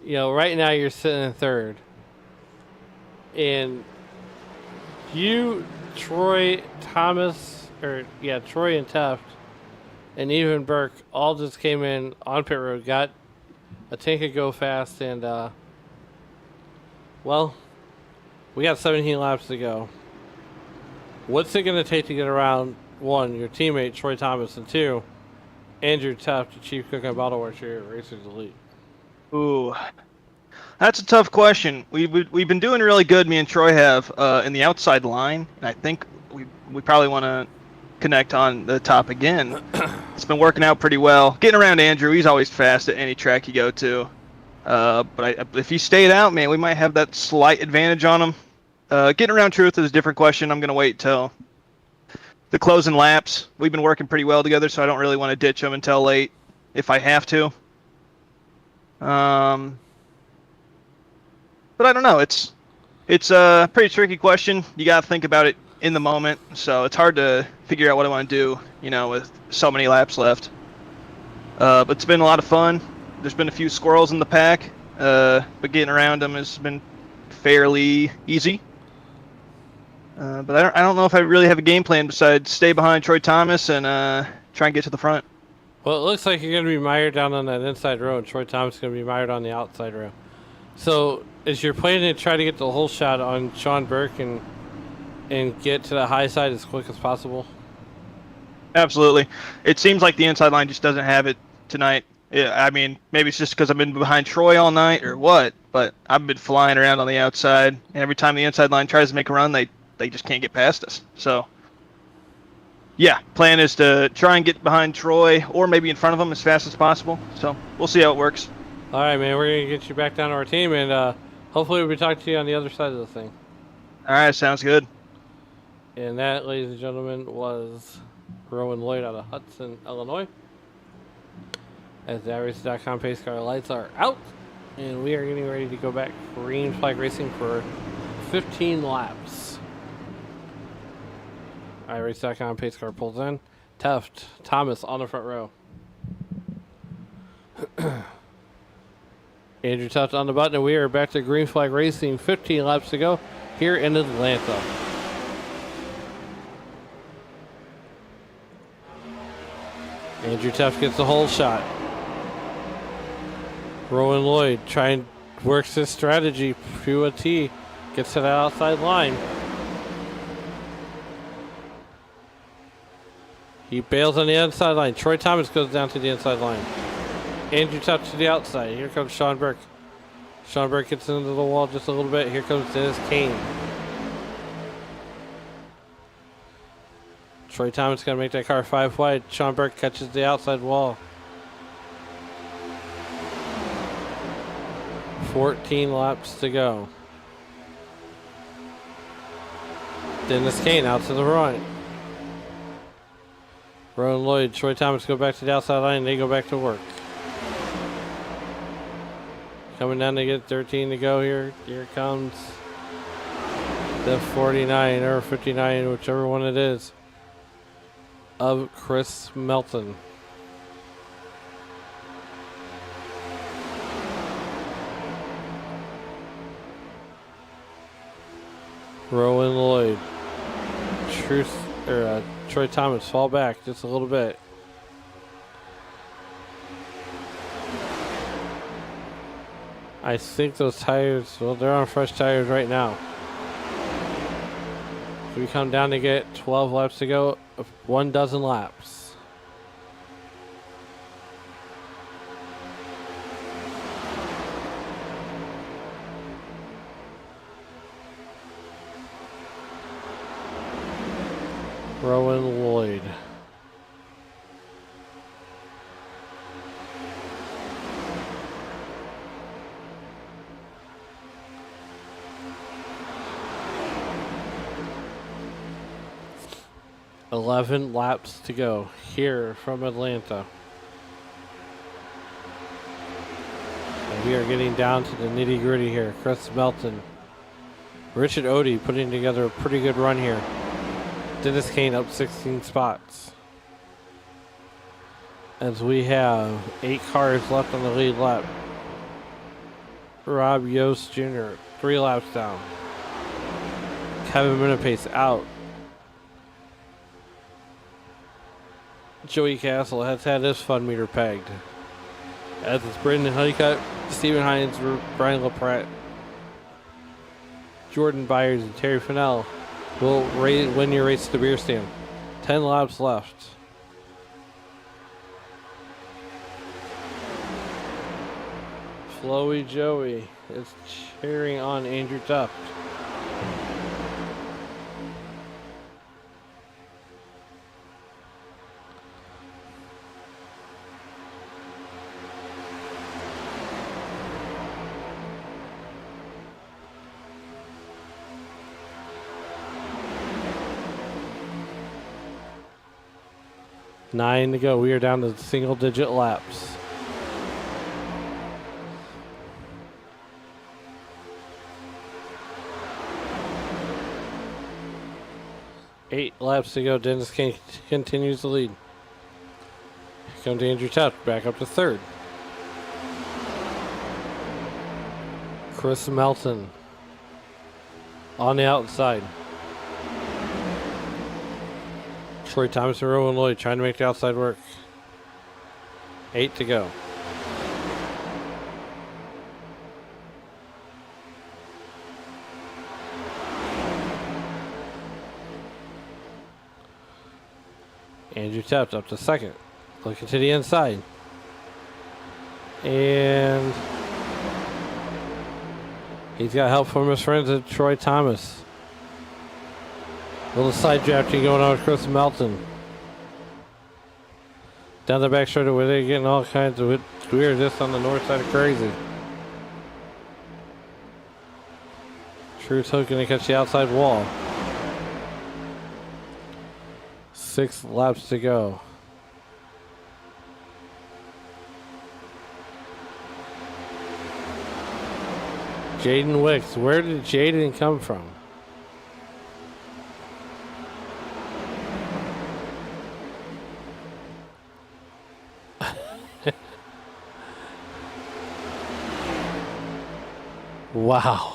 You know, right now you're sitting in third. And you, Troy, Thomas, Troy and Taft, and even Burke all just came in on pit road, got a tank of Go Fast, and, well, we got 17 laps to go. What's it going to take to get around, one, your teammate, Troy Thomas, and two, Andrew Taft, the chief cook and bottle washer at Racers Elite? Ooh, that's a tough question. We've been doing really good, me and Troy have, in the outside line, and I think we probably want to connect on the top again. It's been working out pretty well. Getting around Andrew, he's always fast at any track you go to. But if he stayed out, man, we might have that slight advantage on him. Getting around Truth is a different question. I'm going to wait till the closing laps. We've been working pretty well together, so I don't really want to ditch him until late if I have to. But I don't know. It's a pretty tricky question. You got to think about it in the moment, so it's hard to figure out what I want to do, with so many laps left. But it's been a lot of fun. There's been a few squirrels in the pack, but getting around them has been fairly easy. But I don't know if I really have a game plan besides stay behind Troy Thomas and try and get to the front. Well, it looks like you're going to be mired down on that inside row, and Troy Thomas is going to be mired on the outside row. So, is your plan to try to get the whole shot on Sean Burke and get to the high side as quick as possible? Absolutely. It seems like the inside line just doesn't have it tonight. Yeah, I mean, maybe it's just because I've been behind Troy all night or what, but I've been flying around on the outside, and every time the inside line tries to make a run, they just can't get past us. So, yeah, plan is to try and get behind Troy or maybe in front of him as fast as possible. So, we'll see how it works. All right, man, we're going to get you back down to our team, and hopefully we'll be talking to you on the other side of the thing. All right, sounds good. And that, ladies and gentlemen, was Rowan Lloyd out of Hudson, Illinois. As the iRace.com pace car lights are out, and we are getting ready to go back green flag racing for 15 laps. iRace.com pace car pulls in. Teft, Thomas on the front row. Andrew Teft on the button, and we are back to green flag racing. 15 laps to go here in Atlanta. Andrew Teft gets the whole shot. Rowan Lloyd works his strategy to a T. Gets to the outside line. He bails on the inside line. Troy Thomas goes down to the inside line. Andrew Teft to the outside. Here comes Sean Burke. Sean Burke gets into the wall just a little bit. Here comes Dennis Kane. Troy Thomas going to make that car 5 wide. Sean Burke catches the outside wall. 14 laps to go. Dennis Kane out to the right. Rowan Lloyd, Troy Thomas go back to the outside line, and they go back to work. Coming down to get 13 to go here. Here comes the 49 or 59, whichever one it is, of Chris Melton. Rowan Lloyd. Troy Thomas fall back just a little bit. I think those tires, well, they're on fresh tires right now. We come down to get 12 laps to go, 12 laps. Rowan Lloyd. $11 laps to go here from Atlanta. And we are getting down to the nitty gritty here. Chris Melton. Richard Odie putting together a pretty good run here. Dennis Kane up 16 spots. As we have 8 cars left on the lead lap. Rob Yost Jr., 3 laps down. Kevin Minipace out. Joey Castle has had his fun meter pegged. As it's Brendan Honeycutt, Stephen Hines, Brian LaPratt, Jordan Byers, and Terry Fennell will win your race to the beer stand. 10 laps left. Flowy Joey is cheering on Andrew Teft. Nine to go. We are down to single-digit laps. 8 laps to go. Dennis Kane continues the lead. Here comes Andrew Tuft back up to third. Chris Melton on the outside. Troy Thomas and Rowan Lloyd trying to make the outside work. 8 to go. Andrew Tuft up to second. Looking to the inside. And he's got help from his friends at Troy Thomas. Little side drafting going on with Chris Melton. Down the back straight where they're getting all kinds of weirdness on the north side of crazy. True's hooking to catch the outside wall. 6 laps to go. Jaden Wicks. Where did Jaden come from? Wow.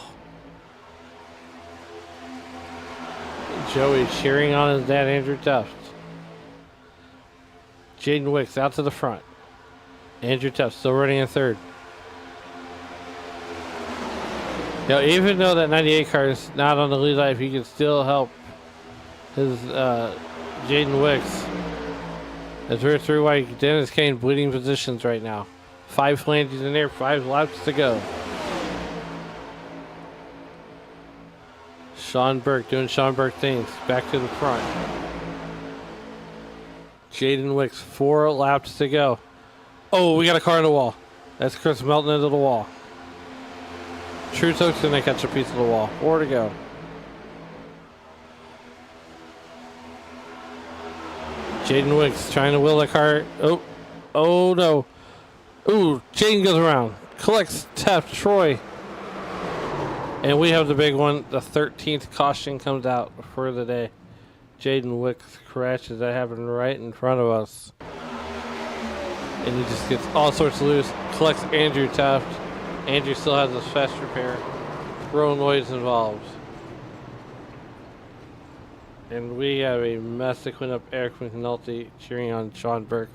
Joey cheering on his dad, Andrew Tuft. Jaden Wicks out to the front. Andrew Tuft still running in third. Now, even though that 98 car is not on the lead life, he can still help his Jaden Wicks. As we're through white, Dennis Kane bleeding positions right now. 5 flanges in there, 5 laps to go. Sean Burke doing Sean Burke things. Back to the front. Jaden Wicks, 4 laps to go. Oh, we got a car on the wall. That's Chris Melton into the wall. True Toke's gonna catch a piece of the wall. 4 to go. Jaden Wicks trying to wheel the car. Oh no. Ooh, Jaden goes around. Collects Tuft, Troy. And we have the big one. The 13th caution comes out for the day. Jaden Wicks crashes. That happened right in front of us. And he just gets all sorts loose. Collects Andrew Tuft. Andrew still has his fast repair. Rowan Lloyd's involved. And we have a mess to clean up. Eric McNulty cheering on Sean Burke.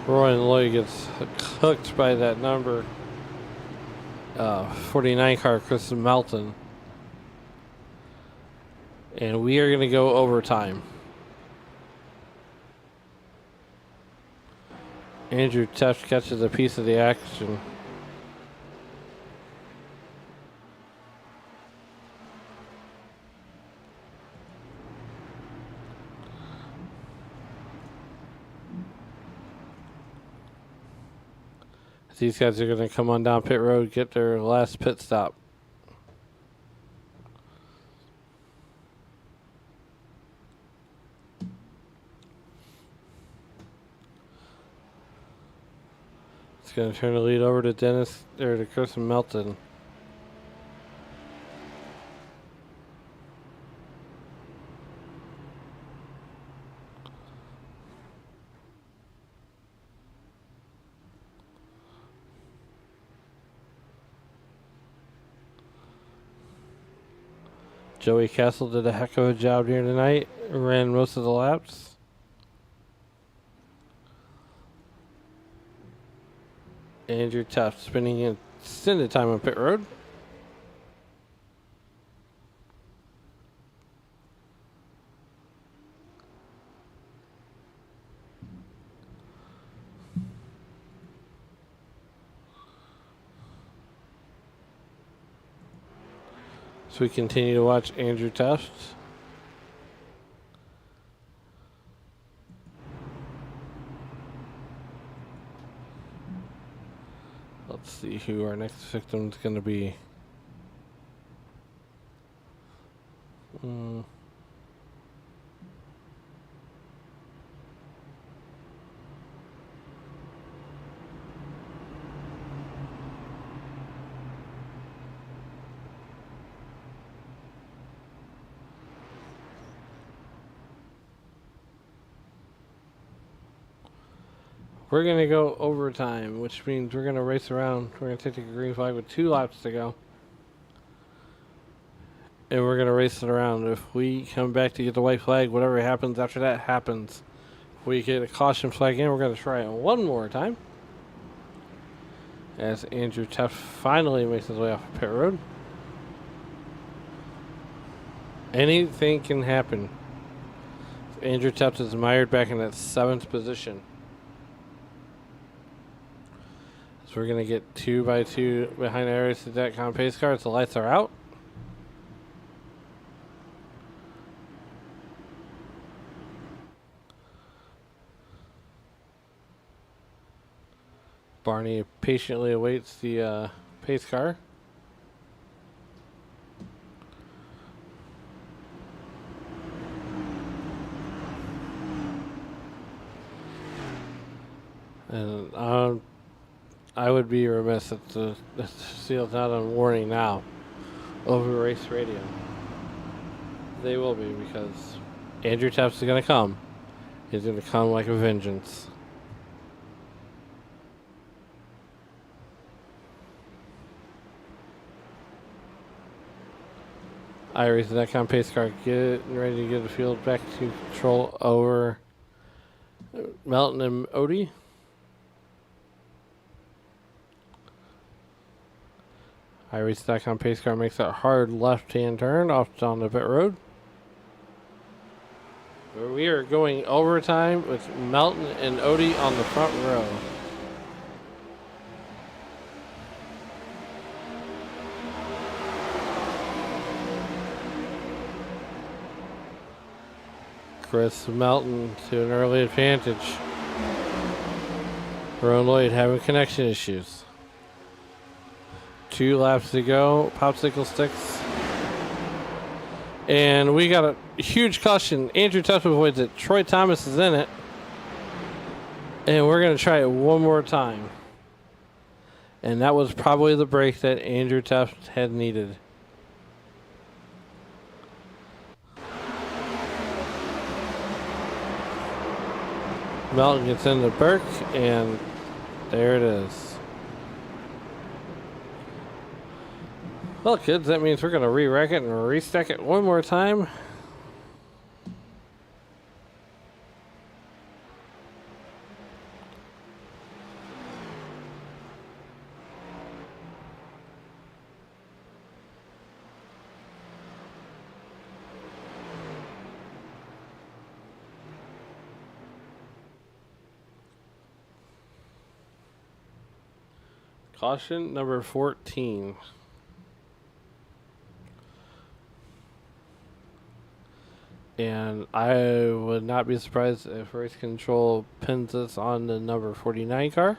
Rowan Lloyd gets hooked by that number 49 car, Chris Melton. And we are going to go overtime. Andrew Tuft catches a piece of the action. These guys are going to come on down pit road, get their last pit stop. It's going to turn the lead over to to Chris Melton. Joey Castle did a heck of a job here tonight. Ran most of the laps. Andrew Tuft spending extended time on pit road. So we continue to watch Andrew Tuft. Let's see who our next victim is going to be. We're going to go overtime, which means we're going to race around. We're going to take the green flag with 2 laps to go. And we're going to race it around. If we come back to get the white flag, whatever happens after that happens. If we get a caution flag in, we're going to try it one more time. As Andrew Tuff finally makes his way off of pit road. Anything can happen. Andrew Tuff is mired back in that 7th position. So we're going to get 2 by 2 behind Aries.com pace cars. The lights are out. Barney patiently awaits the pace car. And I would be remiss if the seal's not on warning now over race radio. They will be, because Andrew Tuff is going to come. He's going to come like a vengeance. Iris.com pace car getting ready to get the field back to control over Melton and Odie. Iris.com pace car makes that hard left-hand turn off down the pit road. We are going overtime with Melton and Odie on the front row. Chris Melton to an early advantage. Ron Lloyd having connection issues. 2 laps to go. Popsicle sticks. And we got a huge caution. Andrew Tuff avoids it. Troy Thomas is in it. And we're going to try it one more time. And that was probably the break that Andrew Tuff had needed. Melton gets into Burke, and there it is. Well, kids, that means we're going to re-rack it and restack it one more time. Caution number 14. And I would not be surprised if race control pins us on the number 49 car.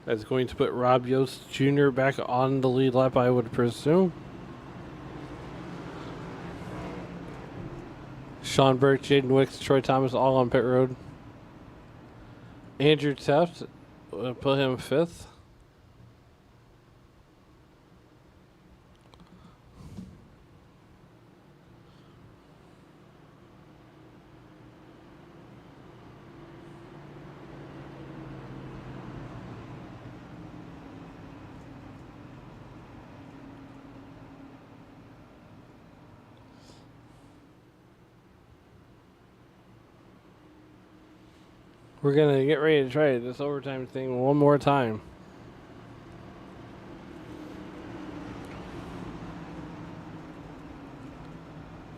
That's going to put Rob Yost Jr. back on the lead lap, I would presume. Sean Burke, Jaden Wicks, Troy Thomas, all on pit road. Andrew Tuff, we'll put him 5th. We're going to get ready to try this overtime thing one more time.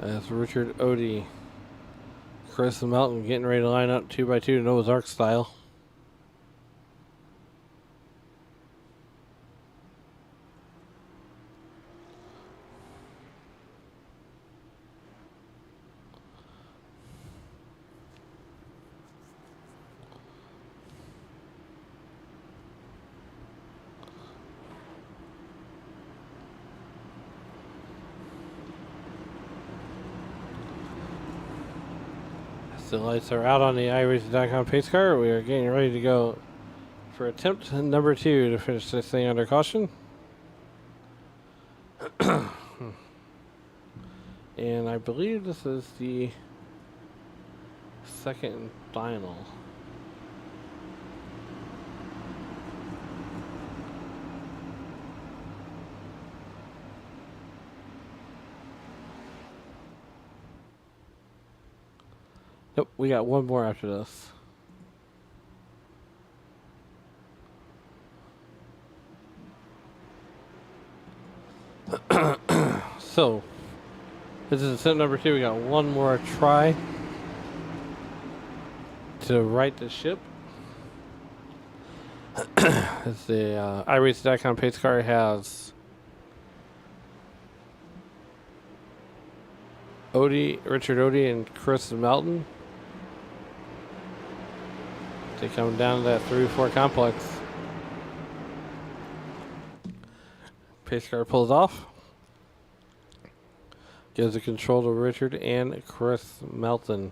That's Richard Odie. Chris Melton getting ready to line up 2x2 Noah's Ark style. The lights are out on the iRacing.com pace car. We are getting ready to go for attempt number 2 to finish this thing under caution. And I believe this is the second and final. Nope, we got one more after this. So, this is attempt number 2. We got one more try to right the ship. As the iRacing.com pace car has Richard Odie, and Chris Melton. They come down to that 3-4 complex. Pace car pulls off. Gives the control to Richard and Chris Melton.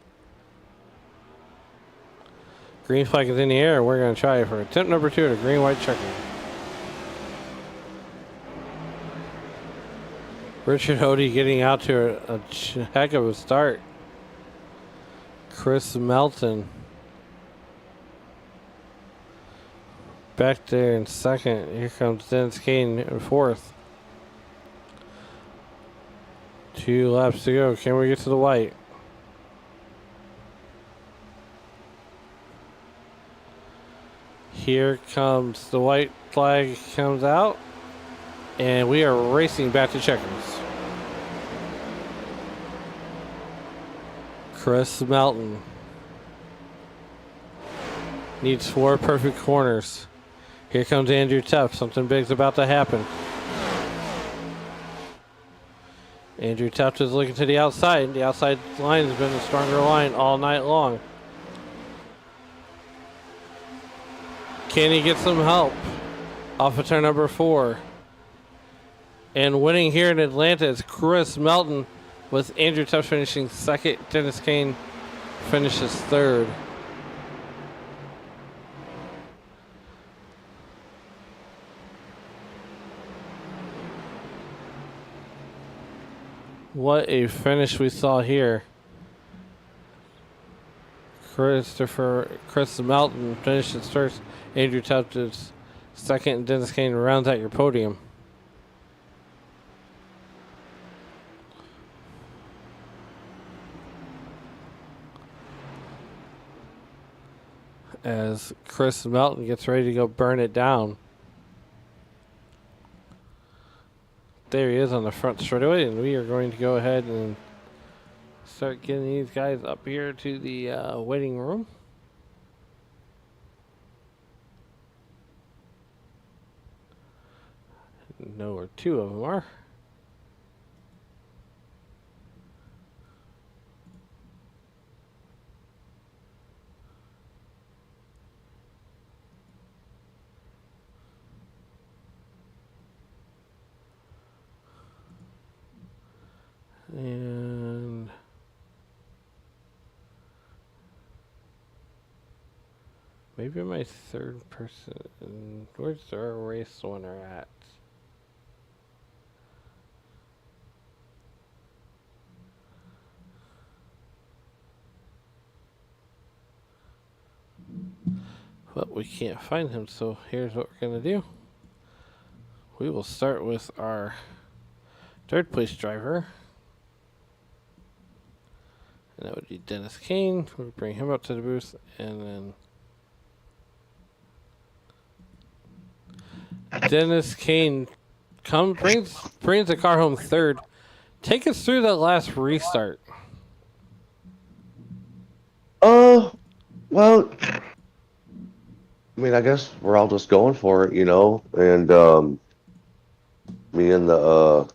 Green flag is in the air. We're going to try for attempt number 2 to green-white checkered. Richard Odie getting out to a heck of a start. Chris Melton back there in second. Here comes Dennis Kane in fourth. 2 laps to go. Can we get to the white? Here comes the white flag comes out. And we are racing back to checkers. Chris Melton needs 4 perfect corners. Here comes Andrew Tuff. Something big's about to happen. Andrew Tuff is looking to the outside. The outside line has been a stronger line all night long. Can he get some help off of turn number 4? And winning here in Atlanta is Chris Melton, with Andrew Tuff finishing second. Dennis Kane finishes third. What a finish we saw here. Chris Melton finishes first. Andrew Tuff is second, and Dennis Kane rounds out your podium. As Chris Melton gets ready to go burn it down. There he is on the front straightaway, and we are going to go ahead and start getting these guys up here to the waiting room. Know where 2 of them are. And maybe my third person. Where's our race winner at? But we can't find him, so here's what we're going to do. We will start with our third place driver. And that would be Dennis Kane. We'll bring him up to the booth, and then Dennis Kane brings the car home third. Take us through that last restart. Well, I mean, I guess we're all just going for it, you know, and me and the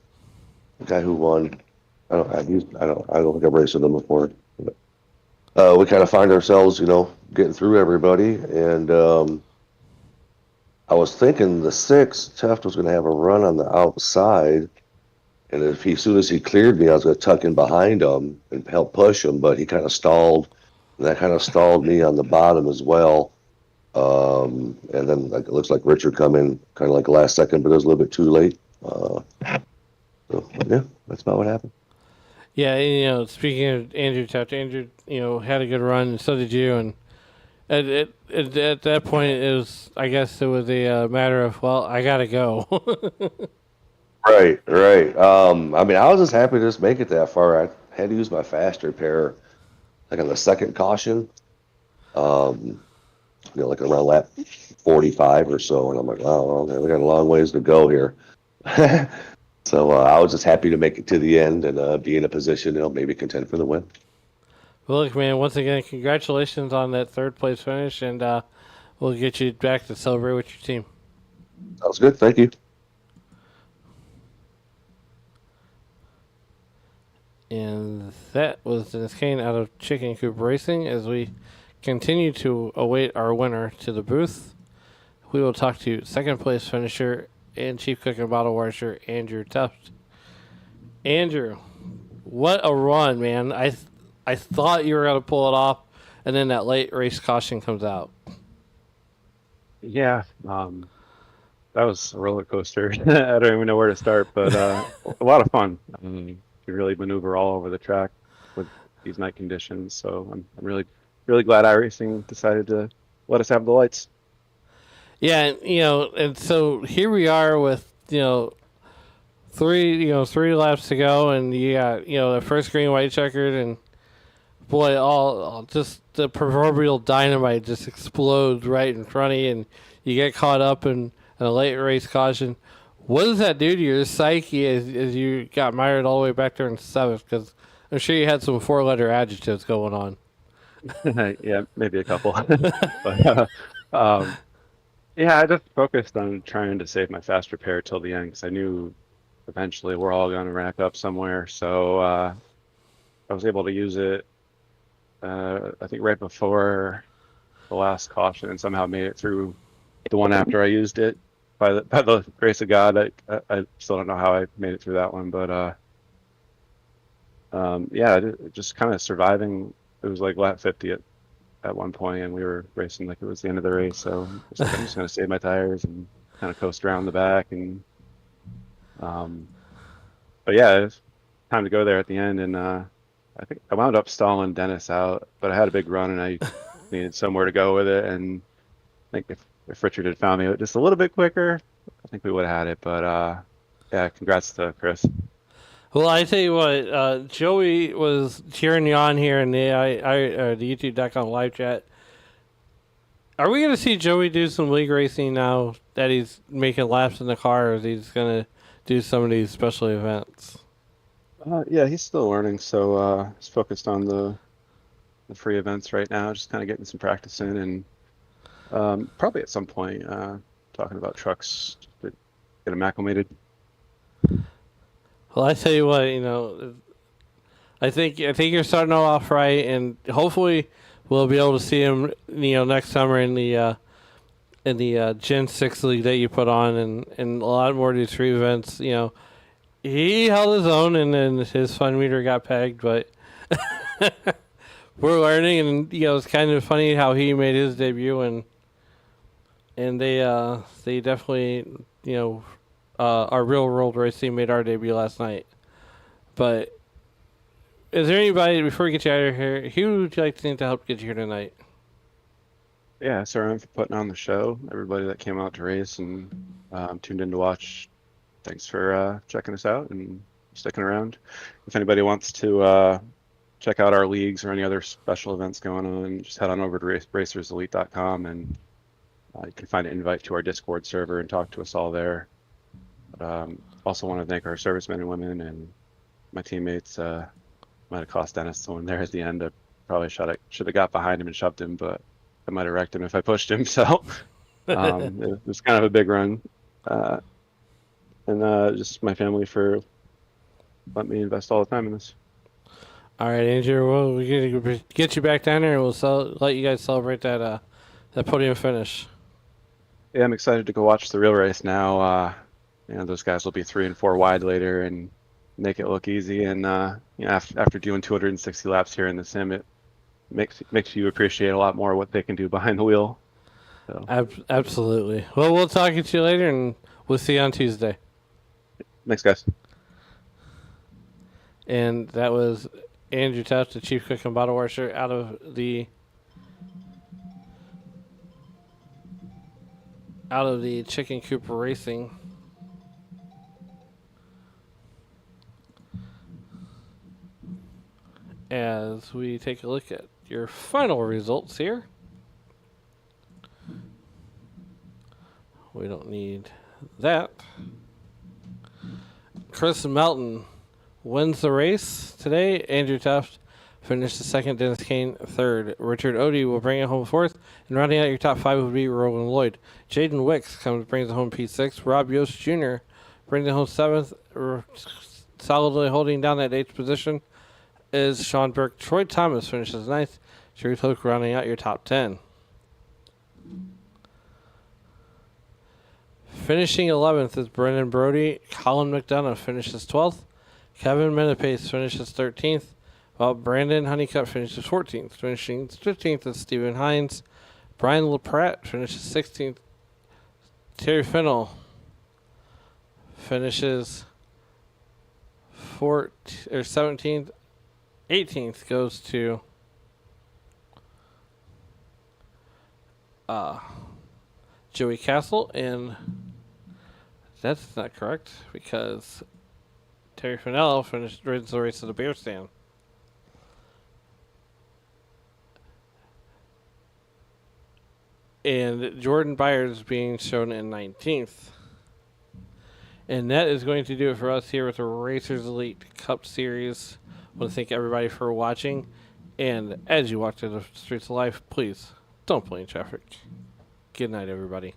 guy who won, I don't think I've raced with him before. But, we kind of find ourselves, you know, getting through everybody, and I was thinking the 6, Tuft was going to have a run on the outside, and as soon as he cleared me, I was going to tuck in behind him and help push him, but he kind of stalled That kind of stalled me on the bottom as well. And then it looks like Richard come in kind of like last second, but it was a little bit too late. So yeah, that's about what happened. Yeah, speaking of Andrew Tuft, Andrew, had a good run, and so did you. And at that point, I guess it was a matter of, well, I gotta go. Right, right. I mean, I was just happy to just make it that far. I had to use my faster pair, like on the second caution. Like around lap 45 or so, and I'm like, wow, okay, we got a long ways to go here. So I was just happy to make it to the end and be in a position, maybe contend for the win. Well, look, man, once again, congratulations on that third place finish, and we'll get you back to celebrate with your team. Sounds good. Thank you. And that was Dennis Kane out of Chicken Coop Racing. As we continue to await our winner to the booth, we will talk to second place finisher and chief cook and bottle washer, Andrew Tuft. Andrew, what a run, man. I thought you were going to pull it off, and then that late race caution comes out. Yeah, that was a roller coaster. I don't even know where to start, but a lot of fun. You really maneuver all over the track with these night conditions. So I'm really, really glad iRacing decided to let us have the lights. Yeah, and so here we are with three laps to go, and you got the first green white checkered, and boy, all just the proverbial dynamite just explodes right in front of you, and you get caught up in a late race caution. What does that do to your psyche as you got mired all the way back there in seventh? Because I'm sure you had some four-letter adjectives going on. Yeah, maybe a couple. But, yeah, I just focused on trying to save my faster pair till the end because I knew eventually we're all going to rack up somewhere. So I was able to use it, I think, right before the last caution, and somehow made it through the one after I used it. By the grace of God, I still don't know how I made it through that one, but yeah, just kind of surviving. It was like lap 50 at one point, and we were racing like it was the end of the race. So I'm just going to save my tires and kind of coast around the back. And but yeah, it was time to go there at the end, and I think I wound up stalling Dennis out, but I had a big run and I needed somewhere to go with it. And I think if Richard had found me just a little bit quicker, I think we would have had it. But yeah, congrats to Chris. Well, I tell you what, Joey was cheering you on here in the the YouTube.com live chat. Are we going to see Joey do some league racing now that he's making laps in the car, or is he just going to do some of these special events? Yeah, he's still learning, so he's focused on the free events right now, just kind of getting some practice in, and probably at some point talking about trucks to get him acclimated. Well, I tell you what, I think you're starting off right, and hopefully we'll be able to see him, next summer in the Gen 6 league that you put on, and a lot more of these free events. He held his own, and then his fun meter got pegged, but we're learning, and it's kind of funny how he made his debut, and they definitely our real world race team made our debut last night. But is there anybody, before we get you out of here, who would you like to think to help get you here tonight? Yeah, SRM for putting on the show. Everybody that came out to race and tuned in to watch, thanks for checking us out and sticking around. If anybody wants to check out our leagues or any other special events going on, just head on over to racerselite.com and you can find an invite to our Discord server and talk to us all there. Also want to thank our servicemen and women and my teammates. Might have cost Dennis the one there at the end. I probably should have got behind him and shoved him, but I might have wrecked him if I pushed him. So it was kind of a big run. And just my family for letting me invest all the time in this. All right, Andrew. Well, we're going to get you back down there, and we'll let you guys celebrate that podium finish. Yeah, I'm excited to go watch the real race now. Those guys will be 3 and 4 wide later and make it look easy. And after doing 260 laps here in the sim, it makes you appreciate a lot more what they can do behind the wheel. So. Absolutely. Well, we'll talk to you later, and we'll see you on Tuesday. Thanks, guys. And that was Andrew Tuft, the chief cook and bottle washer, out of the Chicken Coop Racing. As we take a look at your final results here. We don't need that. Chris Melton wins the race today. Andrew Tuft finished the second. Dennis Kane third. Richard Odie will bring it home fourth. And rounding out your top five would be Rowan Lloyd. Jaden Wicks brings it home P6. Rob Yost Jr. brings it home seventh. Solidly holding down that eighth position is Sean Burke. Troy Thomas finishes ninth. Jerry Toke rounding out your top 10. Finishing 11th is Brendan Brody. Colin McDonough finishes 12th. Kevin Menapace finishes 13th. While Brandon Honeycutt finishes 14th. Finishing 15th is Stephen Hines. Brian LaPratt finishes 16th. Terry Fennell finishes 17th. 18th goes to Joey Castle, and that's not correct because Terry Fennell wins the race at the beer stand. And Jordan Byers being shown in 19th. And that is going to do it for us here with the Racers Elite Cup Series. I want to thank everybody for watching. And as you walk through the streets of life, please don't play in traffic. Good night, everybody.